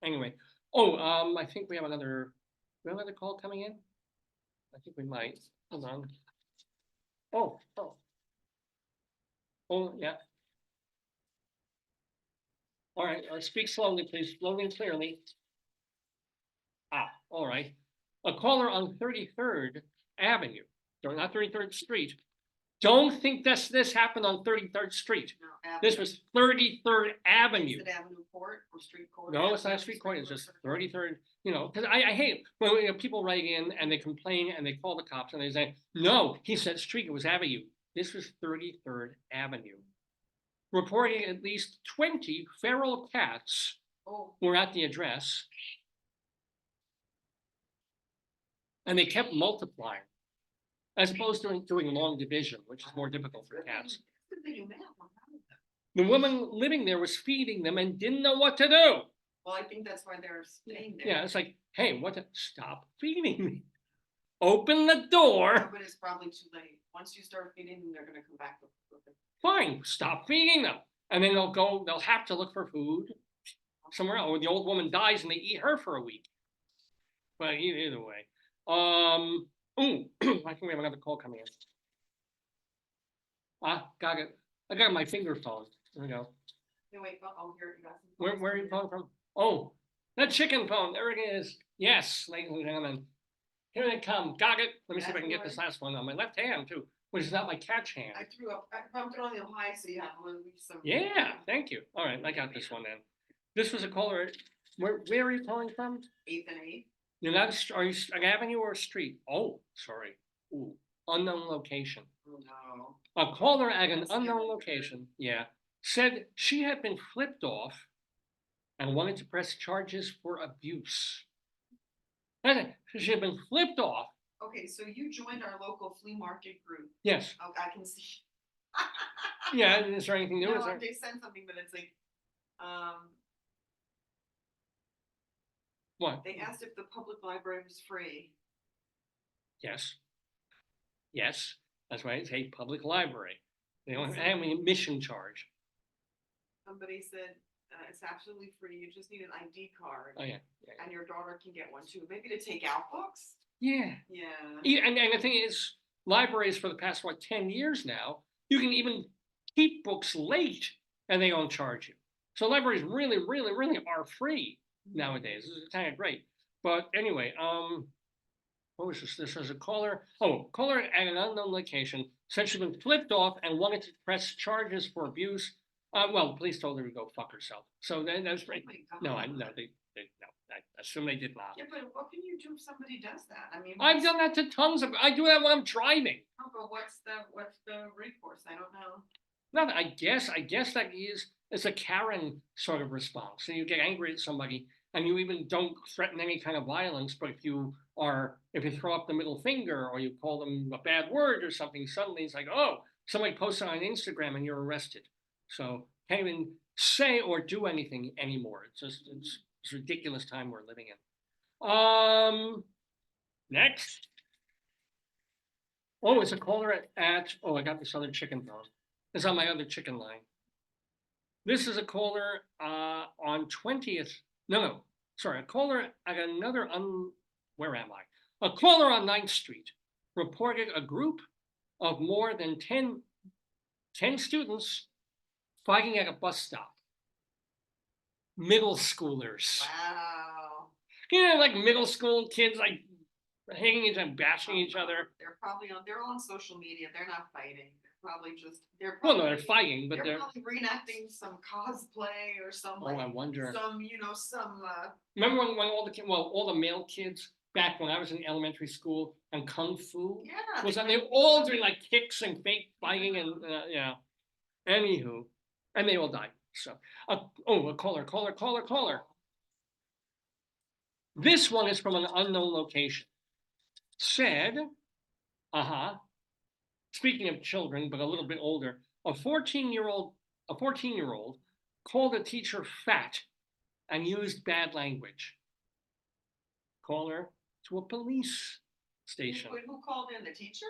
Anyway, I think we have another call coming in. I think we might. Hold on. Oh, yeah. All right, speak slowly, please. Slowly and clearly. All right. A caller on 33rd Avenue, or not 33rd Street, Don't think this happened on 33rd Street. No, This Avenue. was 33rd Avenue. Is it Avenue Court or Street Court? No, it's not Avenue, street court, it's just Court? 33rd, you know, because I hate when people write in and they complain and they call the cops and they say, no, he said street, it was Avenue. This was 33rd Avenue. Reporting at least 20 feral cats Oh, were at the address. And they kept multiplying, as opposed to doing long division, which is more difficult for cats. good thing you met one out of them. The woman living there was feeding them and didn't know what to do. Well, I think that's why they're staying there. Yeah, it's like, hey, stop feeding me. Open the door. But it's probably too late. Once you start feeding them, they're gonna come back with it. Fine, stop feeding them. And then they'll have to look for food somewhere else, or the old woman dies and they eat her for a week. But either way. Ooh, I think we have another call coming in. Got it. I got my finger phone. There we go. No, wait, oh, here, you got some. Where are you calling from? Oh, that chicken phone. There it is. Yes, ladies and gentlemen. Here they come. Got it. Let me see if I can get this last one on my left hand too, which is not my catch hand. I bumped it on the high, so you have a little some. Yeah, thank you. All right, I got this one then. This was a caller. Where are you calling from? 8th and 8th. You're not, are you an avenue or a street? Oh, sorry. Ooh, unknown location. Oh, no. A caller at an That's unknown different. location, yeah, said she had been flipped off and wanted to press charges for abuse. She had been flipped off. Okay, so you joined our local flea market group. Yes. Oh, I can see. Yeah. Is there anything new? No, Is there? they sent something, but it's like, What? they asked if the public library was free. Yes. Yes. That's why it's a public library. They don't have any admission charge. Somebody said, it's absolutely free, you just need an ID card. Oh, yeah. And your daughter can get one too, maybe to take out books? Yeah. Yeah. And the thing is, libraries for the past, 10 years now, you can even keep books late and they don't charge you. So libraries really, really, really are free nowadays. This is kind of great. But anyway, what was this? This was a caller. Oh, caller at an unknown location said she'd been flipped off and wanted to press charges for abuse. Well, the police told her to go fuck herself. So that's right. Oh my God. No, no, I assume they did not. Yeah, but what can you do if somebody does that? I mean. I've done that to tons of. I do that when I'm driving. Oh, but what's the recourse? I don't know. Not, I guess that it's a Karen sort of response. So you get angry at somebody and you even don't threaten any kind of violence, but if you throw up the middle finger or you call them a bad word or something, suddenly it's like, oh, somebody posted on Instagram and you're arrested. So can't even say or do anything anymore. It's ridiculous time we're living in. Next. Oh, it's a caller at I got this other chicken phone. It's on my other chicken line. This is a caller on 20th. No, sorry, a caller at another, where am I? A caller on 9th Street reported a group of more than 10 students fighting at a bus stop. Middle schoolers. Wow. You know, like middle school kids, like hanging each other, bashing each other. They're on social media. They're not fighting. Well, no, they're fighting, but they're probably reenacting some cosplay or some I wonder. Remember when all the male kids back when I was in elementary school and kung fu was on, they were all doing like kicks and fake fighting and yeah. Anywho, and they all died. So, a caller. This one is from an unknown location. Said, speaking of children, but a little bit older, a 14-year-old called a teacher fat and used bad language. Caller to a police station. Who called in? The teacher?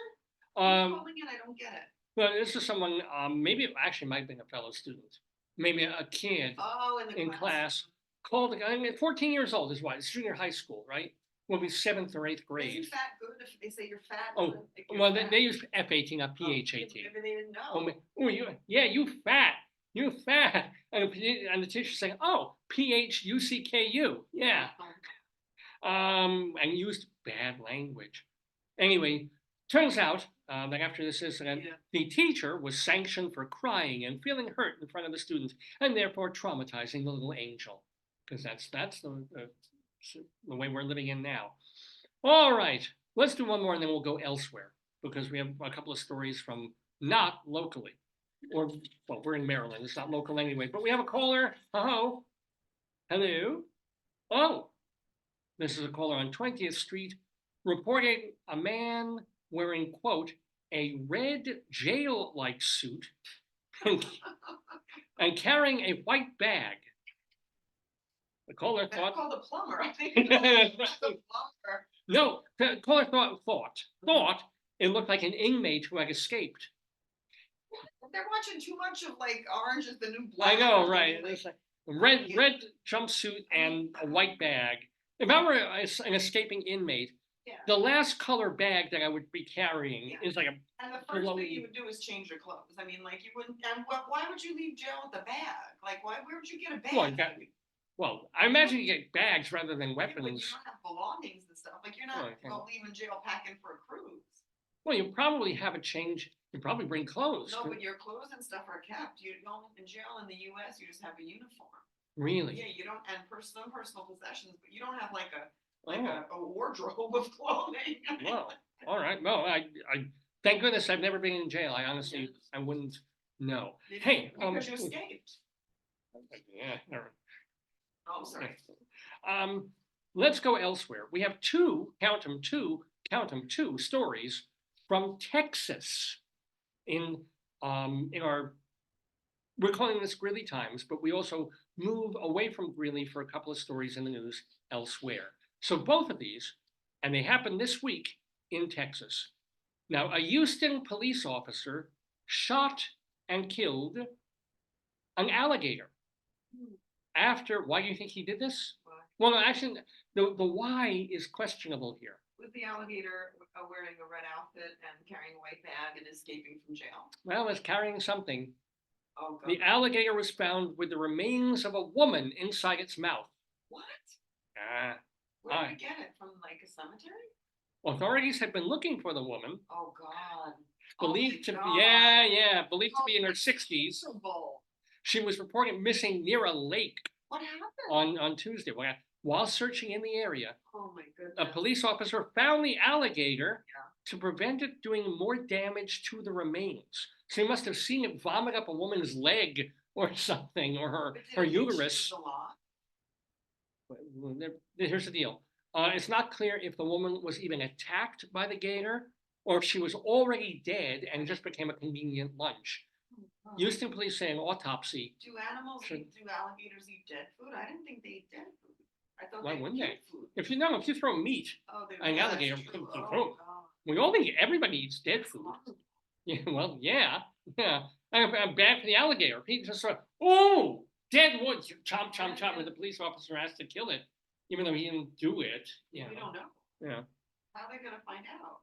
Who's calling in? I don't get it. Well, this is someone, maybe it actually might have been a fellow student. Maybe a kid in class called a guy, 14 years old is what? It's junior high school, right? Will be 7th or 8th grade. Isn't fat good if they say you're fat? Oh, well, they use F18, not PH18. Maybe they didn't know. You fat. And the teacher's saying, oh, PHUCKU, yeah. And used bad language. Anyway, turns out that after this incident, Yeah. the teacher was sanctioned for crying and feeling hurt in front of the students, and therefore traumatizing the little angel, because that's the way we're living in now. All right, let's do one more, and then we'll go elsewhere, because we have a couple of stories from not locally, or well, we're in Maryland. It's not local anyway, but we have a caller. Hello, hello. Oh, this is a caller on 20th Street reporting a man wearing, quote, a red jail-like suit and carrying a white bag. The caller That's thought, called a plumber, I think. It's a plumber. no, the caller thought it looked like an inmate who had escaped. They're watching too much of like Orange is the New I Black. know, or right? something, It's like, like red jumpsuit and a white bag. If I were an escaping inmate, yeah. the last color bag that I would be carrying Yeah. is like a And the first glowy- thing you would do is change your clothes. I mean, like you wouldn't, and why would you leave jail with a bag? Like, where would you get a bag? well, well, I imagine you get bags rather than Yeah, but you weapons. don't have belongings and stuff. Like you're not Oh, okay. leaving jail packing for a cruise. Well, you probably have a change. You probably bring clothes. No, but your clothes and stuff are kept. You don't in jail in the US, you just have a uniform. Really? Yeah, you don't, and some personal possessions, but you don't have like a Oh. a wardrobe of clothing. Well, all right. Well, I thank goodness I've never been in jail. I honestly, I wouldn't know. Hey, Because you escaped. yeah, all right. Oh, sorry. Let's go elsewhere. We have two stories from Texas in our, we're calling this Greeley Times, but we also move away from Greeley for a couple of stories in the news elsewhere. So both of these, and they happened this week in Texas. Now, a Houston police officer shot and killed an alligator. After, why do you think he did this? Well, no, actually, the why is questionable here. Was the alligator wearing a red outfit and carrying a white bag and escaping from jail? Well, it's carrying something. Oh, God. The alligator was found with the remains of a woman inside its mouth. What? Ah, Where did we get it? From like a cemetery? authorities had been looking for the woman, Oh, God. believed to Oh, be, my God. believed to be in her 60s. Terrible. She was reported missing near a lake What happened? on Tuesday. While searching in the area, Oh, my goodness. a police officer found the alligator to prevent it doing more damage to the remains. So he must have seen it vomit up a woman's leg or something, or her But did it think she uterus. was alive? Here's the deal. It's not clear if the woman was even attacked by the gator or if she was already dead and just became a convenient lunch. Oh, Houston police say an autopsy. do alligators eat dead food? I didn't think they eat dead food. I thought Why they wouldn't ate they? food. If you throw meat, Oh, they an that's alligator true. could Oh, throw. God. Everybody eats dead That's food. awesome. Yeah, well, yeah. I'm bad for the alligator. He just sort of, oh, dead wood, chomp, chomp, chomp, and the police officer has to kill it, even though he didn't do it. Yeah. We don't know. Yeah. How are they gonna find out?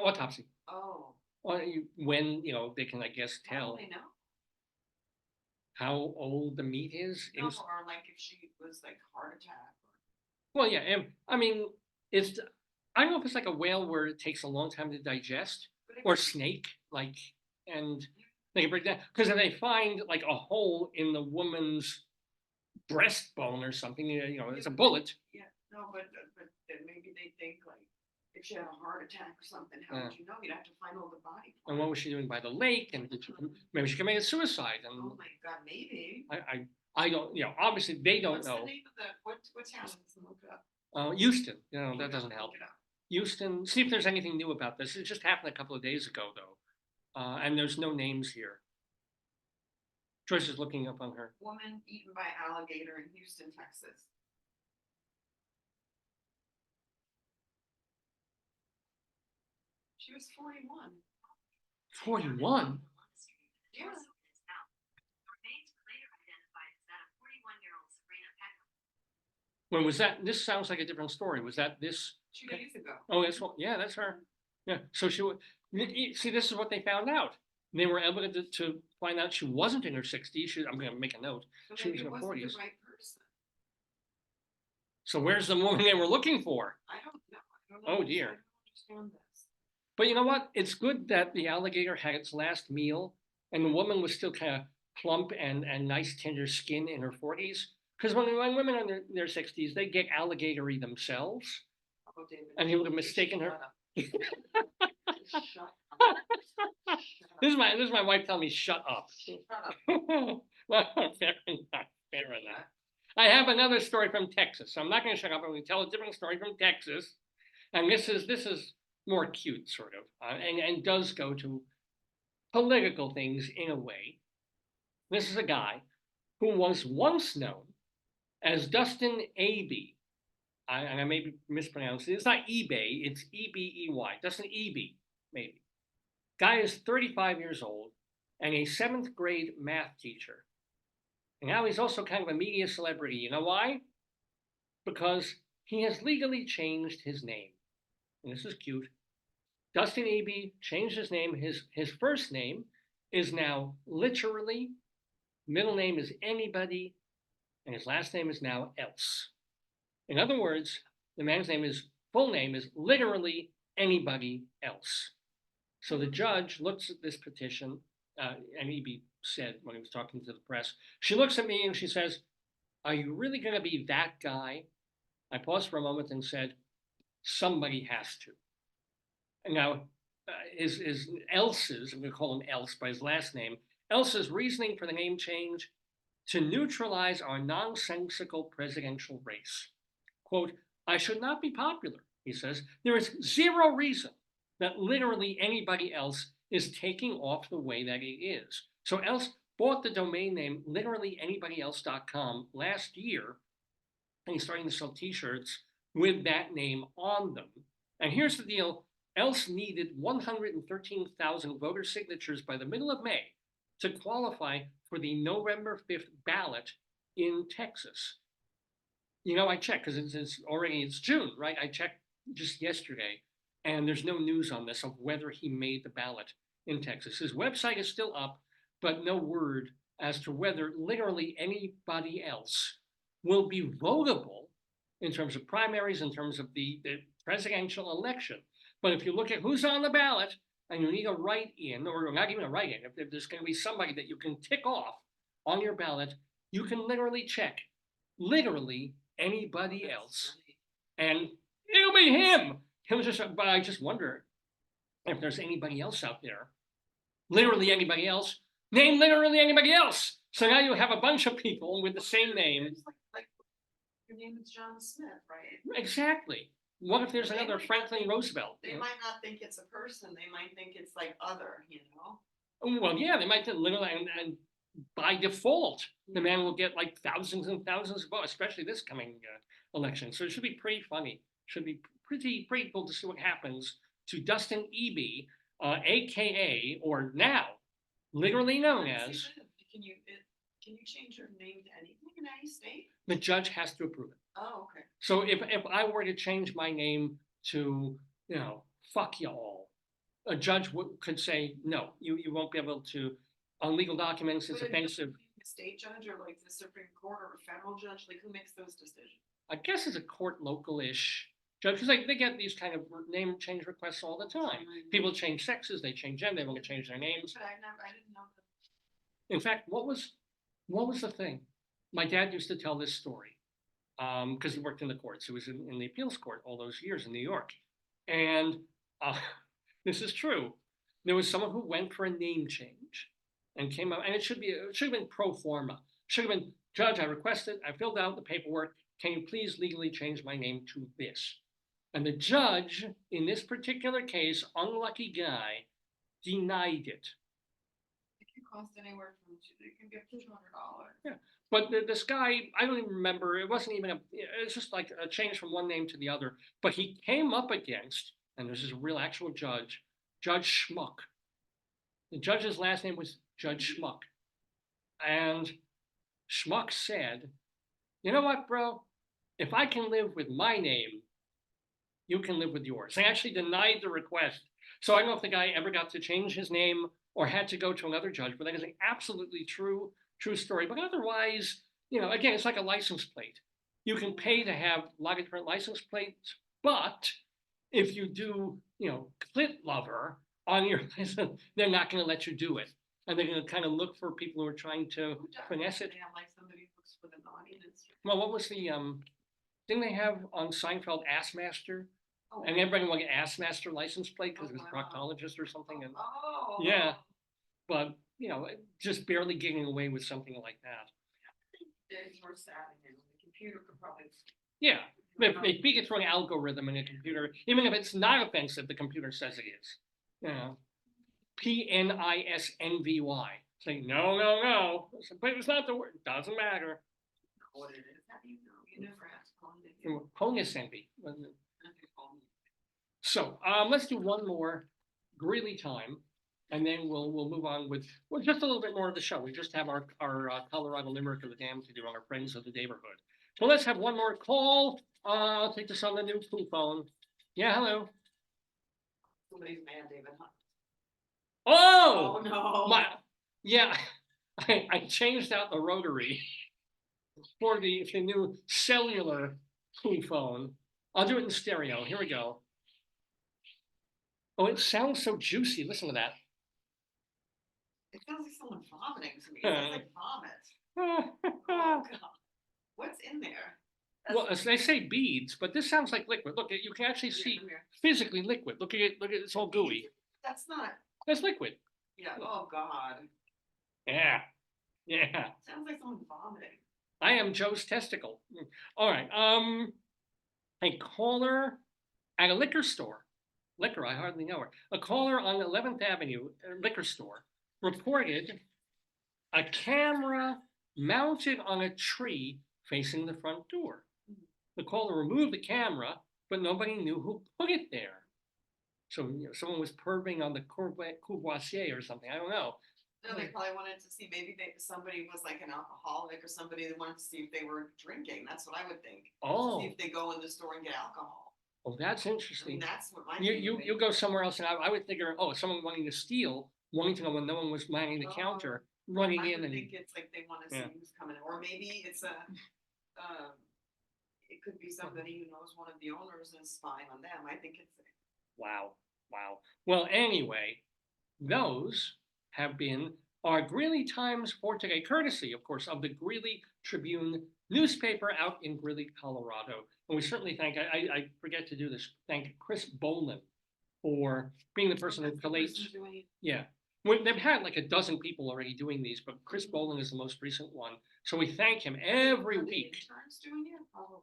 Autopsy. Oh, Or when, they can, I guess, how tell do they know? how old the meat is. No, or like if she was like heart attack. Well, yeah, and, I mean, I don't know if it's like a whale where it takes a long time to digest, But it or could- snake, and they can break down, because if they find like a hole in the woman's breastbone or something, it's a bullet. Yeah, no, but then maybe they think like if she had a heart attack or something, how would you know? You'd have to find all the body And parts. what was she doing by the lake? And maybe she committed suicide. Oh And my God, maybe. I don't, obviously they don't What's know. the name of what town is it? Look it up. Houston, that doesn't Look help. it up. Houston, see if there's anything new about this. It just happened a couple of days ago, though. And there's no names here. Joyce is looking up on her. Woman eaten by alligator in Houston, Texas. She was 41. 41? Yeah. When was that? This sounds like a different story. Was that this? 2 days ago. Oh, that's what, yeah, that's her. Yeah, so see, this is what they found out. They were able to find out she wasn't in her 60s. I'm going to make a note. So She was maybe in it her wasn't 40s. the right person. So where's the woman they were looking for? I don't know. Oh, dear. I don't understand this. But you know what? It's good that the alligator had its last meal and the woman was still kind of plump and nice tender skin in her 40s. Because when women are in their 60s, they get alligatory themselves. Oh, David, And he would have you mistaken shut her. up. Shut up. This is my wife telling me, shut up. Shut up. Well, fair enough, fair enough. I have another story from Texas. So I'm not going to shut up. I'm going to tell a different story from Texas. And this is more cute, sort of, and does go to political things in a way. This is a guy who was once known as Dustin Abey. And I may be mispronouncing it. It's not eBay, it's E-B-E-Y. Dustin Abey, maybe. Guy is 35 years old and a 7th grade math teacher. And now he's also kind of a media celebrity. You know why? Because he has legally changed his name. And this is cute. Dustin Abey changed his name. His first name is now literally, middle name is anybody, and his last name is now else. In other words, the man's full name is literally anybody else. So the judge looks at this petition, and Abey said when he was talking to the press, she looks at me and she says, "Are you really going to be that guy?" I paused for a moment and said, "Somebody has to." And now, is Else's, I'm going to call him Else by his last name, Else's reasoning for the name change to neutralize our nonsensical presidential race. Quote, "I should not be popular," he says. "There is zero reason that literally anybody else is taking off the way that it is." So Else bought the domain name literallyanybodyelse.com last year, and he's starting to sell t-shirts with that name on them. And here's the deal. Else needed 113,000 voter signatures by the middle of May to qualify for the November 5th ballot in Texas. You know, I checked because it's June, right? I checked just yesterday, and there's no news on this of whether he made the ballot in Texas. His website is still up, but no word as to whether literally anybody else will be votable in terms of primaries, in terms of the presidential election. But if you look at who's on the ballot and you need a write-in, or not even a write-in, if there's going to be somebody that you can tick off on your ballot, you can literally check literally anybody else, and it'll be him. But I just wonder if there's anybody else out there, literally anybody else, name literally anybody else. So now you have a bunch of people with the same name. It's like your name is John Smith, right? Exactly. What if there's another Franklin Roosevelt? They might not think it's a person. They might think it's like other, you know? Well, yeah, they might think literally, and by default, the man will get like thousands and thousands of votes, especially this coming election. So it should be pretty funny. Should be pretty cool to see what happens to Dustin Abey, AKA, or now literally known as. Can you change your name to anything in any state? The judge has to approve it. Oh, okay. So if I were to change my name to, fuck you all, a judge could say, no, you won't be able to, on legal documents, it's offensive. A state judge or like the Supreme Court or a federal judge, like who makes those decisions? I guess it's a court local-ish judge, because they get these kind of name change requests all the time. People change sexes, they change gender, they want to change their names. But I didn't know that. In fact, what was the thing? My dad used to tell this story because he worked in the courts. He was in the appeals court all those years in New York. And this is true. There was someone who went for a name change and came up, and it should have been pro forma. Should have been, "Judge, I requested, I filled out the paperwork. Can you please legally change my name to this?" And the judge, in this particular case, unlucky guy, denied it. It can cost anywhere from it can be up to $200. Yeah. But this guy, I don't even remember, it wasn't even it's just like a change from one name to the other. But he came up against, and this is a real actual judge, Judge Schmuck. The judge's last name was Judge Schmuck. And Schmuck said, "You know what, bro? If I can live with my name, you can live with yours." They actually denied the request. So I don't know if the guy ever got to change his name or had to go to another judge, but that is an absolutely true story. But otherwise, again, it's like a license plate. You can pay to have a lot of different license plates, but if you do, clit lover on your list, they're not going to let you do it. And they're going to kind of look for people who are trying to Who does finesse it. They have like somebody who looks for the naughtiness. Well, what was the, didn't they have on Seinfeld Ass Master? Oh. And everybody wanted Ass Master license plate because it was wow. proctologist or something. And Oh. yeah, but, just barely getting away with something like that. Days were sad, the computer could probably. Yeah, if we get through an algorithm in a computer, even if it's not offensive, the computer says it is. PNISNVY. Say, no. But it's not the word. Doesn't matter. What it is, how do you know? You never asked Colin. Honus envy. Wasn't it? So let's do one more Greeley time, and then we'll move on with just a little bit more of the show. We just have our Colorado Limerick of the Dam to do on our friends of the Daverhood. So let's have one more call. I'll take this on the new food phone. Yeah, hello. Somebody's mad, David. Huh? Oh no. Yeah, I changed out the rotary for the new cellular food phone. I'll do it in stereo. Here we go. Oh, it sounds so juicy. Listen to that. It sounds like someone vomiting to me. It sounds like vomit. Oh, God. What's in there? Well, they say beads, but this sounds like liquid. Look, you can actually see physically liquid. Look at it. Look at it. It's all gooey. That's not. That's liquid. Yeah. Oh, God. Yeah. Sounds like someone vomiting. I am Joe's testicle. All right. A caller at a liquor store. Liquor, I hardly know her. A caller on 11th Avenue liquor store reported a camera mounted on a tree facing the front door. The caller removed the camera, but nobody knew who put it there. So someone was perving on the Courvoisier or something. I don't know. No, they probably wanted to see maybe somebody was like an alcoholic or somebody that wanted to see if they were drinking. That's what I would think. Oh. See if they go in the store and get alcohol. Oh, that's interesting. I mean, that's what my you go somewhere else, and I would figure, someone wanting to steal, wanting to know when no one was manning the counter, running I in would and think it's like they want to see who's coming, or maybe it's it could be somebody who knows one of the owners and is spying on them. I think it's. Wow. Well, anyway, those have been our Greeley Times for today, courtesy, of course, of the Greeley Tribune newspaper out in Greeley, Colorado. And we certainly I forget to do this, thank Chris Boland for being the person who collates. Yeah. They've had like a dozen people already doing these, but Chris Boland is the most recent one. So we thank him every week. Doing it? Oh.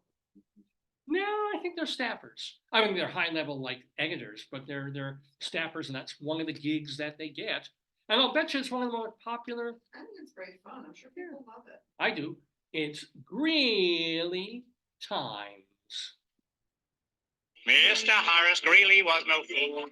No, I think they're staffers. I mean, they're high level like editors, but they're staffers, and that's one of the gigs that they get. And I'll bet you it's one of the more popular. I think it's great fun. I'm sure people love it. I do. It's Greeley Times. Mr. Horace Greeley was no fool.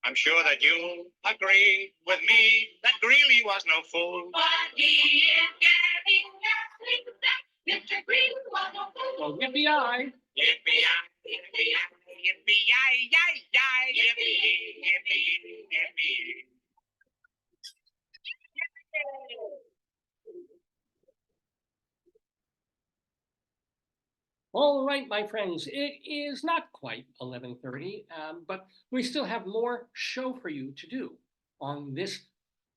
I'm sure that you agree with me that Greeley was no fool. But he is getting nothing back. Mr. Green was no fool. Well, yippee-yi. Yippee-yi, yippee-yi, yippee-yi, yi-yi, yippee, yippee, yippee. All right, my friends, it is not quite 11:30, but we still have more show for you to do on this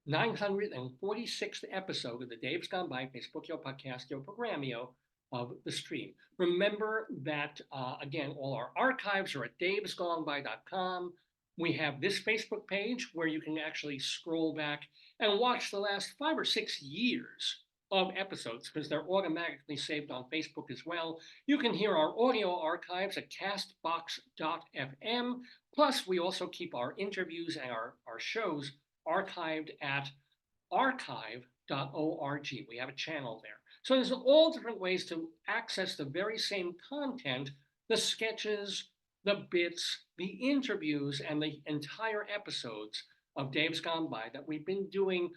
946th episode of the Dave's Gone By Facebook Yo Podcast Yo Programmio of the stream. Remember that, again, all our archives are at davesgoneby.com. We have this Facebook page where you can actually scroll back and watch the last 5 or 6 years of episodes because they're automatically saved on Facebook as well. You can hear our audio archives at castbox.fm. Plus, we also keep our interviews and our shows archived at archive.org. We have a channel there. So there's all different ways to access the very same content, the sketches, the bits, the interviews, and the entire episodes of Dave's Gone By that we've been doing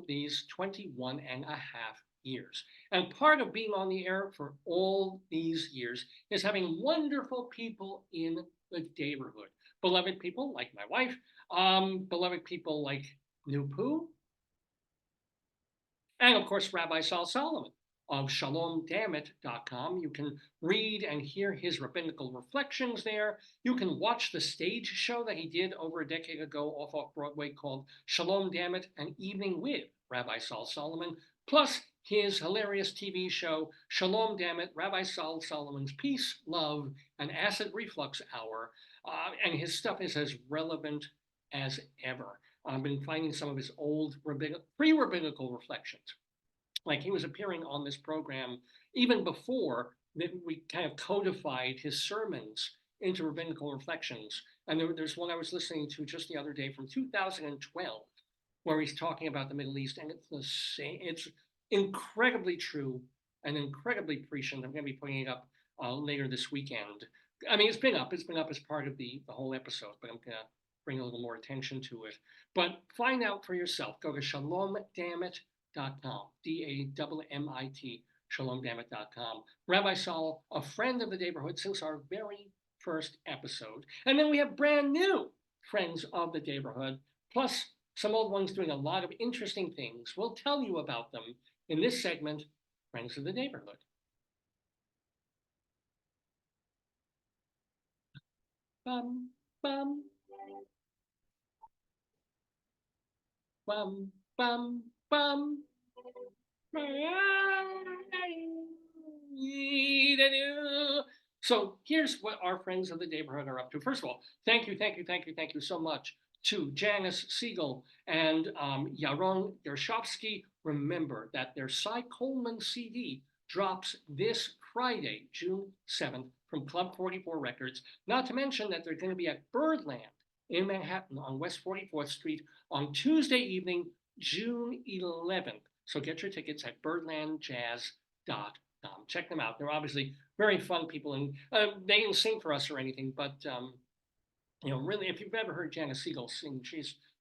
these 21 and a half years. And part of being on the air for all these years is having wonderful people in the Daverhood. Beloved people like my wife, beloved people like New Pooh, and of course, Rabbi Sol Solomon. of shalomdammit.com. You can read and hear his rabbinical reflections there. You can watch the stage show that he did over a decade ago off Broadway called Shalom Dammit, An Evening with Rabbi Sol Solomon, plus his hilarious TV show, Shalom Dammit, Rabbi Sol Solomon's Peace, Love, and Acid Reflux Hour. And his stuff is as relevant as ever. I've been finding some of his old pre-rabbinical reflections. Like he was appearing on this program even before we kind of codified his sermons into rabbinical reflections. And there's one I was listening to just the other day from 2012, where he's talking about the Middle East, and it's the same. It's incredibly true and incredibly prescient. I'm going to be putting it up later this weekend. I mean, it's been up as part of the whole episode, but I'm going to bring a little more attention to it. But find out for yourself. Go to shalomdammit.com, DAMMIT, shalomdammit.com. Rabbi Sol, a friend of the Daverhood since our very first episode. And then we have brand new friends of the Daverhood, plus some old ones doing a lot of interesting things. We'll tell you about them in this segment, Friends of the Daverhood. Bum, bum. Bum, bum, bum. So here's what our friends of the Daverhood are up to. First of all, thank you so much to Janis Siegel and Yaron Gershovsky. Remember that their Cy Coleman CD drops this Friday, June 7th, from Club 44 Records. Not to mention that they're going to be at Birdland in Manhattan on West 44th Street on Tuesday evening, June 11th. So get your tickets at birdlandjazz.com. Check them out. They're obviously very fun people, and they didn't sing for us or anything, but you know, really, if you've ever heard Janis Siegel sing,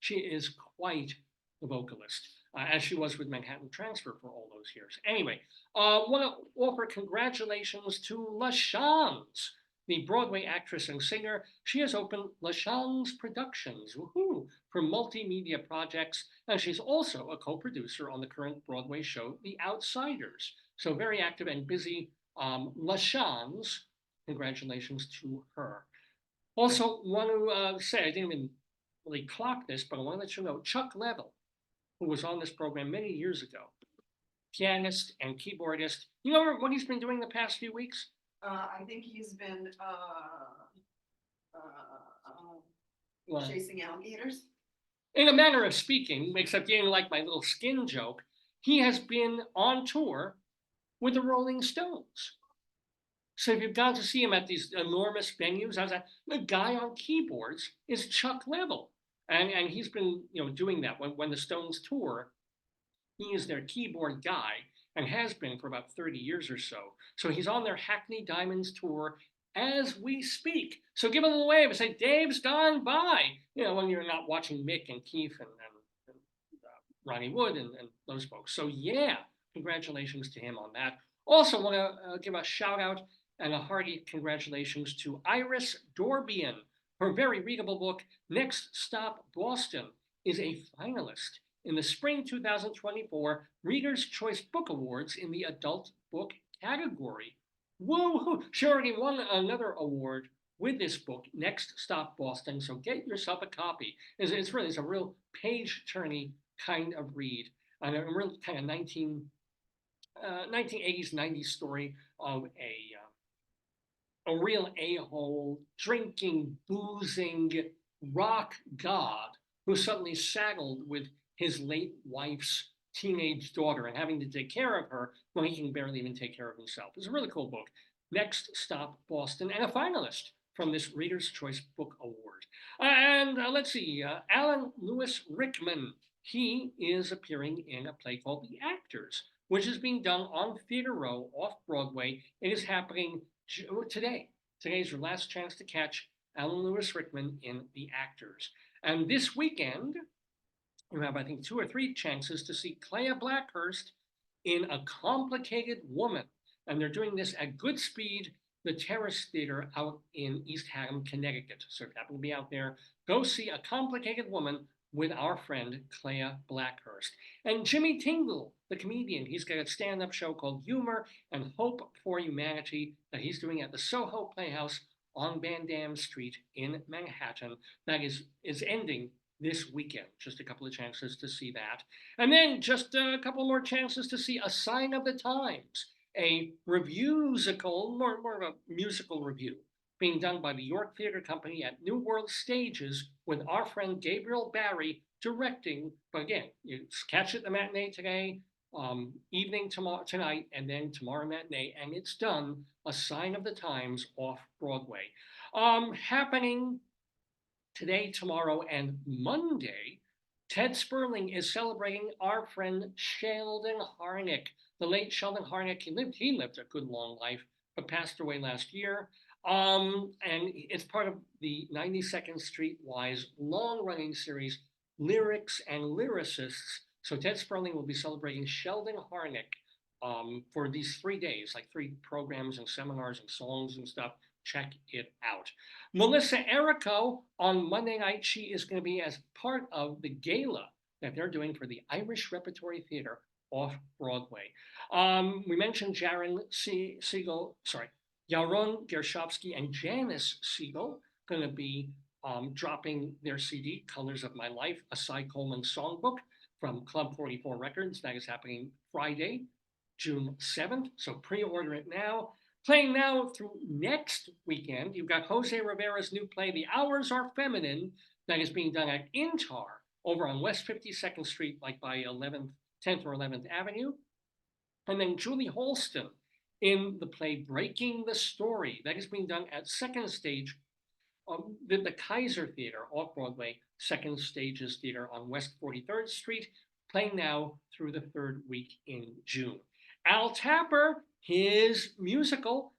she is quite the vocalist, as she was with Manhattan Transfer for all those years. Anyway, want to offer congratulations to LaChanze, the Broadway actress and singer. She has opened LaChanze Productions, woohoo, for multimedia projects, and she's also a co-producer on the current Broadway show, The Outsiders. So very active and busy. LaChanze, congratulations to her. Also, want to say, I didn't even really clock this, but I want to let you know, Chuck Level, who was on this program many years ago, pianist and keyboardist. You know what he's been doing the past few weeks? I think he's been chasing alligators. In a manner of speaking, except you didn't like my little skin joke, he has been on tour with the Rolling Stones. So if you've gone to see him at these enormous venues, I was like, the guy on keyboards is Chuck Level. And he's been, you know, doing that when the Stones tour. He is their keyboard guy and has been for about 30 years or so. So he's on their Hackney Diamonds tour as we speak. So give him a wave and say, Dave's gone by. You know, when you're not watching Mick and Keith and Ronnie Wood and those folks. So yeah, congratulations to him on that. Also want to give a shout out and a hearty congratulations to Iris Dorbian. Her very readable book, Next Stop Boston, is a finalist in the Spring 2024 Reader's Choice Book Awards in the Adult Book category. Woo-hoo! She already won another award with this book, Next Stop Boston, so get yourself a copy. It's a real page-turning kind of read, and a real kind of 1980s, 90s story of a real a-hole, drinking, boozing rock god who suddenly saddled with his late wife's teenage daughter and having to take care of her when he can barely even take care of himself. It's a really cool book. Next Stop Boston, and a finalist from this Reader's Choice Book Award. And let's see, Alan Lewis Rickman. He is appearing in a play called The Actors, which is being done on Theater Row off Broadway. It is happening today. Today's your last chance to catch Alan Lewis Rickman in The Actors. And this weekend, you have, I think, 2 or 3 chances to see Clea Blackhurst in A Complicated Woman. And they're doing this at Goodspeed, the Terrace Theater out in East Haddam, Connecticut. So if you happen to be out there, go see A Complicated Woman with our friend Clea Blackhurst. And Jimmy Tingle, the comedian, he's got a stand-up show called Humor and Hope for Humanity that he's doing at the Soho Playhouse on Van Dam Street in Manhattan. That is ending this weekend. Just a couple of chances to see that. And then just a couple more chances to see A Sign of the Times, a review-sical, more of a musical review, being done by the York Theatre Company at New World Stages with our friend Gabriel Barry directing. But again, you catch it the matinee today, evening tonight, and then tomorrow matinee, and it's done. A Sign of the Times off Broadway. Happening today, tomorrow, and Monday, Ted Sperling is celebrating our friend Sheldon Harnick. The late Sheldon Harnick, he lived a good long life, but passed away last year. And it's part of the 92nd Street Wise long-running series, Lyrics and Lyricists. So Ted Sperling will be celebrating Sheldon Harnick for these 3 days, like 3 programs and seminars and songs and stuff. Check it out. Melissa Errico on Monday night, she is going to be as part of the gala that they're doing for the Irish Repertory Theater off Broadway. We mentioned Yaron Gershovsky and Janis Siegel going to be dropping their CD, Colors of My Life, a Cy Coleman songbook from Club 44 Records. That is happening Friday, June 7th. So pre-order it now. Playing now through next weekend, you've got Jose Rivera's new play, The Hours Are Feminine, that is being done at Intar over on West 52nd Street, like by 10th or 11th Avenue. And then Julie Holston in the play Breaking the Story, that is being done at Second Stage, the Kaiser Theater off Broadway, Second Stages Theater on West 43rd Street, playing now through the 3rd week in June. Al Tapper, his musical,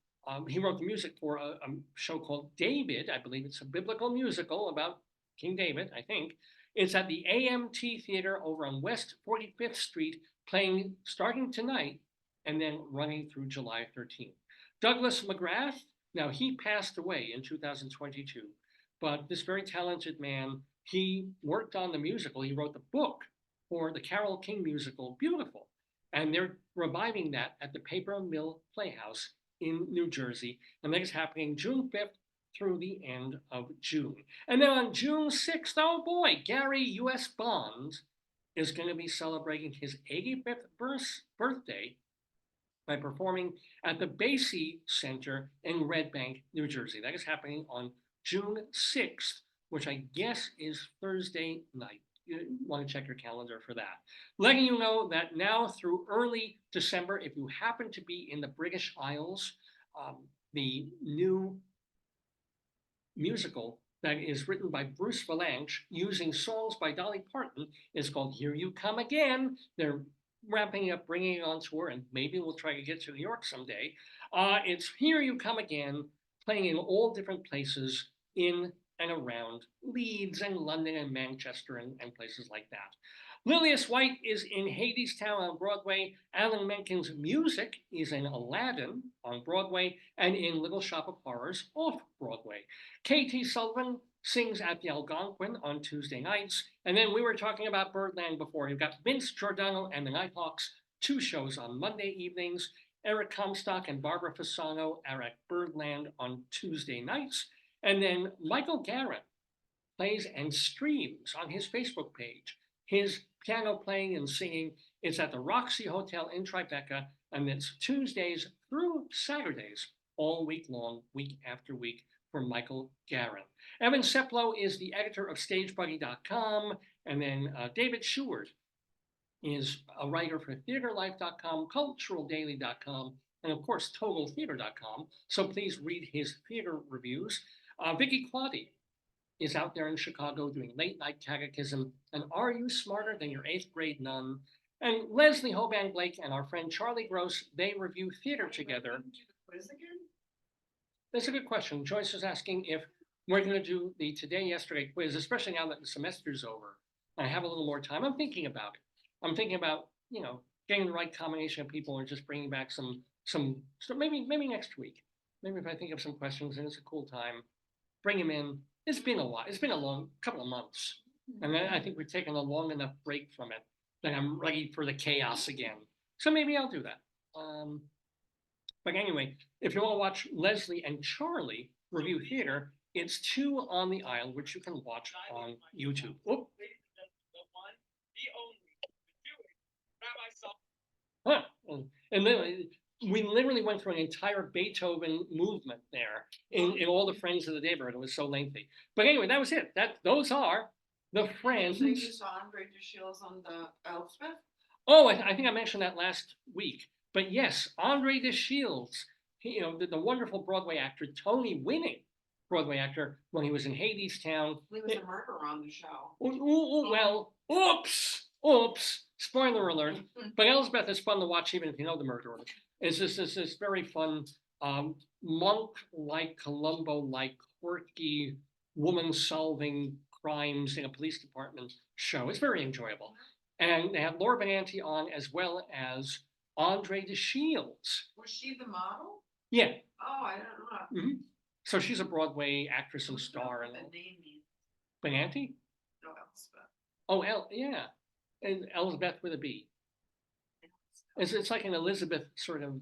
he wrote the music for a show called David. I believe it's a biblical musical about King David, I think. It's at the AMT Theater over on West 45th Street, playing starting tonight and then running through July 13th. Douglas McGrath, now he passed away in 2022, but this very talented man, he worked on the musical. He wrote the book for the Carole King musical, Beautiful. And they're reviving that at the Paper Mill Playhouse in New Jersey. And that is happening June 5th through the end of June. And then on June 6th, oh boy, Gary U.S. Bond is going to be celebrating his 85th birthday by performing at the Basie Center in Red Bank, New Jersey. That is happening on June 6th, which I guess is Thursday night. You want to check your calendar for that. Letting you know that now through early December, if you happen to be in the British Isles, the new musical that is written by Bruce Valanche using songs by Dolly Parton is called Here You Come Again. They're wrapping up, bringing it on tour, and maybe we'll try to get to New York someday. It's Here You Come Again, playing in all different places in and around Leeds and London and Manchester and places like that. Lilias White is in Hadestown on Broadway. Alan Menken's music is in Aladdin on Broadway and in Little Shop of Horrors off Broadway. K.T. Sullivan sings at the Algonquin on Tuesday nights. And then we were talking about Birdland before. You've got Vince Giordano and the Nighthawks, 2 shows on Monday evenings. Eric Comstock and Barbara Fasano are at Birdland on Tuesday nights. And then Michael Garrett plays and streams on his Facebook page his piano playing and singing. It's at the Roxy Hotel in Tribeca, and it's Tuesdays through Saturdays, all week long, week after week, for Michael Garrett. Evan Seplow is the editor of StageBuddy.com, and then David Sheward is a writer for TheaterLife.com, CulturalDaily.com, and of course, TotalTheater.com. So please read his theater reviews. Vicky Claudy is out there in Chicago doing late night catechism. And Are You Smarter Than Your 8th Grade Nun? And Leslie Hoban Blake and our friend Charlie Gross, they review theater together. That's a good question. Joyce is asking if we're going to do the today, yesterday quiz, especially now that the semester's over. I have a little more time. I'm thinking about it. I'm thinking about, getting the right combination of people and just bringing back so maybe next week. Maybe if I think of some questions and it's a cool time, bring them in. It's been a while. It's been a long couple of months And then I think we've taken a long enough break from it that I'm ready for the chaos again. So maybe I'll do that. But anyway, if you want to watch Leslie and Charlie review theater, it's Two on the Aisle, which you can watch on YouTube. Oop. Huh. And then we literally went through an entire Beethoven movement there in all the Friends of the Daverhood. It was so lengthy. But anyway, that was it. Those are the friends. So you saw Andre Deschiels on the Elspeth? Oh, I think I mentioned that last week. But yes, Andre Deschiels, the wonderful Broadway actor, Tony-winning Broadway actor when he was in Hadestown. He was a murderer on the show. Well, oops, spoiler alert. But Elsbeth is fun to watch even if you know the murderer. It's just this very fun, monk-like, Columbo-like, quirky, woman-solving crimes in a police department show. It's very enjoyable. And they have Laura Benanti on as well as Andre Deschiels. Was she the model? Yeah. Oh, I don't know. So she's a Broadway actress and star. And the name means. Benanti? No, Elspeth. Oh, yeah. And Elsbeth with a B. It's like an Elizabeth sort of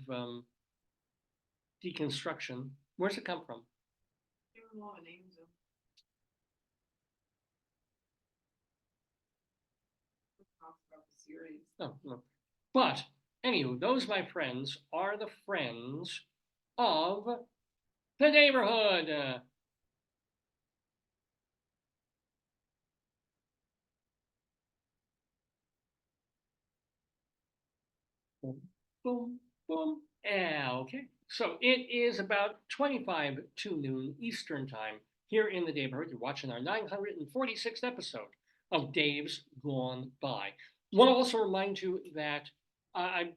deconstruction. Where's it come from? I don't know the names of. Series. Oh, no. But anywho, those, my friends, are the friends of the Daverhood. Boom, boom, boom. Okay. So it is about 25 to noon Eastern time here in the Daverhood. You're watching our 946th episode of Dave's Gone By. I want to also remind you that I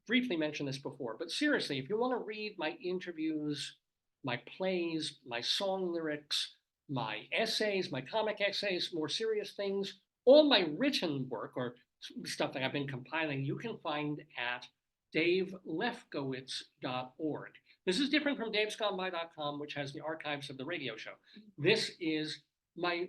briefly mentioned this before, but seriously, if you want to read my interviews, my plays, my song lyrics, my essays, my comic essays, more serious things, all my written work or stuff that I've been compiling, you can find at davelefkowitz.org. This is different from davesgoneby.com, which has the archives of the radio show. This is my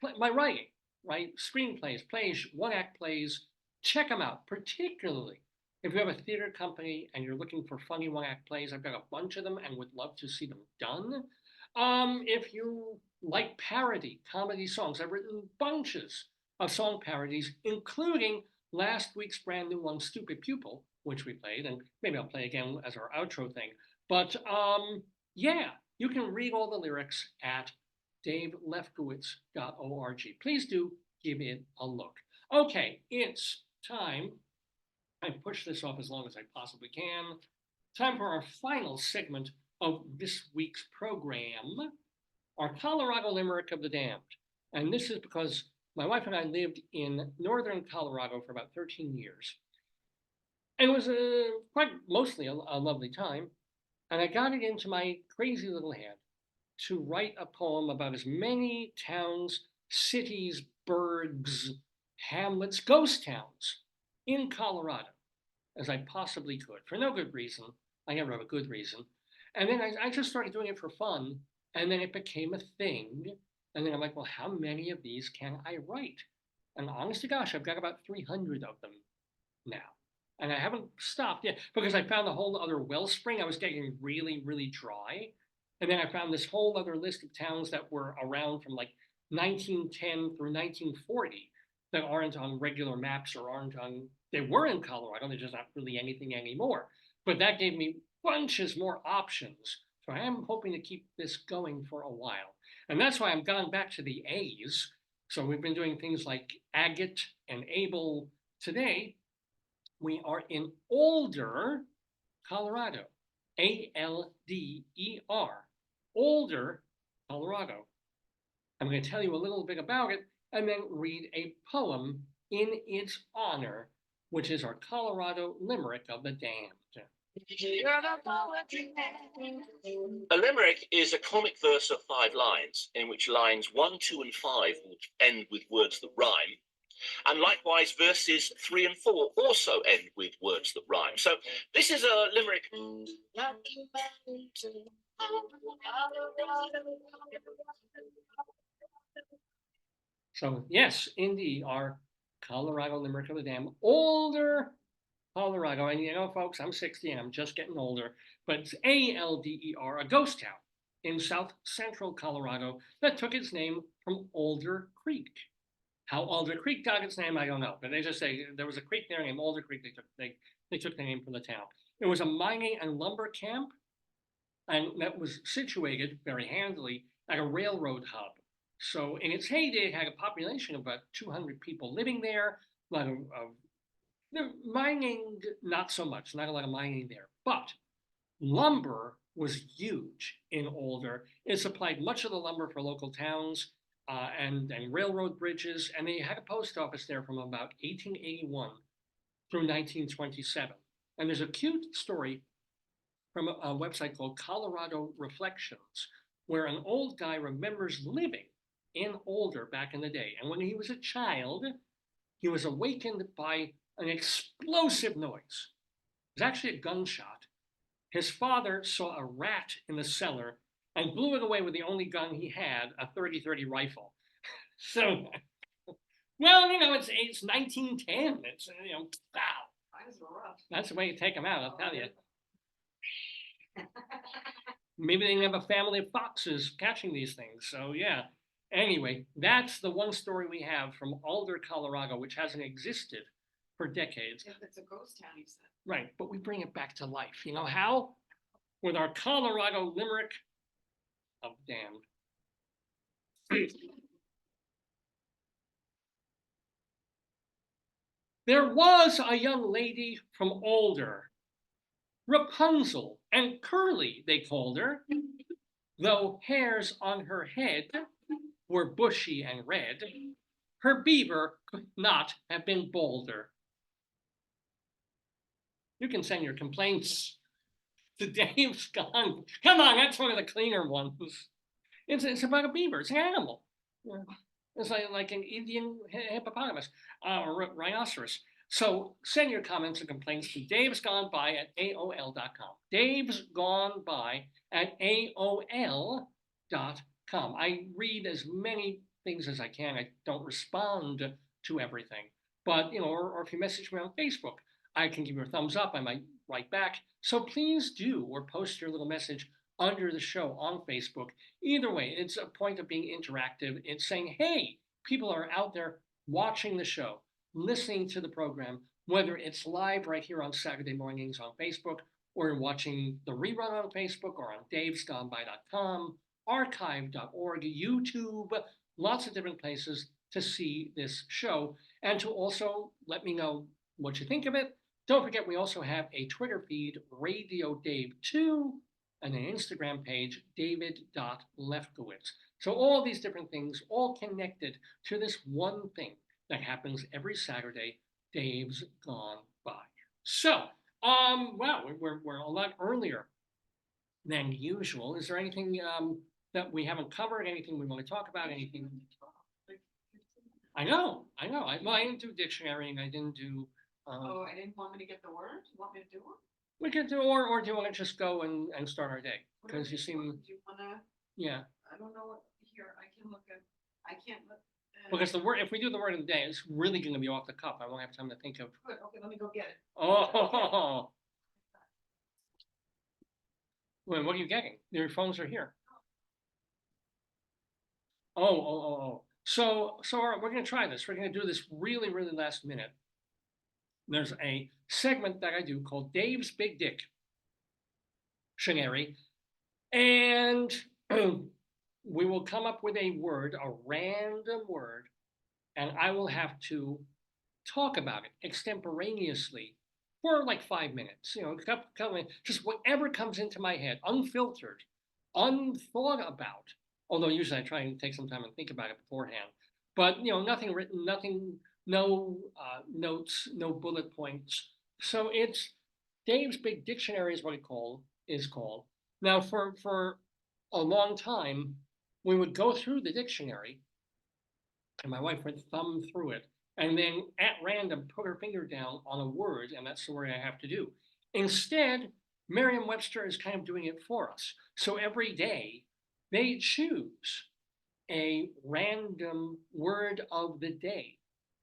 writing, right? Screenplays, plays, one-act plays. Check them out, particularly if you have a theater company and you're looking for funny one-act plays. I've got a bunch of them and would love to see them done. If you like parody, comedy songs, I've written bunches of song parodies, including last week's brand new one, Stupid Pupil, which we played, and maybe I'll play again as our outro thing. But yeah, you can read all the lyrics at davelefkowitz.org. Please do give it a look. Okay, it's time. I push this off as long as I possibly can. Time for our final segment of this week's program, our Colorado Limerick of the Damned. And this is because my wife and I lived in northern Colorado for about 13 years. And it was quite mostly a lovely time. And I got it into my crazy little head to write a poem about as many towns, cities, burgs, hamlets, ghost towns in Colorado as I possibly could, for no good reason. I never have a good reason. And then I just started doing it for fun, and then it became a thing. And then I'm like, well, how many of these can I write? And honest to gosh, I've got about 300 of them now. And I haven't stopped yet because I found a whole other wellspring. I was getting really, really dry. And then I found this whole other list of towns that were around from like 1910 through 1940 that aren't on regular maps or aren't on, they were in Colorado, they're just not really anything anymore. But that gave me bunches more options. So I am hoping to keep this going for a while. And that's why I'm gone back to the A's. So we've been doing things like agate and able. Today, we are in Alder, Colorado. A-L-D-E-R. Alder, Colorado. I'm going to tell you a little bit about it and then read a poem in its honor, which is our Colorado Limerick of the Damned. A limerick is a comic verse of 5 lines, in which lines 1, 2, and 5 would end with words that rhyme. And likewise, verses 3 and 4 also end with words that rhyme. So this is a limerick. So yes, indeed, our Colorado Limerick of the Dam, Alder, Colorado. And you know, folks, I'm 60 and I'm just getting older, but it's Alder, a ghost town in south central Colorado that took its name from Alder Creek. How Alder Creek got its name, I don't know, but they just say there was a creek there named Alder Creek. They took the name from the town. It was a mining and lumber camp, and that was situated very handily at a railroad hub. So in its heyday, it had a population of about 200 people living there. A lot of the mining, not so much, not a lot of mining there, but lumber was huge in Alder. It supplied much of the lumber for local towns and railroad bridges, and they had a post office there from about 1881 through 1927. And there's a cute story from a website called Colorado Reflections, where an old guy remembers living in Alder back in the day. And when he was a child, he was awakened by an explosive noise. It was actually a gunshot. His father saw a rat in the cellar and blew it away with the only gun he had, a 30-30 rifle. So, well, you know, it's 1910. It's, you know, wow. That's the way you take them out, I'll tell you. Maybe they have a family of foxes catching these things. So yeah. Anyway, that's the one story we have from Alder, Colorado, which hasn't existed for decades. If it's a ghost town, you said. Right, but we bring it back to life. You know how? With our Colorado Limerick of Damned. There was a young lady from Alder, Rapunzel and Curly, they called her, though hairs on her head were bushy and red, her beaver could not have been bolder. You can send your complaints to Dave's Gone. Come on, that's one of the cleaner ones. It's about a beaver, it's an animal. It's like an Indian hippopotamus, rhinoceros. So send your comments and complaints to davesgoneby@aol.com. davesgoneby@aol.com. I read as many things as I can. I don't respond to everything, but you know, or if you message me on Facebook, I can give you a thumbs up. I might write back. So please do, or post your little message under the show on Facebook. Either way, it's a point of being interactive. It's saying, hey, people are out there watching the show, listening to the program, whether it's live right here on Saturday mornings on Facebook, or watching the rerun on Facebook, or on davesgoneby.com, archive.org, YouTube, lots of different places to see this show, and to also let me know what you think of it. Don't forget, we also have a Twitter feed, Radio Dave 2, and an Instagram page, david.lefkowitz. So all these different things, all connected to this one thing that happens every Saturday, Dave's Gone By. So, wow, we're a lot earlier than usual. Is there anything that we haven't covered? Anything we want to talk about? Anything? I know. Well, I didn't do dictionary, and I didn't do. Oh, I didn't want me to get the word? You want me to do one? We could do, or do you want to just go and start our day? Whatever Because you seem, want. Do you wanna, yeah. I don't know what, here, I can look at, I can't look. Because the word, if we do the word of the day, it's really going to be off the cuff. I won't have time to think of. Good, okay, let me go get it. Oh, wait, what are you getting? Your phones are here. Oh. So all right, we're going to try this. We're going to do this really, really last minute. There's a segment that I do called Dave's Big Dick Dictionary, and we will come up with a word, a random word, and I will have to talk about it extemporaneously for like 5 minutes. You know, just whatever comes into my head, unfiltered, unthought about. Although usually I try and take some time and think about it beforehand. But you know, nothing written, nothing. No notes, no bullet points. So it's Dave's Big Dictionary is what it is called. Now, for a long time, we would go through the dictionary, and my wife would thumb through it, and then at random put her finger down on a word, and that's the word I have to do. Instead, Merriam-Webster is kind of doing it for us. So every day, they choose a random word of the day.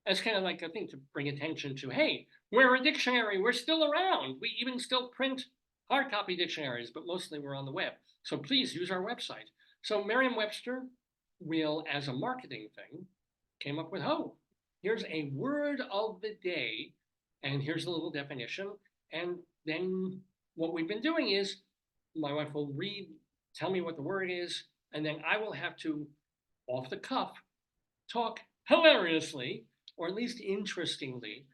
That's kind of like a thing to bring attention to, hey, we're a dictionary, we're still around. We even still print hard copy dictionaries, but mostly we're on the web. So please use our website. So Merriam-Webster will, as a marketing thing, came up with, oh, here's a word of the day, and here's a little definition. And then what we've been doing is my wife will tell me what the word is, and then I will have to, off the cuff, talk hilariously, or at least interestingly.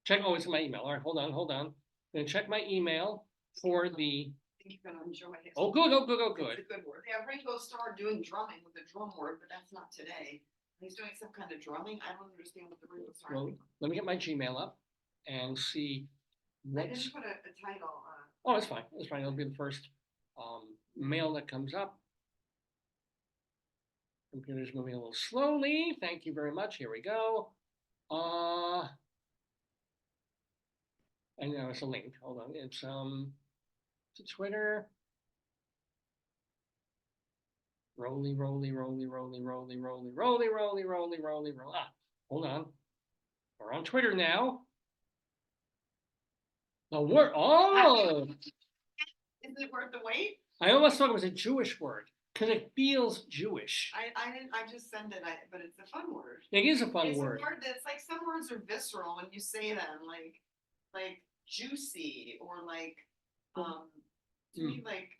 Check, oh, it's in my email. All right, hold on. Then check my email for the, I think you're gonna enjoy it. oh, good. It's a good word. Yeah, Ringo started doing drumming with the drum word, but that's not today. He's doing some kind of drumming. I don't understand what the Ringo Starr. well, let me get my Gmail up and see I what's, didn't put a title. oh, it's fine. It'll be the first mail that comes up. Computer's moving a little slowly. Thank you very much. Here we go. I know it's a link. Hold on. It's to Twitter. Rolly. Ah, hold on. We're on Twitter now. The word. Oh, Is it worth the wait? I almost thought it was a Jewish word because it feels Jewish. I didn't, I just send it, but it's a fun word. It is a fun It's word. a word that's like, some words are visceral when you say them, like juicy, or like, to me, like,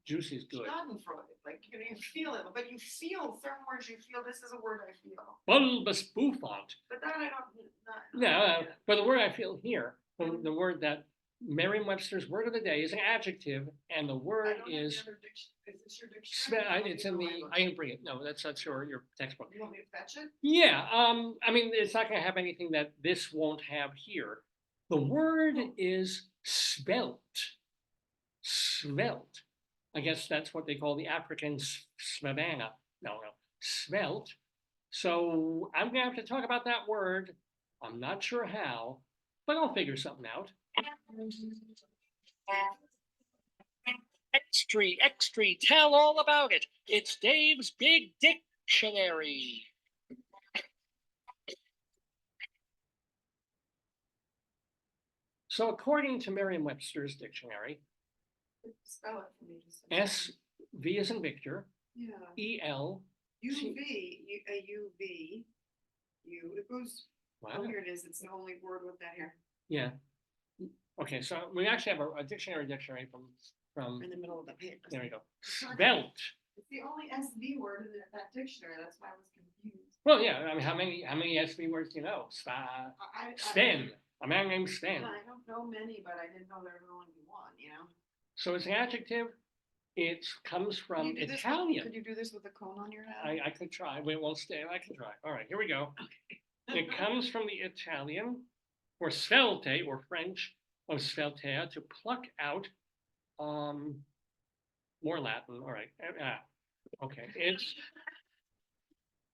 Juicy is good. schadenfreude, like, you feel it, but you feel certain words, you feel, this is a word I feel. Bulbous bouffant. But that I don't, No, but the word I feel here, the word that Merriam-Webster's word of the day is an adjective, and the I word don't have the is, other is this your dictionary? it's in the, I didn't bring it. No, that's your textbook. You want me to fetch it? Yeah, I mean, it's not gonna have anything that this won't have here. The word is svelte. Svelte. I guess that's what they call the African savannah. No, svelte. So I'm gonna have to talk about that word. I'm not sure how, but I'll figure something out. Extra, tell all about it. It's Dave's Big Dictionary. So according to Merriam-Webster's dictionary, Spell it for me. Just S, V as in Victor, Yeah. E, L, UV, UV, it goes, oh, wow, here it is, it's the only word with that here, yeah. Okay, so we actually have a dictionary from, in the middle of the paper. there we go, svelte. It's the only SV word in that dictionary, that's why I was confused. Well, yeah, I mean, how many SV words do you know? Sven, a man named Sven. I don't know many, but I didn't know there would only be one, you know? So it's an adjective. It comes Can from you do this with- Italian. Could you do this with a cone on your head? I could try, but it won't stay. I can try. All right, here we go. It comes from the Italian, or svelte, or French, of sveltea, to pluck out. More Latin. All right. Okay. It's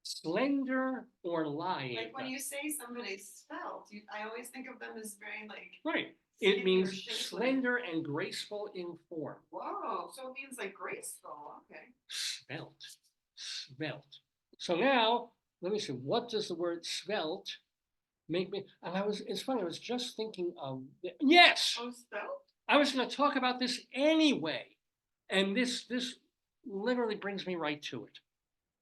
slender or lithe. Like when you say somebody's svelte, I always think of them as very like, Right. skinny It or means shapely. slender and graceful in form. Whoa, so it means like graceful, okay. Svelte. So now, let me see, what does the word svelte make me? And it's funny, I was just thinking of, yes, Oh, svelte? I was going to talk about this anyway. And this literally brings me right to it.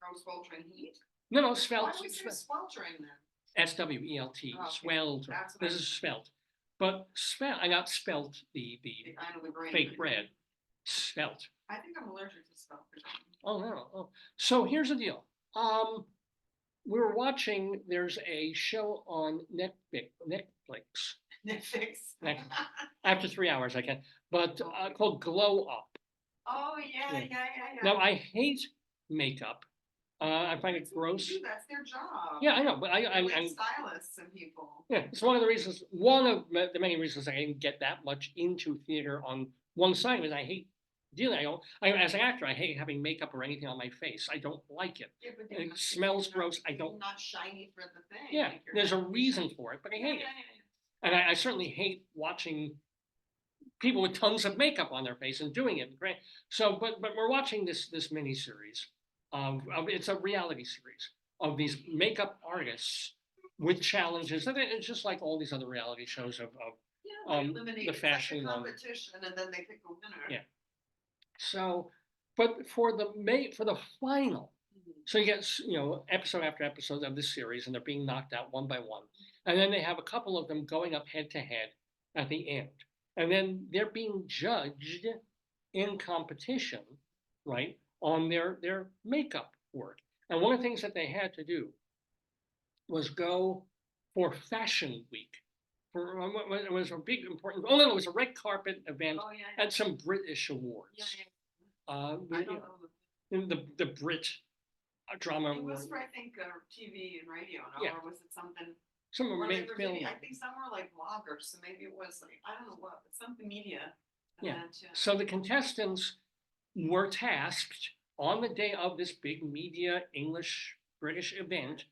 Oh, sweltering heat? No, Why svelte, do we say sweltering then? SWELT, Oh, okay. swelled. That's what This I- is svelte. But I got spelt the I know the grain. fake bread. Svelte. I think I'm allergic to svelte. Oh, no. Oh. So here's the deal. We were watching, there's a show on Netflix. Netflix. After 3 hours, I can, but called Glow Up. Oh, yeah. Now, I hate makeup. I find it gross. That's their job. Yeah, I know, but They're like I'm stylists and people. yeah, it's one of the many reasons I didn't get that much into theater on one side is I hate dealing. As an actor, I hate having makeup or anything on my face. I don't like it. Yeah, but It smells gross. I don't. Not shiny for the thing. Yeah, like you're there's a not- reason for it, but I hate it. Yeah. And I certainly hate watching people with tons of makeup on their face and doing it. Great. So, but we're watching this miniseries, it's a reality series of these makeup artists with challenges. And it's just like all these other reality shows of Yeah, they eliminate, the it's like a fashion one. competition, and then they pick a winner. Yeah. So, but for the final, so you get, episode after episode of this series, and they're being knocked out one by one, and then they have a couple of them going up head to head at the end, and then they're being judged in competition, right, on their makeup work. And one of the things that they had to do was go for Fashion Week. It was a big important. Oh no, it was a red carpet event Oh, yeah, yeah. at some British awards. Yeah, yeah. Uh, I don't know. in the Brit drama It was award. for, I think, TV and radio, no? Yeah. Or was it something? Some Or they made were film. video, I think some were like bloggers, so maybe it was like, I don't know what, but something media. Yeah. event, yeah. So the contestants were tasked on the day of this big media English British event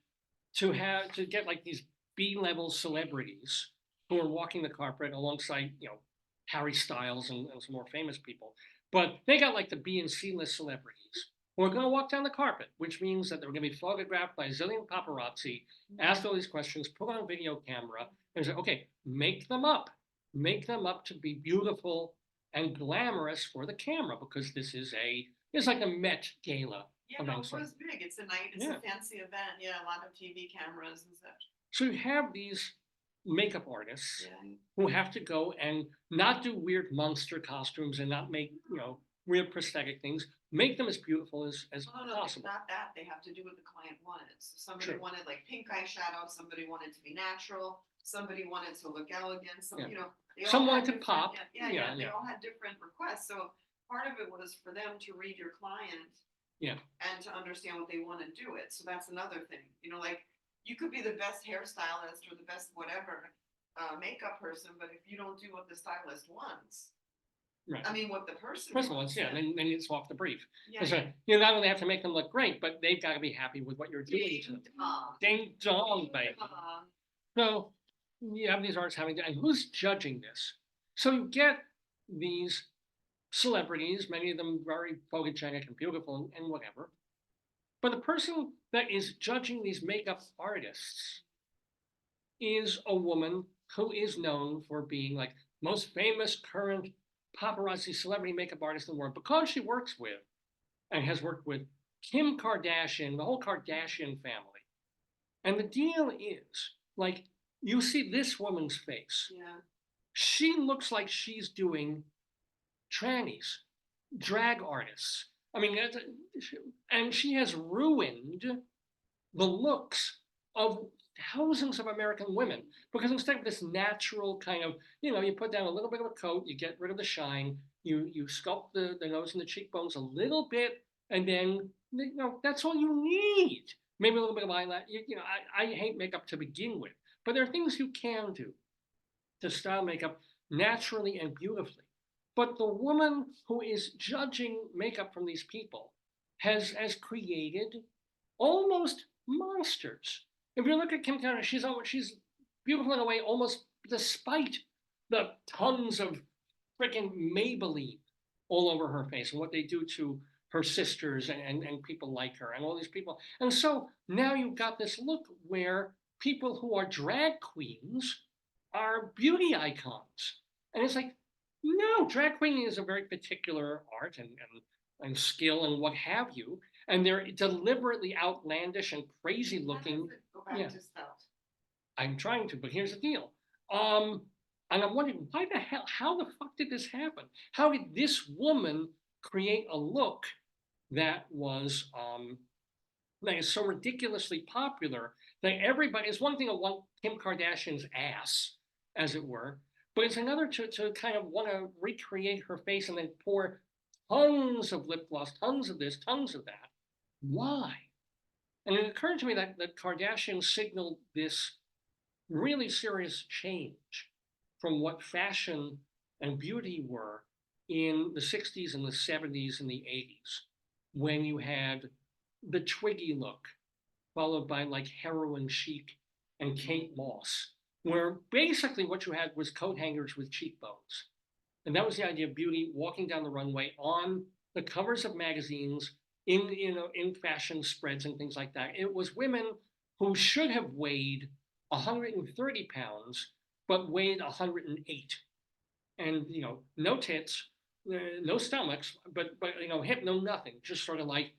to get like these B-level celebrities who are walking the carpet alongside, Harry Styles and some more famous people. But they got like the B and C list celebrities who are going to walk down the carpet, which means that they're going to be photographed by a zillion paparazzi, asked all these questions, put on a video camera, and say, okay, make them up to be beautiful and glamorous for the camera, because it's like a Met Gala. Yeah, no, it was big. It's a night, it's Yeah. a fancy event. Yeah, a lot of TV cameras and such. So you have these makeup artists Yeah. who have to go and not do weird monster costumes and not make, weird prosthetic things, make them as beautiful as Oh, no, possible. not that. They have to do what the client wanted. So somebody Sure. wanted like pink eyeshadow, somebody wanted to be natural, somebody wanted to look elegant, Yeah. they all Some had wanted to different- pop. Yeah, they Yeah. all had different requests. So part of it was for them to read your client. Yeah. And to understand what they want to do it. So that's another thing, like you could be the best hairstylist or the best whatever makeup person, but if you don't do what the stylist wants, Right. I mean, what the person First of all, wants, then it's off the brief. yeah, That's right. You not only have to make them look great, but they've got to be happy with what you're doing to them. Ding dong, baby. So you have these artists and who's judging this? So you get these celebrities, many of them very photogenic and beautiful and whatever. But the person that is judging these makeup artists is a woman who is known for being like most famous current paparazzi celebrity makeup artist in the world, because she works with and has worked with Kim Kardashian, the whole Kardashian family. And the deal is, like, you see this woman's face. Yeah. She looks like she's doing trannies, drag artists. I mean, and she has ruined the looks of thousands of American women, because instead of this natural kind of, you put down a little bit of a coat, you get rid of the shine, you sculpt the nose and the cheekbones a little bit, and then, that's all you need. Maybe a little bit of eyeliner. I hate makeup to begin with, but there are things you can do to style makeup naturally and beautifully. But the woman who is judging makeup from these people has created almost monsters. If you look at Kim Kardashian, she's beautiful in a way almost despite the tons of freaking Maybelline all over her face and what they do to her sisters and people like her and all these people. And so now you've got this look where people who are drag queens are beauty icons. And it's like, no, drag queen is a very particular art and skill and what have you. And they're deliberately outlandish and crazy looking. Go back Yeah. to stealth. I'm trying to, but here's the deal. And I'm wondering, how the fuck did this happen? How did this woman create a look that was that is so ridiculously popular that everybody, it's one thing to want Kim Kardashian's ass, as it were, but it's another to kind of want to recreate her face and then pour tons of lip gloss, tons of this, tons of that. Why? And it occurred to me that Kardashian signaled this really serious change from what fashion and beauty were in the 60s and the 70s and the 80s, when you had the Twiggy look, followed by like heroin chic and Kate Moss, where basically what you had was coat hangers with cheekbones. And that was the idea of beauty, walking down the runway on the covers of magazines in, in fashion spreads and things like that. It was women who should have weighed 130 pounds, but weighed 108. And, no tits, no stomachs, but, hip, no nothing. Just sort of like,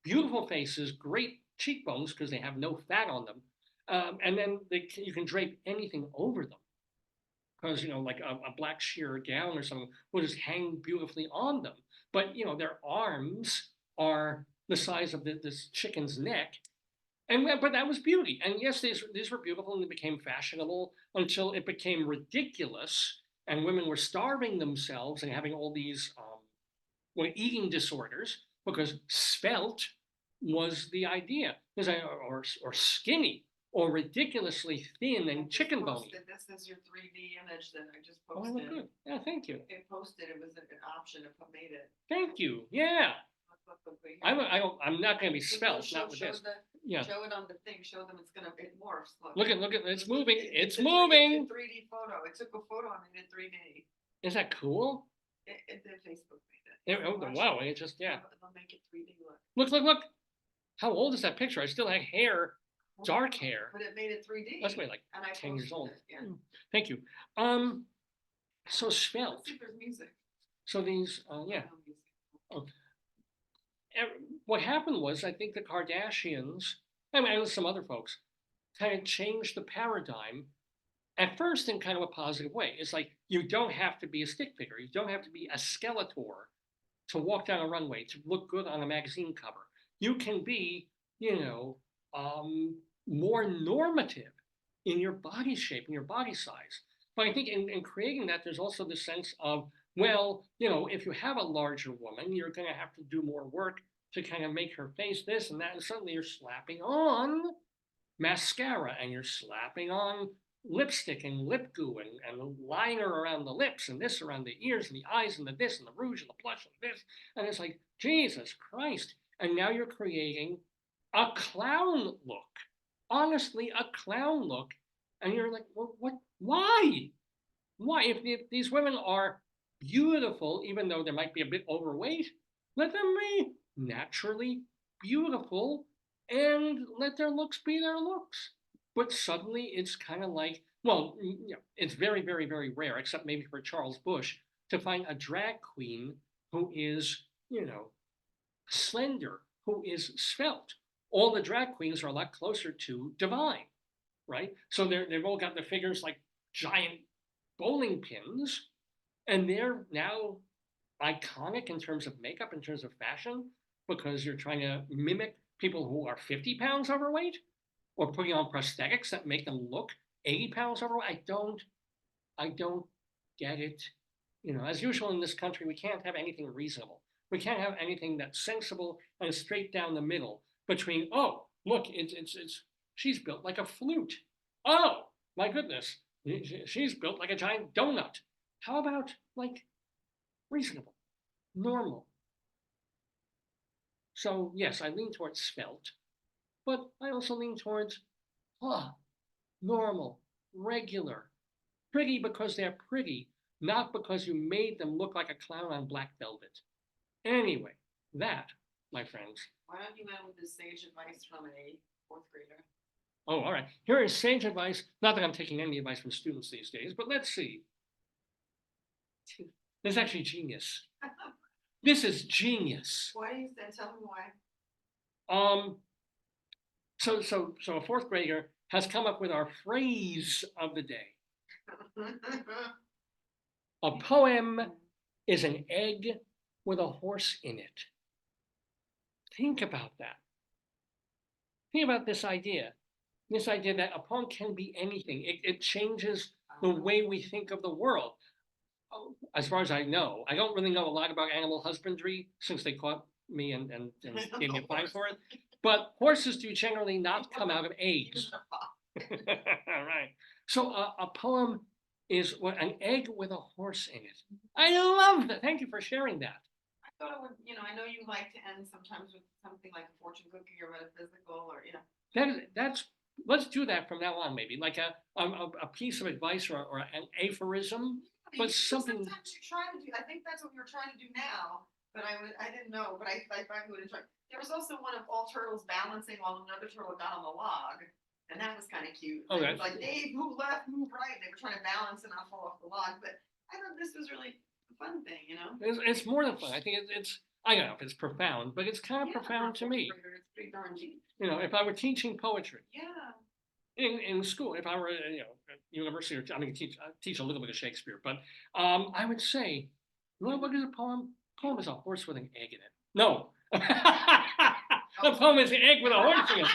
beautiful faces, great cheekbones because they have no fat on them. And then you can drape anything over them. Because, like a black sheer gown or something will just hang beautifully on them. But, their arms are the size of this chicken's neck. But that was beauty. And yes, these were beautiful and they became fashionable until it became ridiculous. And women were starving themselves and having all these eating disorders because svelte was the idea. Or skinny. Or ridiculously thin and chicken bony. This is your 3D image that I just Oh, posted. good. Yeah, thank you. It posted. It was an option if I made it. Thank you. Yeah. Look, here. I'm not going to be Look, svelte, show- not with show this. the- Yeah. Show it on the thing. Show them it morphs. Look at, it's moving. It's a moving. 3D photo. It took a photo and made it 3D. Is that cool? The Facebook made it. Wow. It just, yeah. They'll make it 3D look. Look. How old is that picture? I still had hair, dark hair. But it made it 3D. That's maybe like and I 10 years posted old. it, yeah. Thank you. So Let's svelte. see if there's music. So these, yeah. No music. What happened was, I think the Kardashians, and some other folks, kind of changed the paradigm at first in kind of a positive way. It's like, you don't have to be a stick figure. You don't have to be a Skeletor to walk down a runway, to look good on a magazine cover. You can be, more normative in your body shape, in your body size. But I think in creating that, there's also the sense of, well, if you have a larger woman, you're going to have to do more work to kind of make her face this and that. And suddenly you're slapping on mascara and you're slapping on lipstick and lip glue and liner around the lips and this around the ears and the eyes and the this and the rouge and the blush and this. And it's like, Jesus Christ. And now you're creating a clown look. Honestly, a clown look. And you're like, well, what? Why? Why? If these women are beautiful, even though they might be a bit overweight, let them be naturally beautiful and let their looks be their looks. But suddenly it's kind of like, well, it's very, very, very rare, except maybe for Charles Bush, to find a drag queen who is, slender, who is svelte. All the drag queens are a lot closer to divine, right? So they've all got the figures like giant bowling pins, and they're now iconic in terms of makeup, in terms of fashion, because you're trying to mimic people who are 50 pounds overweight or putting on prosthetics that make them look 80 pounds overweight. I don't get it. As usual in this country, we can't have anything reasonable. We can't have anything that's sensible and straight down the middle between, oh, look, she's built like a flute. Oh, my goodness, she's built like a giant donut. How about like reasonable, normal? So yes, I lean towards svelte, but I also lean towards normal, regular, pretty because they're pretty, not because you made them look like a clown on black velvet. Anyway, that, my friends. Why don't you end with this sage advice from a fourth grader? Oh, all right. Here is sage advice. Not that I'm taking any advice from students these days, but let's see. This is actually genius. This is genius. Why do you say? Tell me why. So a fourth grader has come up with our phrase of the day. A poem is an egg with a horse in it. Think about that. Think about this idea that a poem can be anything. It changes the way we think of the world. As far as I know, I don't really know a lot about animal husbandry since they caught me and gave me a fine for it. But horses do generally not come out of eggs. All right. So a poem is an egg with a horse in it. I love that. Thank you for sharing that. I thought it would, I know you like to end sometimes with something like a fortune cookie or metaphysical or, Let's do that from now on, maybe like a piece of advice or an aphorism, but something. Sometimes you try to do. I think that's what you're trying to do now. but I didn't know, but I thought you would enjoy. There was also one of all turtles balancing while another turtle got on the log, and that was kind of cute. Oh, It was that's like, Dave, move left, move right. They were trying to balance and not fall off the log, but I thought this was really a fun thing, you know? It's more than fun. I think it's I don't know if it's profound, but it's kind of Yeah, profound for to me. a fourth grader, it's pretty darn deep. You know, if I were teaching poetry Yeah. in school, if I were at university, or I mean I teach a little bit of Shakespeare, but I would say, you know what is a poem? Poem is a horse with an egg in it. No. The poem is an egg with a horse in it.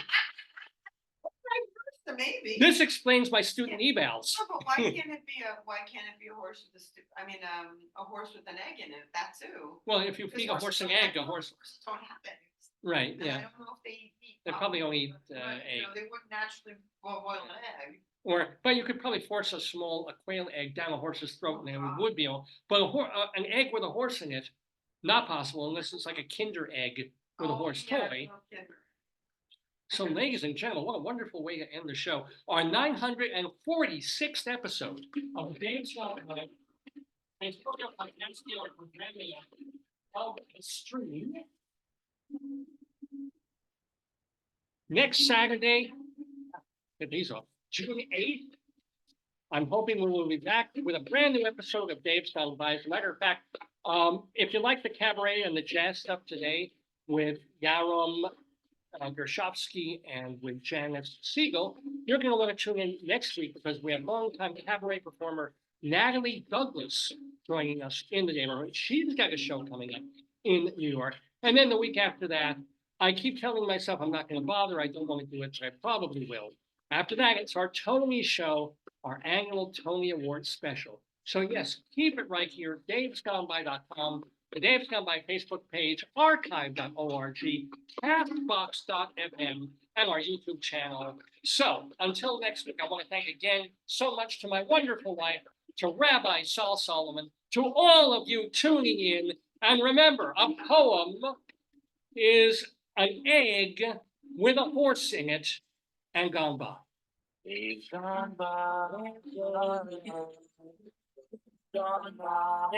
So maybe. This explains my student evals. No, but why can't it be a horse with a horse with an egg in it? That too. Well, if you Because feed a horse horses an don't egg, have- a horse, Horses don't have eggs. right, And I yeah. don't know if they eat. They probably only eat, but, you know, egg. they wouldn't naturally boil an egg. But you could probably force a quail egg down a horse's throat and it would be able, but an egg with a horse in it, not possible unless it's like a Kinder egg with a horse yeah, toy. no kidding. So ladies and gentlemen, what a wonderful way to end the show. Our 946th episode of Dave's Live. Stream. Next Saturday, get these off, June 8th. I'm hoping we will be back with a brand new episode of Dave's Gone By. As a matter of fact, if you like the cabaret and the jazz stuff today with Yaron Gershovsky and with Janis Siegel, you're going to want to tune in next week because we have longtime cabaret performer Natalie Douglas joining us in the neighborhood. She's got a show coming up in New York. And then the week after that, I keep telling myself I'm not going to bother. I don't want to do it, but I probably will. After that, it's our Tony show, our annual Tony Award special. So yes, keep it right here, davesgoneby.com, the Dave's Gone By Facebook page, archive.org, castbox.fm, and our YouTube channel. So until next week, I want to thank again so much to my wonderful wife, to Rabbi Sol Solomon, to all of you tuning in. And remember, a poem is an egg with a horse in it and gone by. Dave's gone by. Gone by.